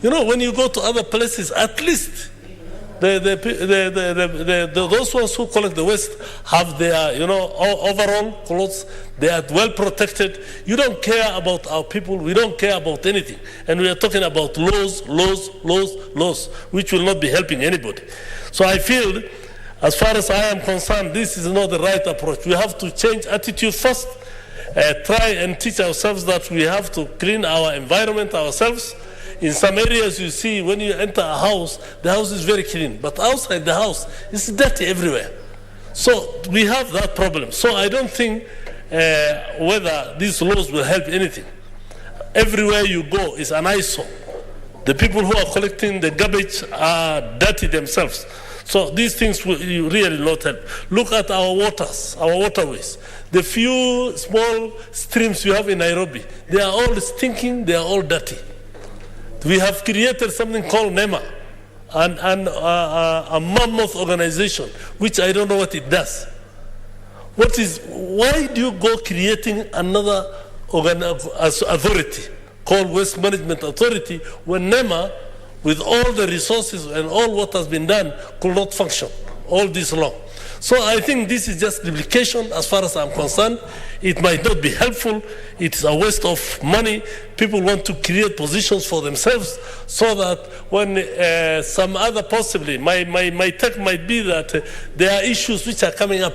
You know, when you go to other places, at least those ones who collect the waste have their, overall clothes. They are well protected. You don't care about our people. We don't care about anything. And we are talking about laws, which will not be helping anybody. So I feel, as far as I am concerned, this is not the right approach. We have to change attitude first, try and teach ourselves that we have to clean our environment ourselves. In some areas, you see, when you enter a house, the house is very clean. But outside the house, it's dirty everywhere. So we have that problem. So I don't think whether these laws will help anything. Everywhere you go is an eyesore. The people who are collecting the garbage are dirty themselves. So these things will really not help. Look at our waters, our waterways. The few small streams you have in Nairobi, they are all stinking, they are all dirty. We have created something called NEMA, and a mammoth organization, which I don't know what it does. Why do you go creating another authority called Waste Management Authority when NEMA, with all the resources and all what has been done, could not function all this long? So I think this is just duplication as far as I'm concerned. It might not be helpful. It is a waste of money. People want to create positions for themselves so that when some other possibly, my take might be that there are issues which are coming up.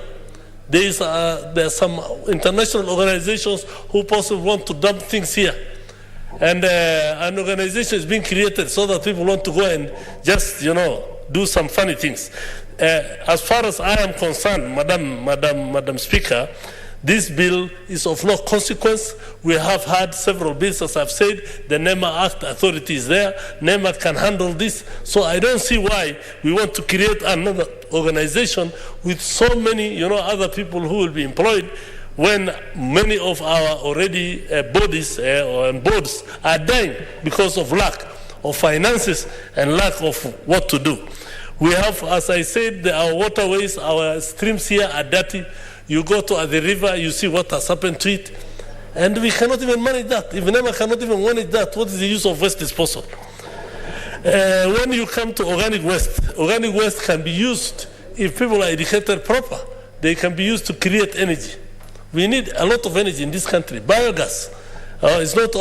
There are some international organizations who possibly want to dump things here. And an organization is being created so that people want to go and just, do some funny things. As far as I am concerned, Madam Speaker, this bill is of no consequence. We have had several bills, as I've said. The NEMA Act authority is there. NEMA can handle this. So I don't see why we want to create another organization with so many, other people who will be employed when many of our already bodies and boards are dying because of lack of finances and lack of what to do. We have, as I said, our waterways, our streams here are dirty. You go to the river, you see what has happened to it. And we cannot even manage that. If NEMA cannot even manage that, what is the use of waste disposal? When you come to organic waste can be used, if people are educated proper, they can be used to create energy. We need a lot of energy in this country. Biogas. It's not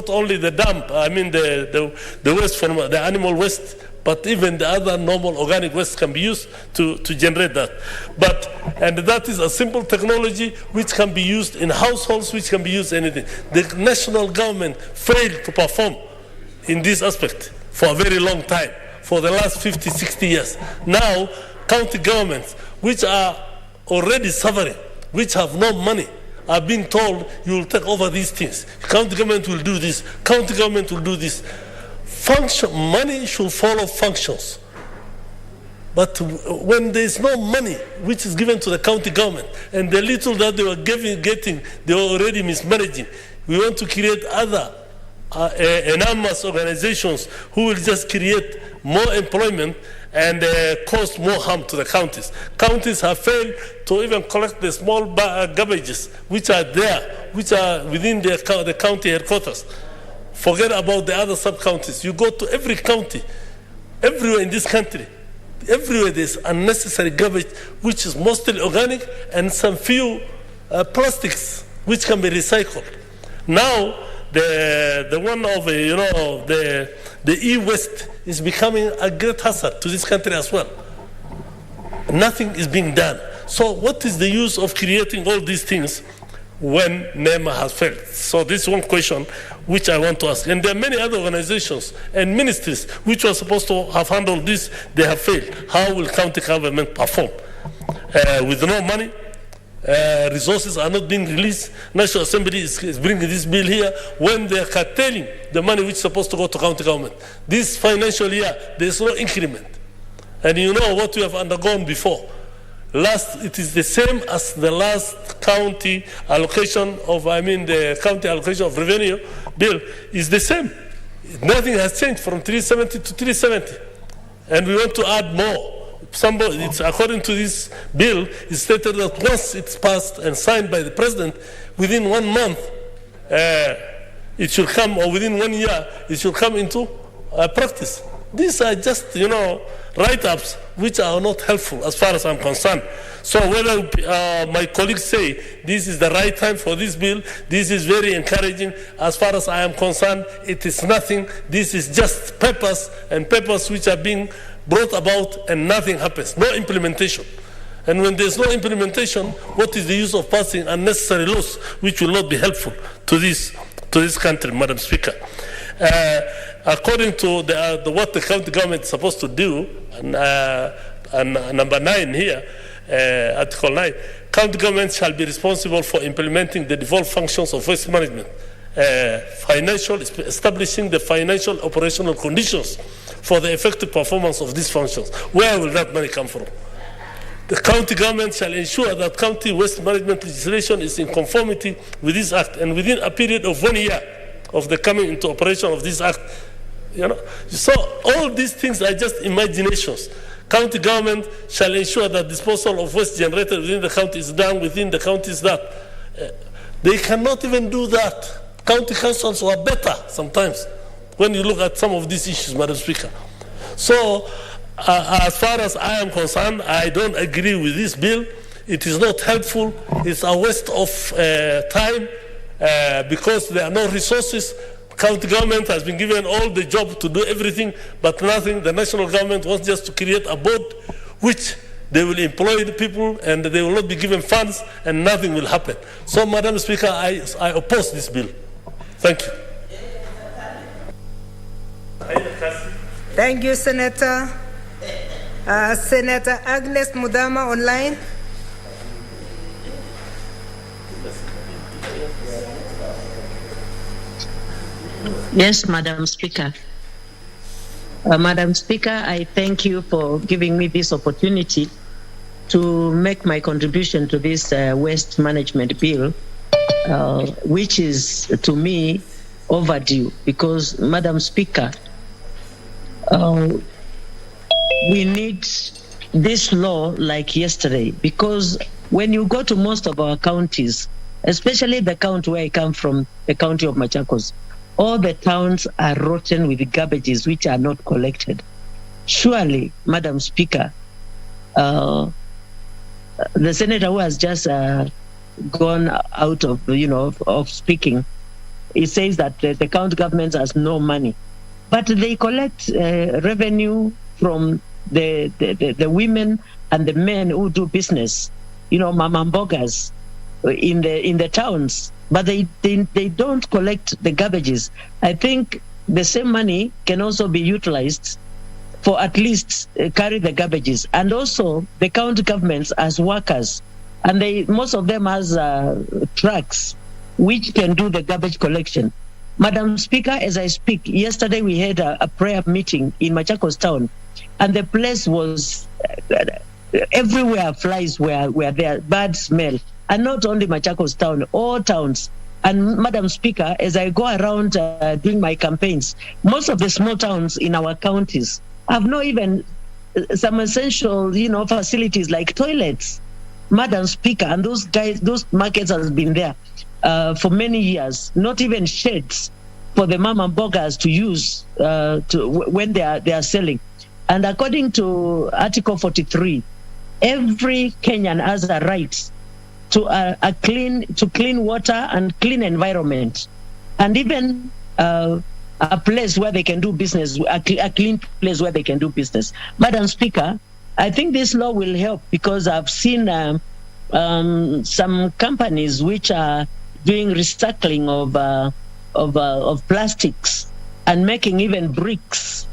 only the dump, the waste from the animal waste, but even the other normal organic waste can be used to generate that. And that is a simple technology which can be used in households, which can be used anything. The national government failed to perform in this aspect for a very long time, for the last 50, 60 years. Now, county governments, which are already suffering, which have no money, are being told, you will take over these things. County government will do this. County government will do this. Money should follow functions. But when there is no money which is given to the county government, and the little that they were getting, they were already mismanaging, we want to create other enormous organizations who will just create more employment and cause more harm to the counties. Counties have failed to even collect the small garbages which are there, which are within the county headquarters. Forget about the other sub-counties. You go to every county, everywhere in this country, everywhere there's unnecessary garbage, which is mostly organic, and some few plastics, which can be recycled. Now, the one of the e-waste is becoming a great hazard to this country as well. Nothing is being done. So what is the use of creating all these things when NEMA has failed? So this is one question which I want to ask. And there are many other organizations and ministries which were supposed to have handled this. They have failed. How will county government perform? With no money, resources are not being released. National Assembly is bringing this bill here when they are curtailing the money which is supposed to go to county government. This financial year, there is no increment. And you know what we have undergone before. It is the same as the last county allocation of, the county allocation of revenue bill is the same. Nothing has changed from 370 to 370. And we want to add more. It's according to this bill, it's stated that once it's passed and signed by the president, within 1 month, it should come, or within 1 year, it should come into practice. These are just, write-ups which are not helpful as far as I'm concerned. So whether my colleagues say this is the right time for this bill, this is very encouraging. As far as I am concerned, it is nothing. This is just papers, and papers which are being brought about and nothing happens, no implementation. And when there's no implementation, what is the use of passing unnecessary laws which will not be helpful to this country, Madam Speaker? According to what the county government is supposed to do, and number 9 here, Article 9, county government shall be responsible for implementing the devolved functions of waste management, establishing the financial operational conditions for the effective performance of these functions. Where will that money come from? The county government shall ensure that county waste management legislation is in conformity with this act, and within a period of 1 year of the coming into operation of this act. So all these things are just imaginations. County government shall ensure that disposal of waste generated within the county is done within the counties that. They cannot even do that. County councils are better sometimes when you look at some of these issues, Madam Speaker. So as far as I am concerned, I don't agree with this bill. It is not helpful. It's a waste of time because there are no resources. County government has been given all the job to do everything, but nothing. The national government wants just to create a board which they will employ the people and they will not be given funds and nothing will happen. So, Madam Speaker, I oppose this bill. Thank you. Thank you, Senator. Senator Agnes Mudama online. Yes, Madam Speaker. Madam Speaker, I thank you for giving me this opportunity to make my contribution to this waste management bill, which is, to me, overdue. Because, Madam Speaker, we need this law like yesterday. Because when you go to most of our counties, especially the county where I come from, the county of Machakos, all the towns are rotten with garbages which are not collected. Surely, Madam Speaker, the senator who has just gone out of speaking, he says that the county government has no money, but they collect revenue from the women and the men who do business, mama mbogas in the towns. But they don't collect the garbages. I think the same money can also be utilized for at least carry the garbages. And also the county governments as workers, and most of them has trucks which can do the garbage collection. Madam Speaker, as I speak, yesterday we had a prayer meeting in Machakos town, and the place was everywhere flies were there, bad smell. And not only Machakos town, all towns. And Madam Speaker, as I go around doing my campaigns, most of the small towns in our counties have not even some essential, facilities like toilets. Madam Speaker, and those markets have been there for many years, not even sheds for the mama mbogas to use when they are selling. And according to Article 43, every Kenyan has a right to clean water and clean environment, and even a place where they can do business, a clean place where they can do business. Madam Speaker, I think this law will help because I've seen some companies which are doing recycling of plastics and making even bricks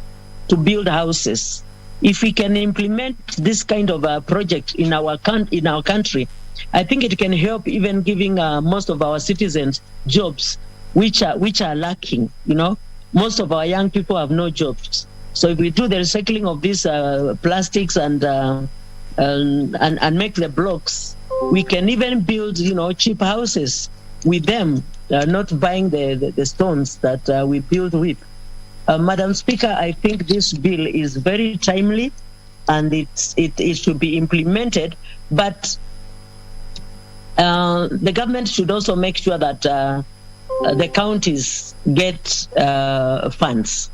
to build houses. If we can implement this kind of a project in our country, I think it can help even giving most of our citizens jobs, which are lacking. You know, most of our young people have no jobs. So if we do the recycling of these plastics and make the blocks, we can even build, you know, cheap houses with them, not buying the stones that we build with. Madam Speaker, I think this bill is very timely, and it should be implemented. But the government should also make sure that the counties get funds.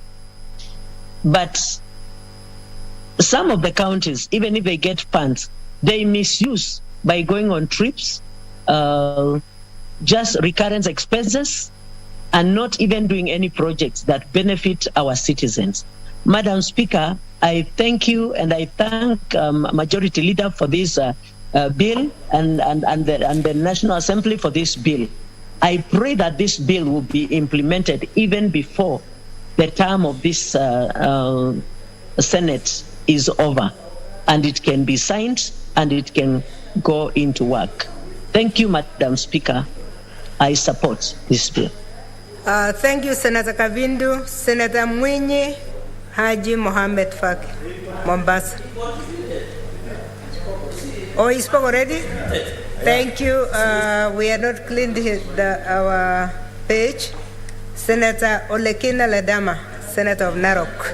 But some of the counties, even if they get funds, they misuse by going on trips, just recurrent expenses, and not even doing any projects that benefit our citizens. Madam Speaker, I thank you, and I thank Majority Leader for this bill and the National Assembly for this bill. I pray that this bill will be implemented even before the term of this Senate is over, and it can be signed and it can go into work. Thank you, Madam Speaker. I support this bill. Thank you, Senator Kavindu. Senator Mwinyi Haji Mohammed Faki, Mombasa. Oh, he spoke already? Thank you. We are not cleaned our page. Senator Olekina Ledama, Senator of Narok.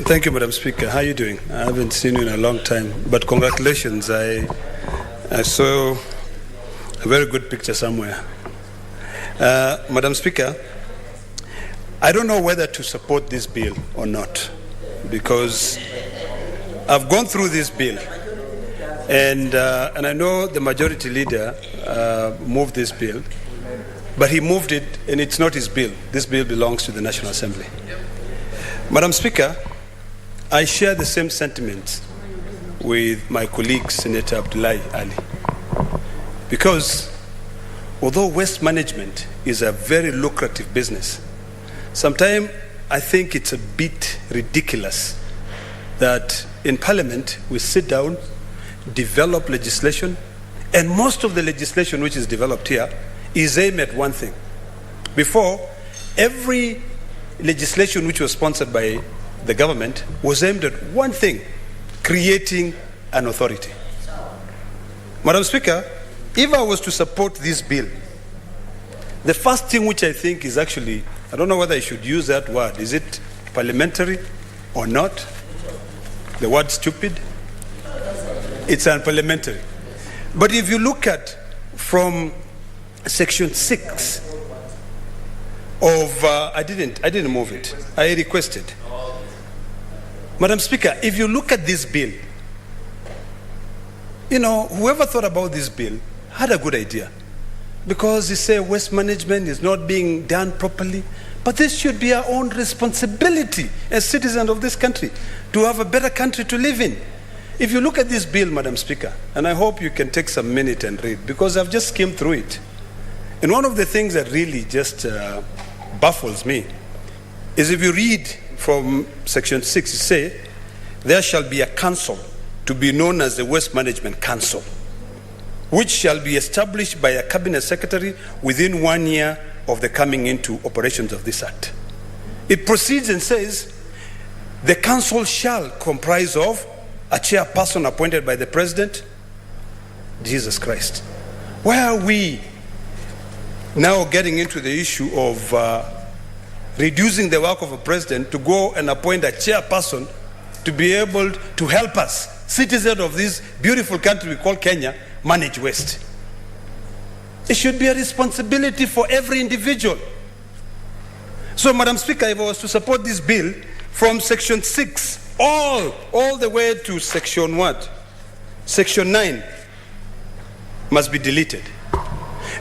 Thank you, Madam Speaker. How are you doing? I haven't seen you in a long time, but congratulations. I saw a very good picture somewhere. Madam Speaker, I don't know whether to support this bill or not, because I've gone through this bill, and I know the Majority Leader moved this bill, but he moved it, and it's not his bill. This bill belongs to the National Assembly. Madam Speaker, I share the same sentiments with my colleague, Senator Abdullahi Ali, because although waste management is a very lucrative business, sometimes I think it's a bit ridiculous that in Parliament we sit down, develop legislation, and most of the legislation which is developed here is aimed at one thing. Before, every legislation which was sponsored by the government was aimed at one thing: creating an authority. Madam Speaker, if I was to support this bill, the first thing which I think is actually, I don't know whether I should use that word, is it parliamentary or not? The word stupid? It's unparliamentary. But if you look at from section 6 of, I didn't move it, I requested. Madam Speaker, if you look at this bill, you know, whoever thought about this bill had a good idea, because they say waste management is not being done properly, but this should be our own responsibility as citizens of this country to have a better country to live in. If you look at this bill, Madam Speaker, and I hope you can take some minute and read, because I've just skimmed through it, and one of the things that really just baffles me is if you read from section 6, it says, there shall be a council to be known as the Waste Management Council, which shall be established by a cabinet secretary within 1 year of the coming into operations of this act. It proceeds and says, the council shall comprise of a chairperson appointed by the president. Jesus Christ. Why are we now getting into the issue of reducing the work of a president to go and appoint a chairperson to be able to help us, citizens of this beautiful country we call Kenya, manage waste? It should be a responsibility for every individual. So, Madam Speaker, if I was to support this bill from section 6 all the way to section what? Section 9 must be deleted.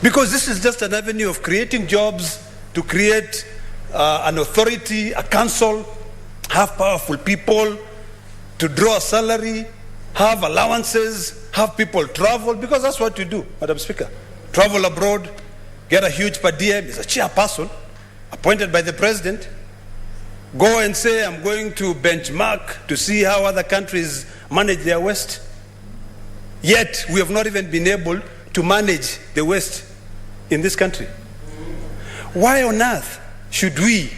Because this is just an avenue of creating jobs, to create an authority, a council, have powerful people, to draw a salary, have allowances, have people travel, because that's what you do, Madam Speaker. Travel abroad, get a huge per diem, is a chairperson appointed by the president. go and say, I'm going to benchmark to see how other countries manage their waste. Yet, we have not even been able to manage the waste in this country. Why on earth should we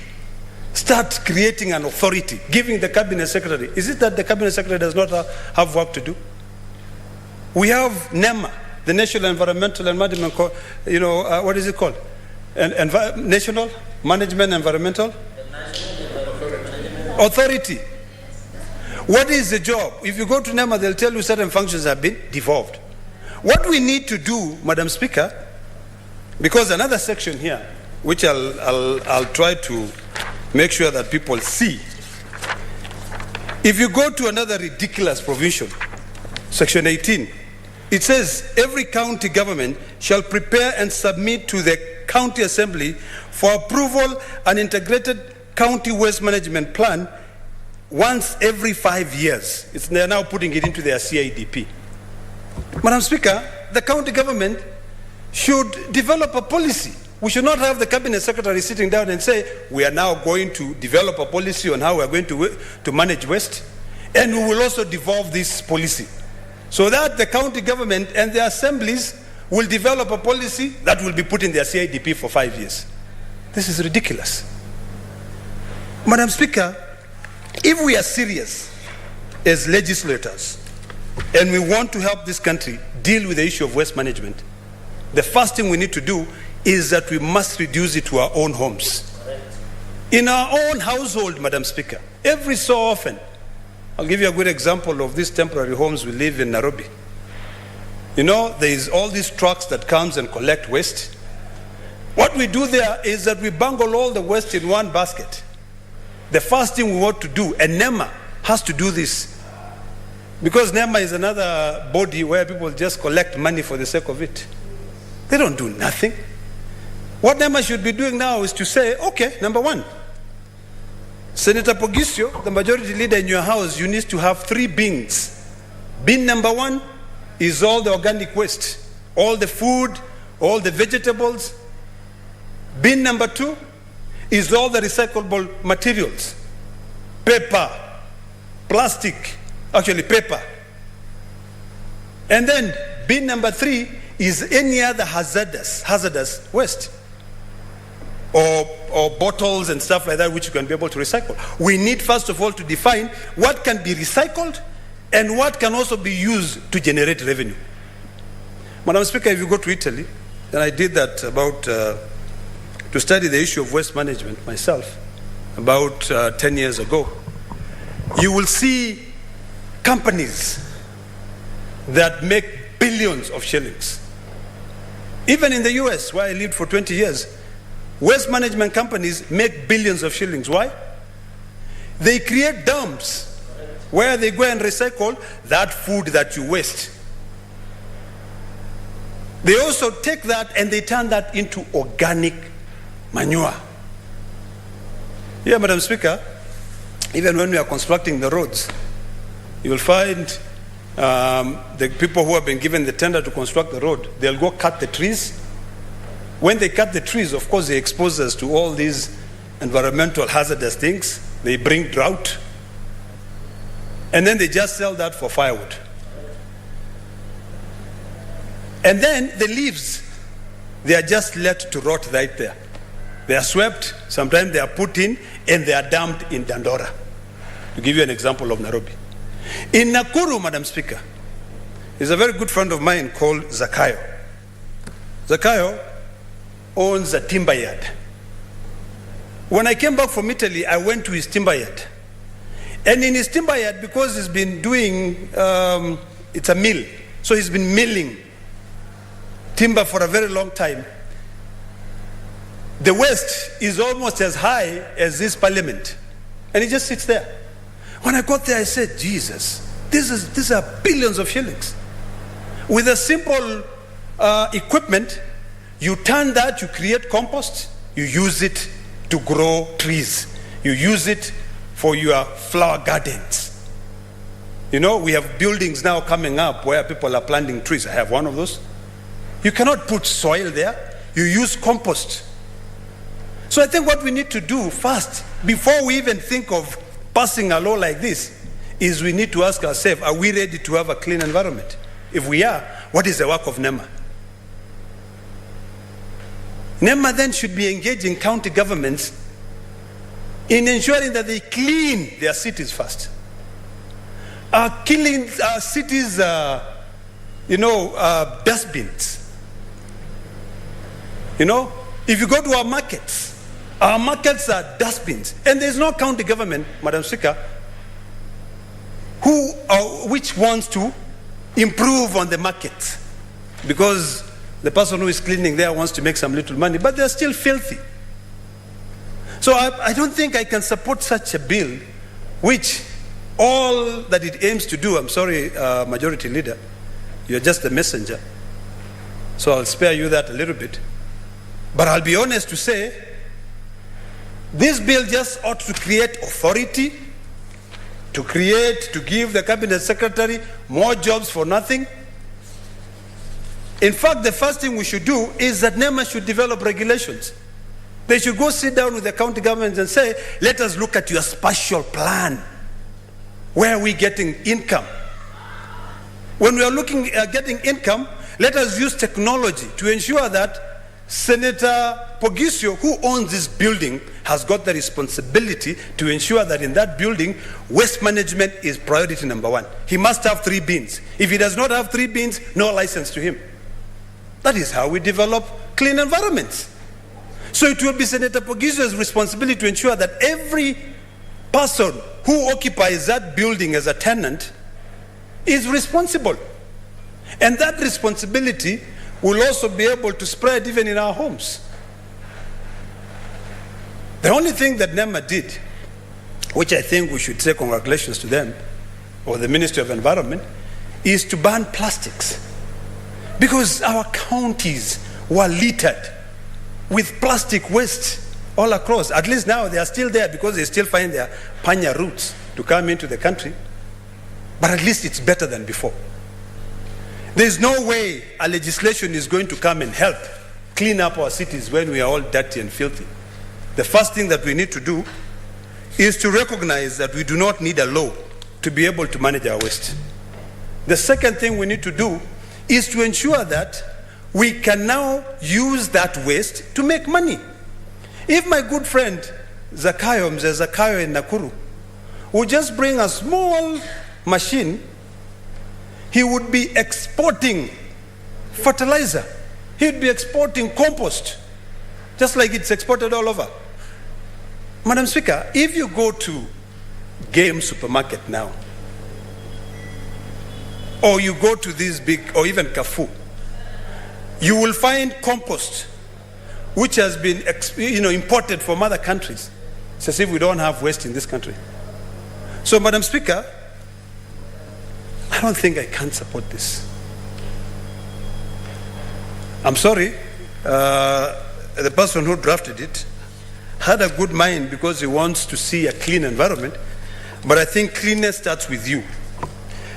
start creating an authority, giving the cabinet secretary? Is it that the cabinet secretary does not have work to do? We have NEMA, the National Environmental and Management, what is it called? National Management Environmental Authority. What is the job? If you go to NEMA, they'll tell you certain functions have been devolved. What we need to do, Madam Speaker, because another section here, which I'll try to make sure that people see. If you go to another ridiculous provision, section 18, it says every county government shall prepare and submit to the county assembly for approval an integrated county waste management plan once every 5 years. They're now putting it into their CIDP. Madam Speaker, the county government should develop a policy. We should not have the cabinet secretary sitting down and say, we are now going to develop a policy on how we are going to manage waste, and we will also devolve this policy, so that the county government and the assemblies will develop a policy that will be put in their CIDP for 5 years. This is ridiculous. Madam Speaker, if we are serious as legislators and we want to help this country deal with the issue of waste management, the first thing we need to do is that we must reduce it to our own homes. In our own household, Madam Speaker, every so often. I'll give you a good example of these temporary homes we live in Nairobi. You know, there is all these trucks that comes and collect waste. What we do there is that we bundle all the waste in one basket. The first thing we want to do, and NEMA has to do this, because NEMA is another body where people just collect money for the sake of it. They don't do nothing. What NEMA should be doing now is to say, okay, number one, Senator Pogisio, the majority leader in your house, you need to have 3 bins. Bin number 1 is all the organic waste, all the food, all the vegetables. Bin number 2 is all the recyclable materials, paper, plastic, actually paper. And then bin number 3 is any other hazardous waste, or bottles and stuff like that, which you can be able to recycle. We need, first of all, to define what can be recycled and what can also be used to generate revenue. Madam Speaker, if you go to Italy, and I did that to study the issue of waste management myself about 10 years ago, you will see companies that make billions of shillings. Even in the US, where I lived for 20 years, waste management companies make billions of shillings. Why? They create dumps where they go and recycle that food that you waste. They also take that and they turn that into organic manure. Yeah, Madam Speaker, even when we are constructing the roads, you will find the people who have been given the tender to construct the road, they'll go cut the trees. When they cut the trees, of course, they expose us to all these environmental hazardous things. They bring drought. And then they just sell that for firewood. And then the leaves, they are just let to rot right there. They are swept, sometimes they are put in, and they are dumped in Dandora. To give you an example of Nairobi. In Nakuru, Madam Speaker, is a very good friend of mine called Zakayo. Zakayo owns a timber yard. When I came back from Italy, I went to his timber yard. And in his timber yard, because he's been doing, it's a mill, so he's been milling timber for a very long time. The waste is almost as high as this parliament. And he just sits there. When I got there, I said, Jesus, these are billions of shillings. With a simple equipment, you turn that, you create compost, you use it to grow trees. You use it for your flower gardens. You know, we have buildings now coming up where people are planting trees. I have one of those. You cannot put soil there. You use compost. So I think what we need to do first, before we even think of passing a law like this, is we need to ask ourselves, are we ready to have a clean environment? If we are, what is the work of NEMA? NEMA then should be engaging county governments in ensuring that they clean their cities first. Killing our cities, dustbins. If you go to our markets are dustbins. And there's no county government, Madam Speaker, which wants to improve on the market. Because the person who is cleaning there wants to make some little money, but they're still filthy. So I don't think I can support such a bill, which all that it aims to do, I'm sorry, Majority Leader, you're just a messenger. So I'll spare you that a little bit. But I'll be honest to say, this bill just ought to create authority, to give the Cabinet Secretary more jobs for nothing. In fact, the first thing we should do is that NEMA should develop regulations. They should go sit down with the county governments and say, let us look at your spatial plan. Where are we getting income? When we are looking at getting income, let us use technology to ensure that Senator Pwds, who owns this building, has got the responsibility to ensure that in that building, waste management is priority number one. He must have 3 bins. If he does not have 3 bins, no license to him. That is how we develop clean environments. So it will be Senator Pwds' responsibility to ensure that every person who occupies that building as a tenant is responsible. And that responsibility will also be able to spread even in our homes. The only thing that NEMA did, which I think we should say congratulations to them, or the Ministry of Environment, is to ban plastics. Because our counties were littered with plastic waste all across. At least now they are still there because they still find their panya routes to come into the country. But at least it's better than before. There's no way a legislation is going to come and help clean up our cities when we are all dirty and filthy. The first thing that we need to do is to recognize that we do not need a law to be able to manage our waste. The second thing we need to do is to ensure that we can now use that waste to make money. If my good friend Zakayo, Mzee Zakayo in Nakuru, would just bring a small machine, he would be exporting fertilizer. He'd be exporting compost, just like it's exported all over. Madam Speaker, if you go to Game Supermarket now, or you go to these big, or even Carrefour, you will find compost which has been imported from other countries. It's as if we don't have waste in this country. So, Madam Speaker, I don't think I can support this. I'm sorry, the person who drafted it had a good mind because he wants to see a clean environment, but I think cleanness starts with you.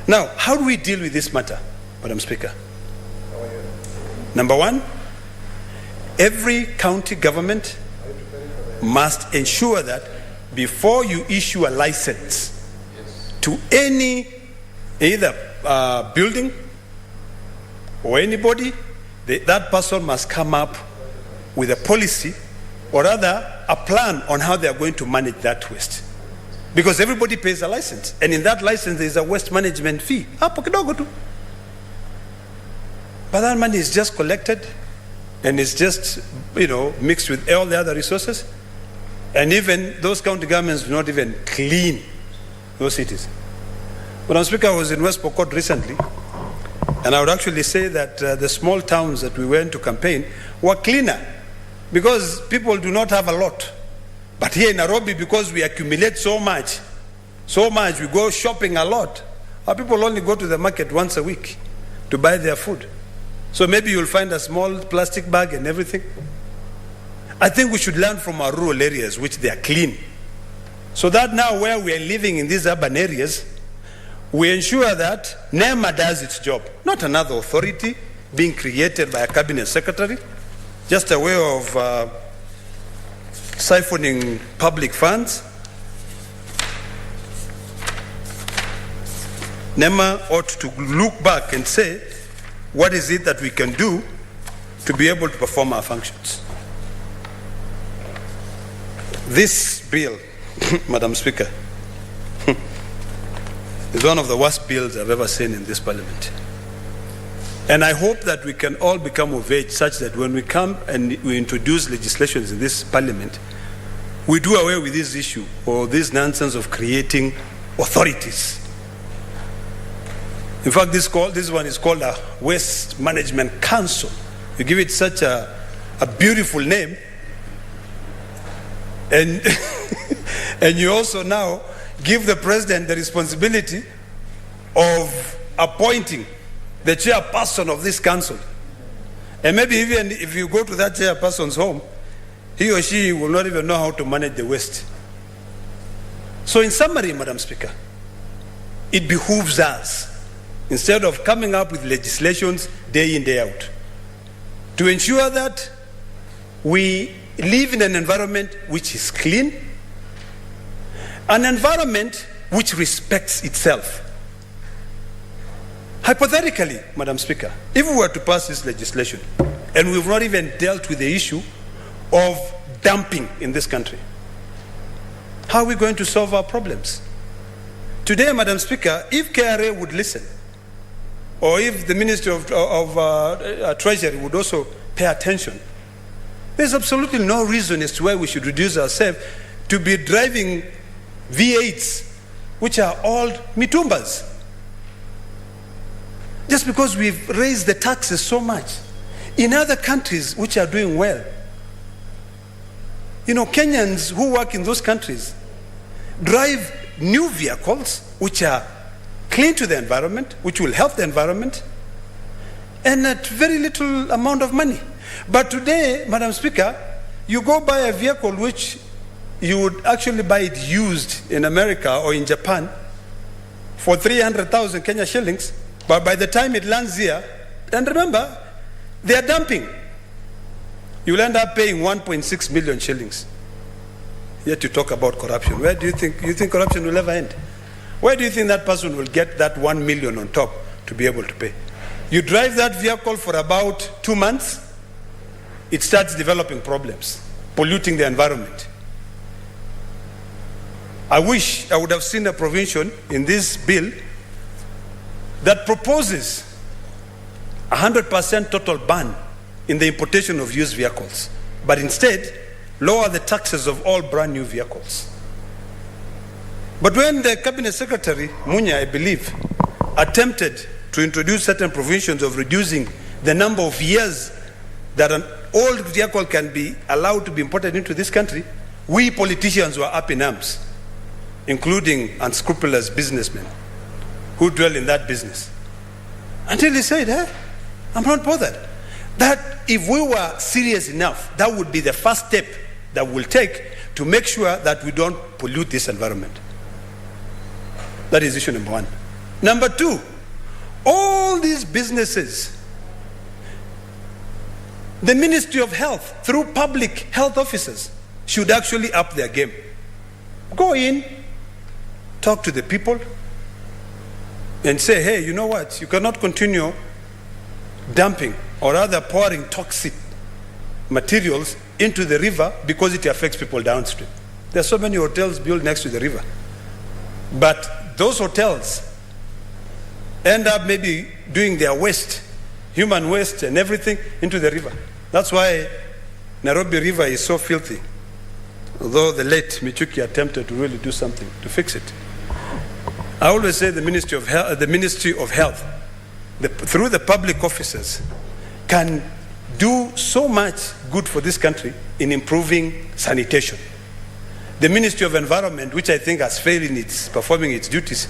Now, how do we deal with this matter, Madam Speaker? Number one, every county government must ensure that before you issue a license to any either building or anybody, that person must come up with a policy or rather a plan on how they are going to manage that waste. Because everybody pays a license, and in that license there is a waste management fee. But that money is just collected and it's just, mixed with all the other resources. And even those county governments do not even clean those cities. Madam Speaker, I was in West Pokot recently, and I would actually say that the small towns that we went to campaign were cleaner because people do not have a lot. But here in Nairobi, because we accumulate so much, we go shopping a lot. Our people only go to the market once a week to buy their food. So maybe you'll find a small plastic bag and everything. I think we should learn from our rural areas, which they are clean. So that now where we are living in these urban areas, we ensure that NEMA does its job, not another authority being created by a cabinet secretary, just a way of siphoning public funds. NEMA ought to look back and say, what is it that we can do to be able to perform our functions? This bill, Madam Speaker, is one of the worst bills I've ever seen in this parliament. And I hope that we can all become of age such that when we come and we introduce legislations in this parliament, we do away with this issue or this nonsense of creating authorities. In fact, this one is called a Waste Management Council. You give it such a beautiful name, and and you also now give the president the responsibility of appointing the chairperson of this council. And maybe even if you go to that chairperson's home, he or she will not even know how to manage the waste. So in summary, Madam Speaker, it behooves us, instead of coming up with legislations day in, day out, to ensure that we live in an environment which is clean, an environment which respects itself. Hypothetically, Madam Speaker, if we were to pass this legislation, and we've not even dealt with the issue of dumping in this country, how are we going to solve our problems? Today, Madam Speaker, if KRA would listen, or if the Ministry of Treasury would also pay attention, there's absolutely no reason as to why we should reduce ourselves to be driving V8s, which are all mitumbas, just because we've raised the taxes so much. In other countries which are doing well, you know, Kenyans who work in those countries drive new vehicles which are clean to the environment, which will help the environment, and at very little amount of money. But today, Madam Speaker, you go buy a vehicle which you would actually buy it used in America or in Japan for 300,000 Kenya shillings, but by the time it lands here, and remember, they are dumping, you'll end up paying 1.6 million shillings. Yet you talk about corruption. Where do you think corruption will ever end? Where do you think that person will get that 1 million on top to be able to pay? You drive that vehicle for about 2 months, it starts developing problems, polluting the environment. I wish I would have seen a provision in this bill that proposes 100% total ban in the importation of used vehicles, but instead lower the taxes of all brand new vehicles. But when the Cabinet Secretary, Munya, I believe, attempted to introduce certain provisions of reducing the number of years that an old vehicle can be allowed to be imported into this country, we politicians were up in arms, including unscrupulous businessmen who dwell in that business. Until he said, I'm not bothered. That if we were serious enough, that would be the first step that we'll take to make sure that we don't pollute this environment. That is issue number one. Number two, all these businesses, the Ministry of Health, through public health officers, should actually up their game. Go in, talk to the people, and say, hey, you know what? You cannot continue dumping or rather pouring toxic materials into the river because it affects people downstream. There are so many hotels built next to the river. But those hotels end up maybe doing their waste, human waste and everything, into the river. That's why Nairobi River is so filthy, although the late Michuki attempted to really do something to fix it. I always say the Ministry of Health, through the public officers, can do so much good for this country in improving sanitation. The Ministry of Environment, which I think has failed in performing its duties,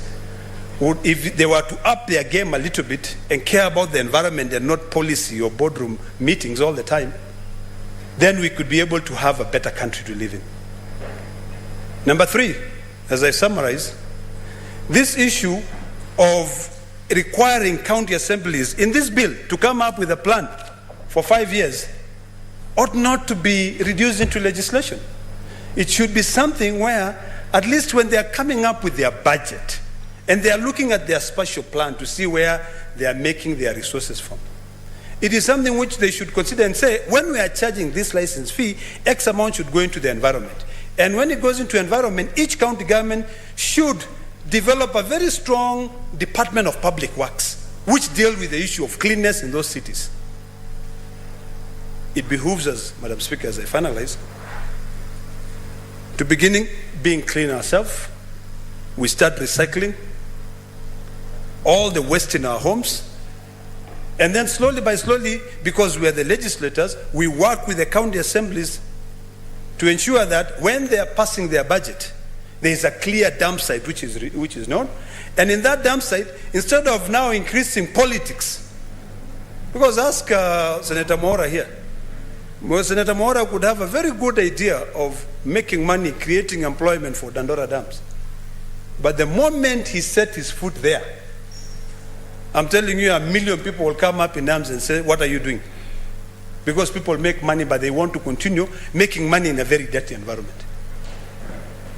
would, if they were to up their game a little bit and care about the environment and not policy or boardroom meetings all the time, then we could be able to have a better country to live in. Number three, as I summarize, this issue of requiring county assemblies in this bill to come up with a plan for 5 years ought not to be reduced into legislation. It should be something where, at least when they are coming up with their budget, and they are looking at their spatial plan to see where they are making their resources from, it is something which they should consider and say, when we are charging this license fee, X amount should go into the environment. And when it goes into environment, each county government should develop a very strong Department of Public Works, which deal with the issue of cleanness in those cities. It behooves us, Madam Speaker, as I finalize, to beginning being clean ourselves. We start recycling all the waste in our homes. And then slowly by slowly, because we are the legislators, we work with the county assemblies to ensure that when they are passing their budget, there is a clear dump site which is known. And in that dump site, instead of now increasing politics, because ask Senator Mora here, well, Senator Mora could have a very good idea of making money, creating employment for Dandora dams. But the moment he set his foot there, I'm telling you, 1 million people will come up in arms and say, what are you doing? Because people make money, but they want to continue making money in a very dirty environment.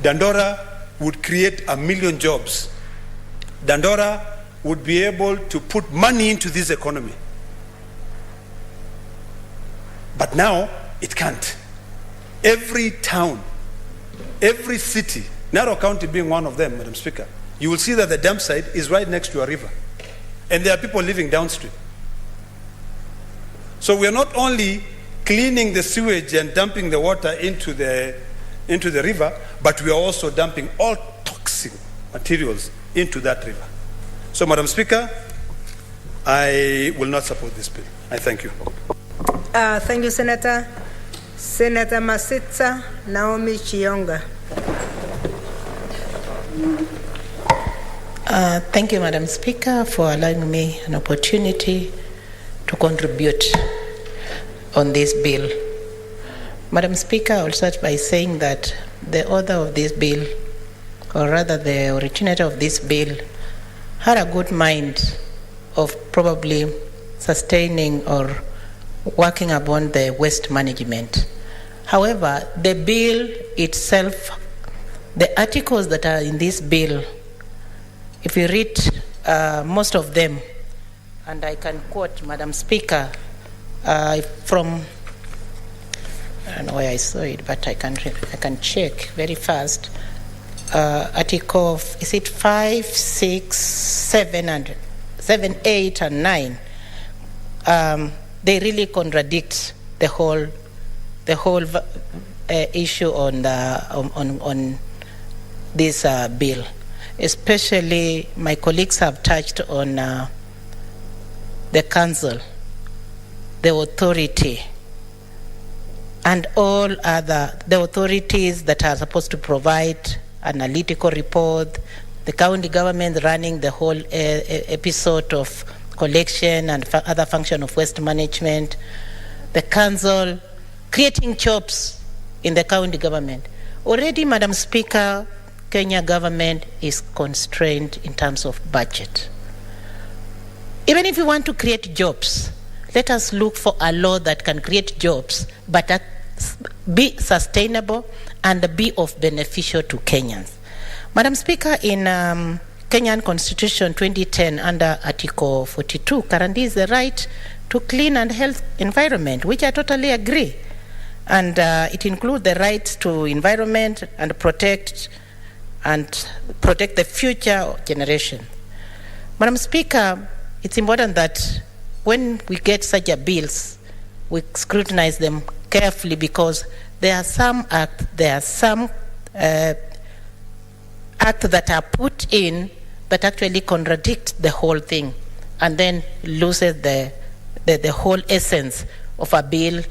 Dandora would create 1 million jobs. Dandora would be able to put money into this economy. But now, it can't. Every town, every city, Narok County being one of them, Madam Speaker, you will see that the dump site is right next to a river. And there are people living downstream. So we are not only cleaning the sewage and dumping the water into the river, but we are also dumping all toxic materials into that river. So, Madam Speaker, I will not support this bill. I thank you. Thank you, Senator. Senator Masitsa Naomi Chionga. Thank you, Madam Speaker, for allowing me an opportunity to contribute on this bill. Madam Speaker, I'll start by saying that the author of this bill, or rather the originator of this bill, had a good mind of probably sustaining or working upon the waste management. However, the bill itself, the articles that are in this bill, if you read most of them, and I can quote, Madam Speaker, from, I don't know where I saw it, but I can check very fast. Article, is it 5, 6, 7, 8, and 9? They really contradict the whole issue on this bill. Especially, my colleagues have touched on the council, the authority, and all the authorities that are supposed to provide analytical report, the county government running the whole episode of collection and other function of waste management, the council creating jobs in the county government. Already, Madam Speaker, Kenya government is constrained in terms of budget. Even if you want to create jobs, let us look for a law that can create jobs, but that be sustainable and be of beneficial to Kenyans. Madam Speaker, in Kenyan Constitution 2010, under Article 42, guarantees the right to clean and healthy environment, which I totally agree. And it includes the right to environment and protect the future generation. Madam Speaker, it's important that when we get such a bills, we scrutinize them carefully, because there are some acts that are put in that actually contradict the whole thing, and then loses the whole essence of a bill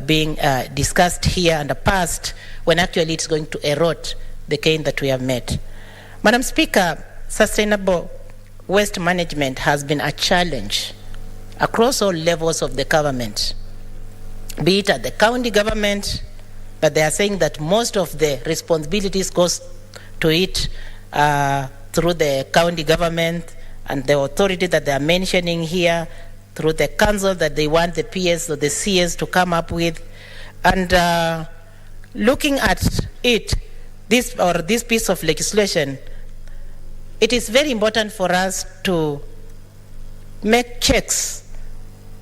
being discussed here and passed, when actually it's going to erode the gain that we have made. Madam Speaker, sustainable waste management has been a challenge across all levels of the government, be it at the county government, but they are saying that most of the responsibilities goes to it through the county government and the authority that they are mentioning here, through the council that they want the PS or the CS to come up with. And looking at this piece of legislation, it is very important for us to make checks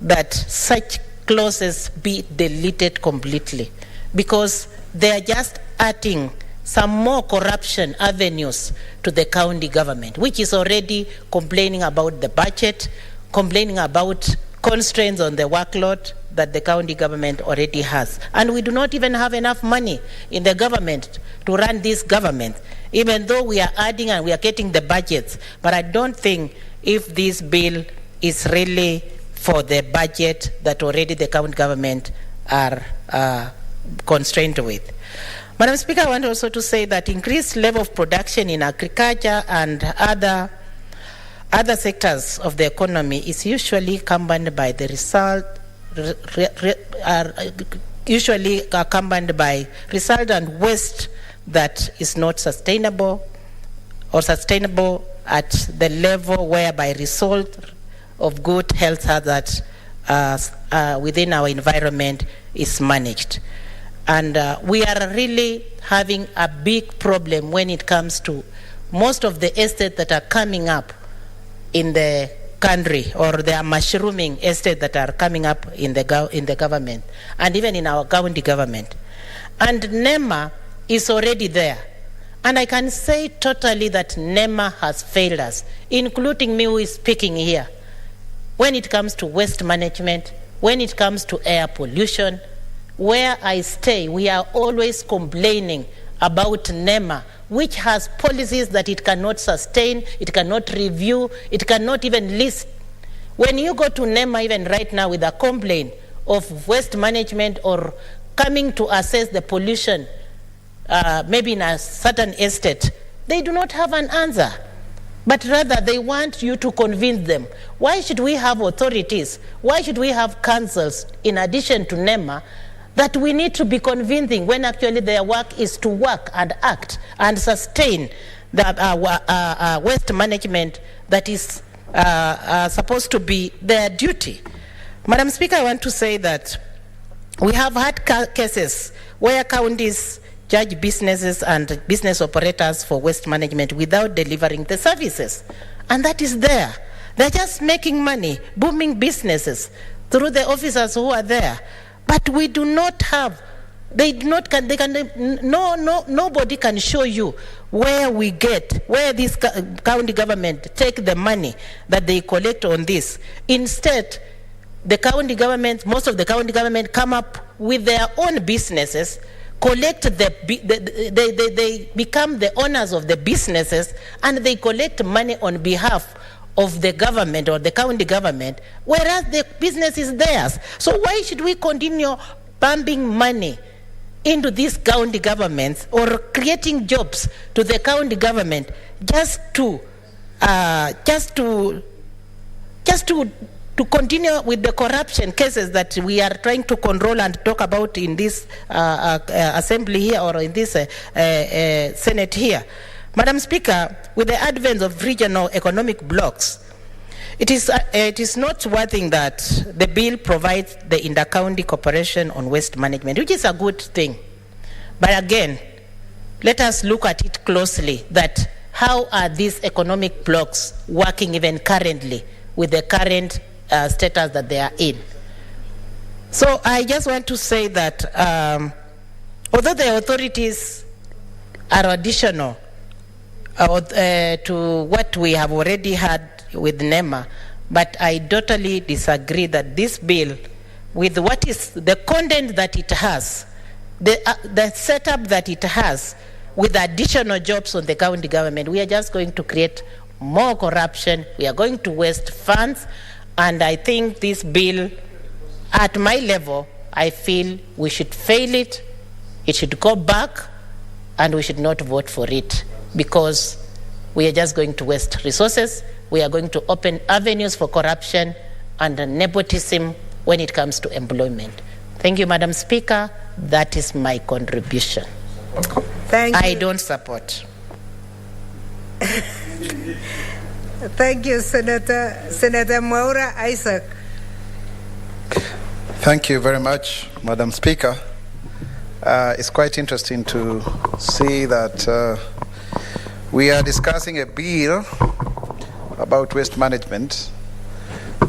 that such clauses be deleted completely, because they are just adding some more corruption avenues to the county government, which is already complaining about the budget, complaining about constraints on the workload that the county government already has. And we do not even have enough money in the government to run this government, even though we are adding and we are getting the budgets. But I don't think if this bill is really for the budget that already the county government are constrained with. Madam Speaker, I want also to say that increased level of production in agriculture and other sectors of the economy is usually accompanied by the result and waste that is not sustainable or sustainable at the level whereby result of good health hazards within our environment is managed. And we are really having a big problem when it comes to most of the estates that are coming up in the country, or they are mushrooming estates that are coming up in the government and even in our county government. And NEMA is already there. And I can say totally that NEMA has failed us, including me who is speaking here. When it comes to waste management, when it comes to air pollution, where I stay, we are always complaining about NEMA, which has policies that it cannot sustain, it cannot review, it cannot even list. When you go to NEMA even right now with a complaint of waste management or coming to assess the pollution, maybe in a certain estate, they do not have an answer. But rather they want you to convince them. Why should we have authorities? Why should we have councils in addition to NEMA that we need to be convincing when actually their work is to work and act and sustain the waste management that is supposed to be their duty? Madam Speaker, I want to say that we have had cases where counties judge businesses and business operators for waste management without delivering the services. And that is there. They're just making money, booming businesses through the officers who are there. But we do not have, nobody can show you where this county government take the money that they collect on this. Instead, the county government, most of the county government come up with their own businesses, collect they become the owners of the businesses, and they collect money on behalf of the government or the county government, whereas the business is theirs. So why should we continue pumping money into these county governments or creating jobs to the county government just to continue with the corruption cases that we are trying to control and talk about in this assembly here or in this Senate here? Madam Speaker, with the advent of regional economic blocks, it is noteworthy that the bill provides the inter-county cooperation on waste management, which is a good thing. But again, let us look at it closely, that how are these economic blocks working even currently with the current status that they are in. So I just want to say that although the authorities are additional to what we have already had with NEMA, but I totally disagree that this bill, with what is the content that it has, the setup that it has, with additional jobs on the county government, we are just going to create more corruption, we are going to waste funds, and I think this bill, at my level, I feel we should fail it, it should go back, and we should not vote for it, because we are just going to waste resources, we are going to open avenues for corruption and nepotism when it comes to employment. Thank you, Madam Speaker. That is my contribution. Thank you. I don't support. Thank you, Senator Mwaura Isaac. Thank you very much, Madam Speaker. It's quite interesting to see that we are discussing a bill about waste management.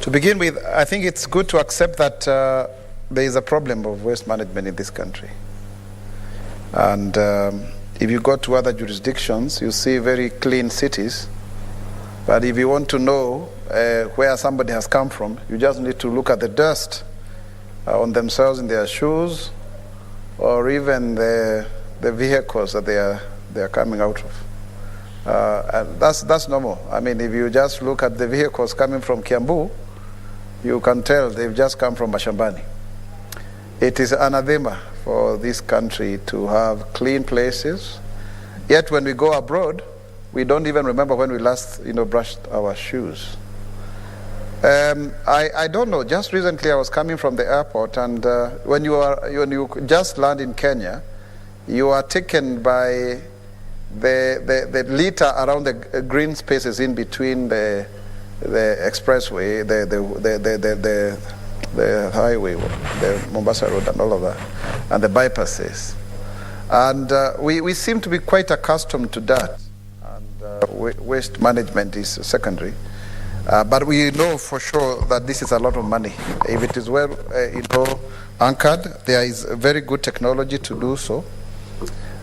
To begin with, I think it's good to accept that there is a problem of waste management in this country. And if you go to other jurisdictions, you see very clean cities. But if you want to know where somebody has come from, you just need to look at the dust on themselves, in their shoes, or even the vehicles that they are coming out of. And that's normal. I mean, if you just look at the vehicles coming from Kiambu, you can tell they've just come from Mashambani. It is anathema for this country to have clean places. Yet when we go abroad, we don't even remember when we last, brushed our shoes. I don't know. Just recently, I was coming from the airport, and when you just land in Kenya, you are taken by the litter around the green spaces in between the expressway, the highway, the Mombasa Road, and all of that, and the bypasses. And we seem to be quite accustomed to that. And waste management is secondary. But we know for sure that this is a lot of money. If it is well, anchored, there is very good technology to do so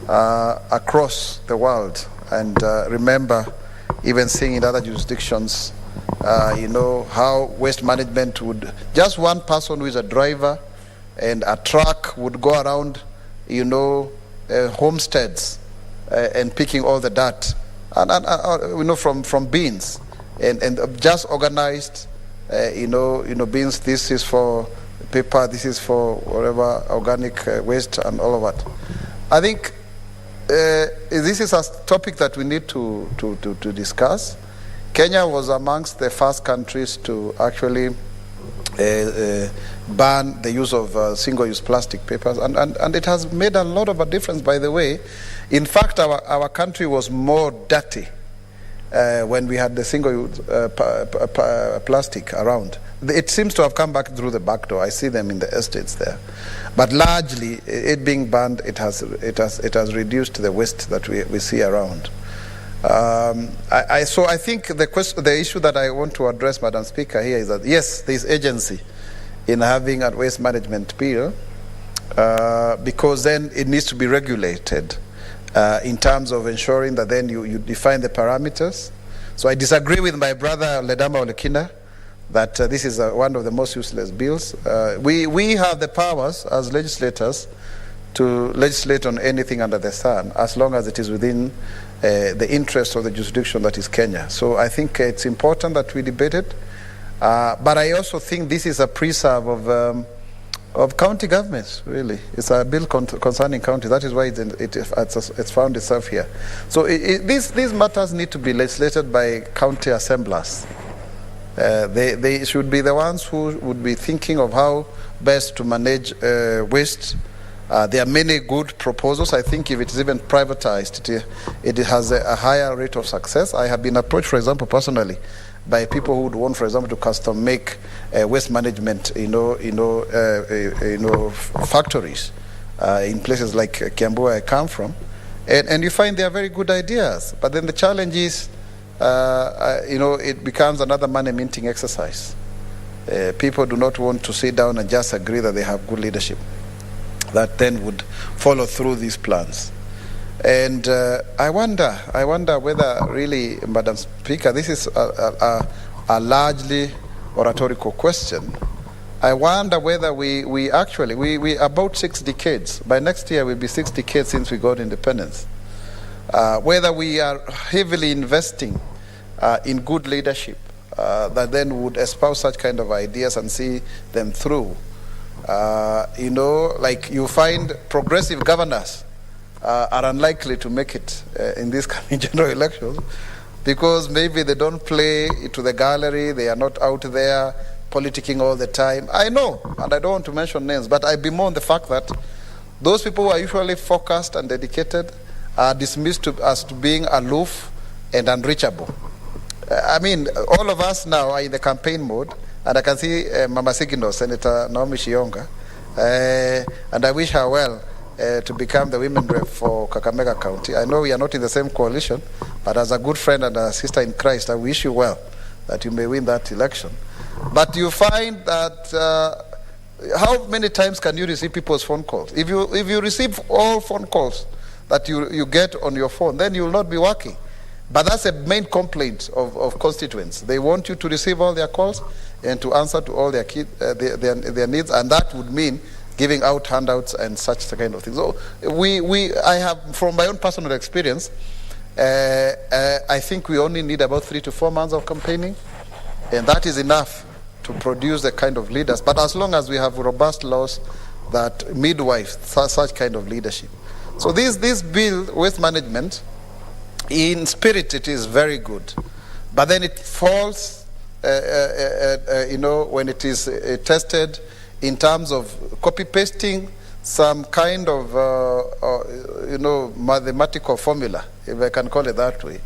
across the world. And remember, even seeing in other jurisdictions, how waste management would, just one person who is a driver and a truck would go around, homesteads and picking all the dirt, and from beans. And just organized, beans, this is for paper, this is for whatever, organic waste and all of that. I think this is a topic that we need to discuss. Kenya was amongst the first countries to actually ban the use of single-use plastic papers, and it has made a lot of a difference, by the way. In fact, our country was more dirty when we had the single-use plastic around. It seems to have come back through the back door. I see them in the estates there. But largely, it being banned, it has reduced the waste that we see around. So I think the issue that I want to address, Madam Speaker, here is that, yes, there is agency in having a waste management bill, because then it needs to be regulated in terms of ensuring that then you define the parameters. So I disagree with my brother Ledama Olekina that this is one of the most useless bills. We have the powers as legislators to legislate on anything under the sun, as long as it is within the interest of the jurisdiction that is Kenya. So I think it's important that we debate it. But I also think this is a preserve of county governments, really. It's a bill concerning county. That is why it's found itself here. So these matters need to be legislated by county assemblers. They should be the ones who would be thinking of how best to manage waste. There are many good proposals. I think if it is even privatized, it has a higher rate of success. I have been approached, for example, personally, by people who would want, for example, to custom make waste management, factories in places like Kiambu, where I come from, and you find they are very good ideas. But then the challenge is, it becomes another money minting exercise. People do not want to sit down and just agree that they have good leadership that then would follow through these plans. And I wonder whether really, Madam Speaker, this is a largely oratorical question. I wonder whether we actually about 6 decades, by next year will be 6 decades since we got independence, whether we are heavily investing in good leadership that then would espouse such kind of ideas and see them through. Like you find progressive governors are unlikely to make it in this coming general elections, because maybe they don't play to the gallery, they are not out there politicking all the time. I know, and I don't want to mention names, but I bemoan the fact that those people who are usually focused and dedicated are dismissed as to being aloof and unreachable. I mean, all of us now are in the campaign mode, and I can see Mama Sigino, Senator Naomi Shionga, and I wish her well, to become the women rep for Kakamega County. I know we are not in the same coalition, but as a good friend and a sister in Christ, I wish you well, that you may win that election. But you find that how many times can you receive people's phone calls? If you receive all phone calls that you get on your phone, then you will not be working. But that's a main complaint of constituents. They want you to receive all their calls and to answer to all their needs, and that would mean giving out handouts and such kind of things. So I have, from my own personal experience, I think we only need about 3 to 4 months of campaigning, and that is enough to produce the kind of leaders. But as long as we have robust laws that midwife such kind of leadership. So this bill, waste management, in spirit it is very good, but then it falls, when it is tested in terms of copy-pasting some kind of, mathematical formula, if I can call it that way,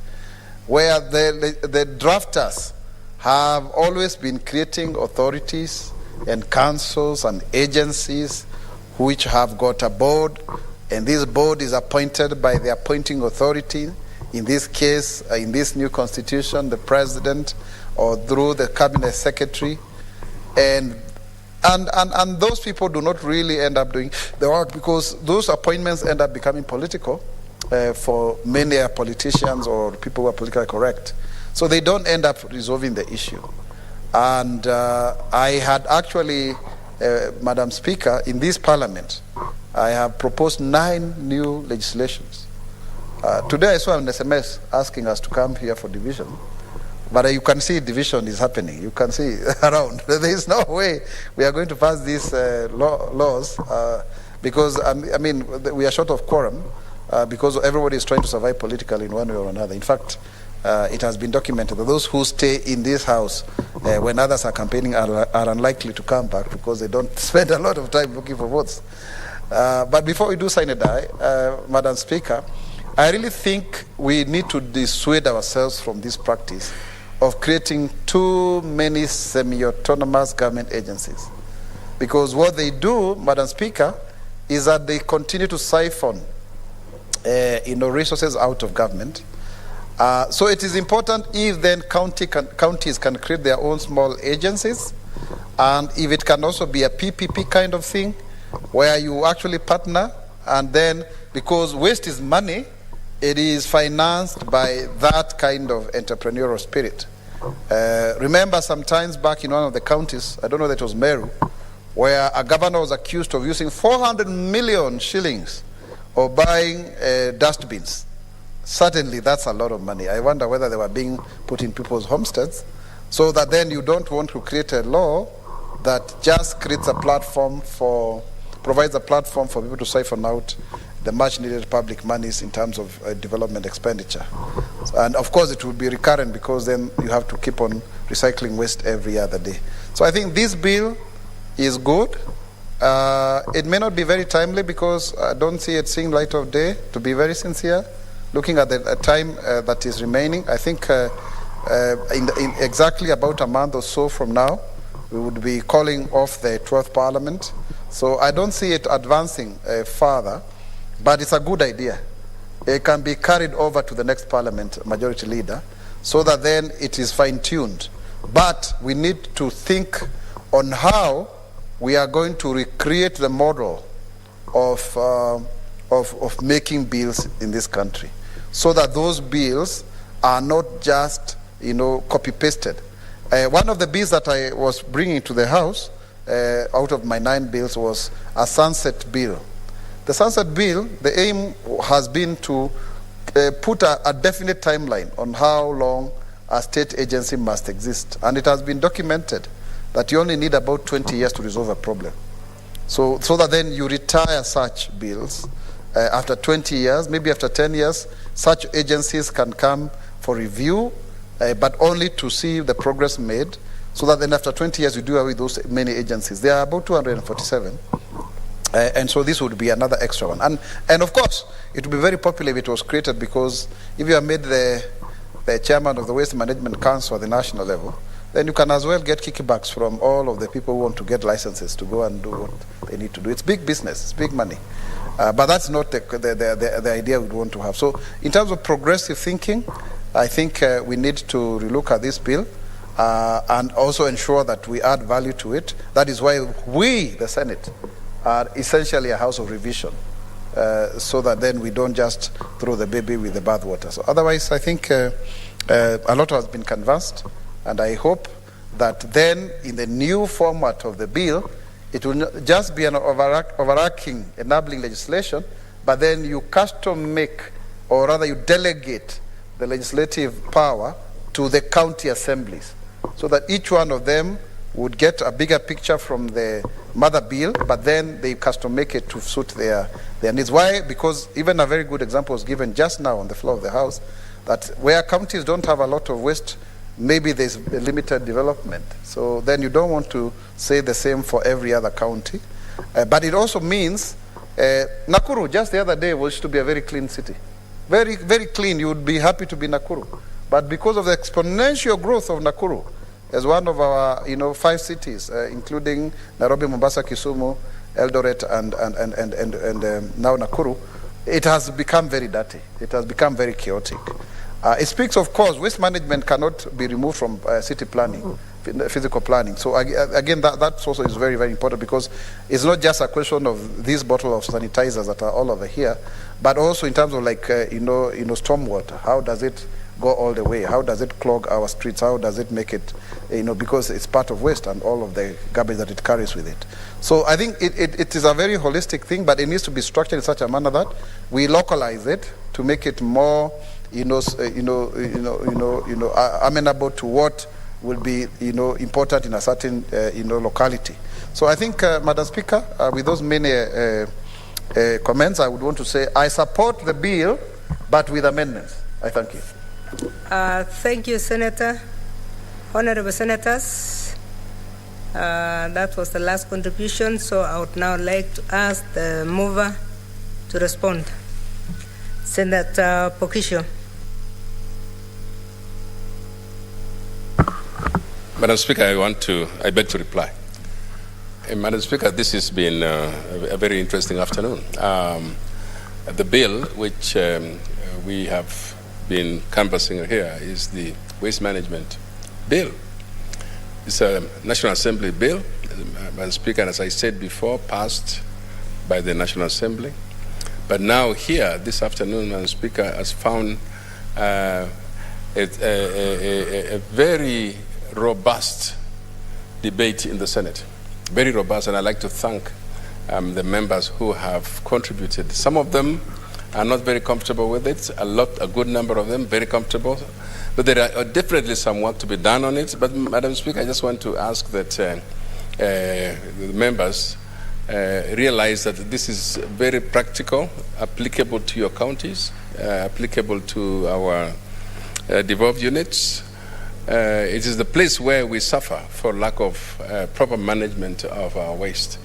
where the drafters have always been creating authorities and councils and agencies which have got a board, and this board is appointed by the appointing authority, in this case, in this new constitution, the president, or through the cabinet secretary, and those people do not really end up doing the work, because those appointments end up becoming political for many politicians or people who are politically correct. So they don't end up resolving the issue. And I had actually, Madam Speaker, in this parliament, I have proposed 9 new legislations. Today I saw an SMS asking us to come here for division. But you can see division is happening. You can see around. There is no way we are going to pass these laws because, we are short of quorum because everybody is trying to survive politically in one way or another. In fact, it has been documented that those who stay in this house when others are campaigning are unlikely to come back because they don't spend a lot of time looking for votes. But before we do sign a die, Madam Speaker, I really think we need to dissuade ourselves from this practice of creating too many semi-autonomous government agencies. Because what they do, Madam Speaker, is that they continue to siphon resources out of government. So it is important if then counties can create their own small agencies, and if it can also be a PPP kind of thing, where you actually partner, and then, because waste is money, it is financed by that kind of entrepreneurial spirit. Remember sometimes back in one of the counties, I don't know that it was Meru, where a governor was accused of using 400 million shillings of buying dustbins. Certainly that's a lot of money. I wonder whether they were being put in people's homesteads, so that then you don't want to create a law that just creates a platform provides a platform for people to siphon out the much needed public monies in terms of development expenditure. And of course it will be recurrent, because then you have to keep on recycling waste every other day. So I think this bill is good. It may not be very timely, because I don't see it seeing light of day, to be very sincere. Looking at the time that is remaining, I think in exactly about a month or so from now, we would be calling off the 12th Parliament. So I don't see it advancing further, but it's a good idea. It can be carried over to the next Parliament majority leader, so that then it is fine-tuned. But we need to think on how we are going to recreate the model of making bills in this country, so that those bills are not just copy-pasted. One of the bills that I was bringing to the House out of my 9 bills was a sunset bill. The sunset bill, the aim has been to put a definite timeline on how long a state agency must exist. And it has been documented that you only need about 20 years to resolve a problem. So that then you retire such bills. After 20 years, maybe after 10 years, such agencies can come for review, but only to see the progress made, so that then after 20 years you do away with those many agencies. There are about 247. And so this would be another extra one. And of course, it would be very popular if it was created, because if you are made the chairman of the Waste Management Council at the national level, then you can as well get kickbacks from all of the people who want to get licenses to go and do what they need to do. It's big business, it's big money. But that's not the idea we want to have. So in terms of progressive thinking, I think we need to relook at this bill and also ensure that we add value to it. That is why we, the Senate, are essentially a house of revision, so that then we don't just throw the baby with the bathwater. So otherwise, I think a lot has been canvassed, and I hope that then in the new format of the bill, it will not just be an overarching enabling legislation, but then you custom make, or rather you delegate the legislative power to the county assemblies, so that each one of them would get a bigger picture from the mother bill, but then they custom make it to suit their needs. Why? Because even a very good example was given just now on the floor of the House, that where counties don't have a lot of waste, maybe there's a limited development. So then you don't want to say the same for every other county. But it also means, Nakuru just the other day was to be a very clean city. Very, very clean. You would be happy to be Nakuru. But because of the exponential growth of Nakuru, as one of our 5 cities, including Nairobi, Mombasa, Kisumu, Eldoret, and now Nakuru, it has become very dirty. It has become very chaotic. It speaks, of course, waste management cannot be removed from city planning, physical planning. So again, that also is very, very important, because it's not just a question of this bottle of sanitizers that are all over here, but also in terms of stormwater. How does it go all the way? How does it clog our streets? How does it make it, because it's part of waste and all of the garbage that it carries with it. So I think it is a very holistic thing, but it needs to be structured in such a manner that we localize it to make it more, amenable to what will be, important in a certain, locality. So I think, Madam Speaker, with those many comments, I would want to say I support the bill, but with amendments. I thank you. Thank you, Senator. Honorable Senators, that was the last contribution, so I would now like to ask the mover to respond. Senator Pokisho. Madam Speaker, I beg to reply. Madam Speaker, this has been a very interesting afternoon. The bill which we have been canvassing here is the Waste Management Bill. It's a National Assembly bill, Madam Speaker, and as I said before, passed by the National Assembly. But now here, this afternoon, Madam Speaker, has found a very robust debate in the Senate. Very robust, and I'd like to thank the members who have contributed. Some of them are not very comfortable with it, a good number of them very comfortable, but there are definitely some work to be done on it. But Madam Speaker, I just want to ask that the members realize that this is very practical, applicable to your counties, applicable to our devolved units. It is the place where we suffer for lack of proper management of our waste.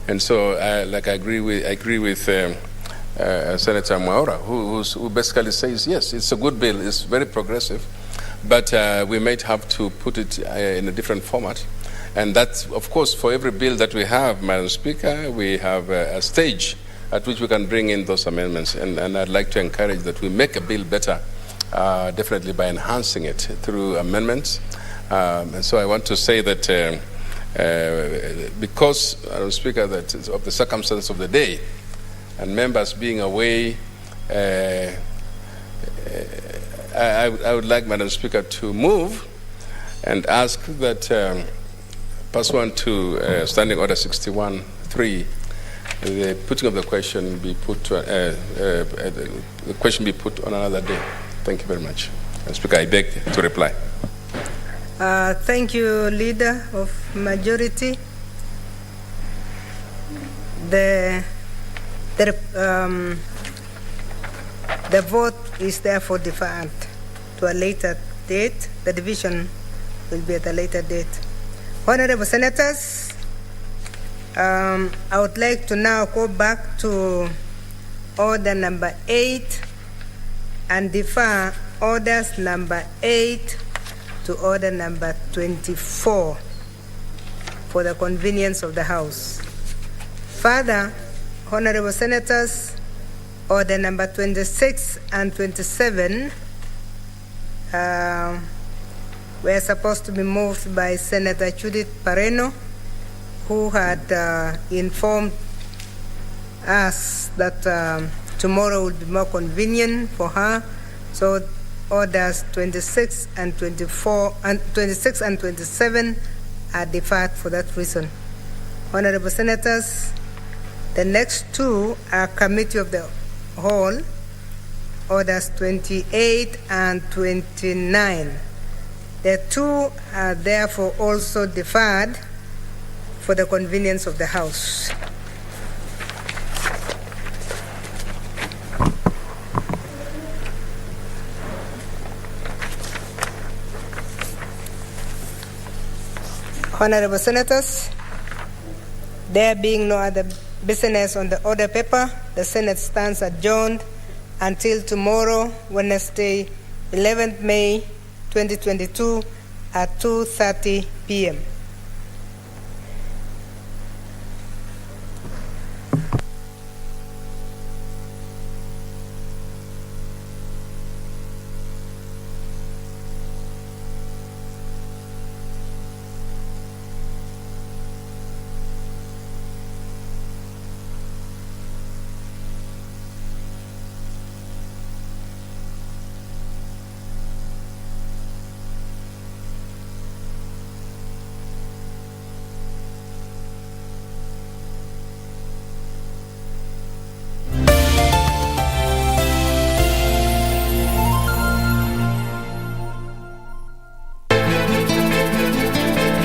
And so, I agree with Senator Mwaura, who basically says, yes, it's a good bill, it's very progressive, but we might have to put it in a different format. And that's, of course, for every bill that we have, Madam Speaker, we have a stage at which we can bring in those amendments. And I'd like to encourage that we make a bill better, definitely by enhancing it through amendments. And so I want to say that because, Madam Speaker, that is of the circumstance of the day, and members being away, I would like, Madam Speaker, to move and ask that, pursuant to Standing Order 61.3, the putting of the question be put to, the question be put on another day. Thank you very much. Madam Speaker, I beg to reply. Thank you, Leader of Majority. The vote is therefore deferred to a later date. The division will be at a later date. Honorable Senators, I would like to now go back to order number 8 and defer orders number 8 to order number 24 for the convenience of the House. Further, honorable senators, order number 26 and 27 were supposed to be moved by Senator Judith Pareno, who had informed us that tomorrow would be more convenient for her. So orders 26 and 24 and 26 and 27 are deferred for that reason. Honorable senators, the next two are Committee of the Whole, orders 28 and 29. The two are therefore also deferred for the convenience of the House. Honorable senators, there being no other business on the order paper, the Senate stands adjourned until tomorrow, Wednesday, 11th May 2022 at 2:30 p.m.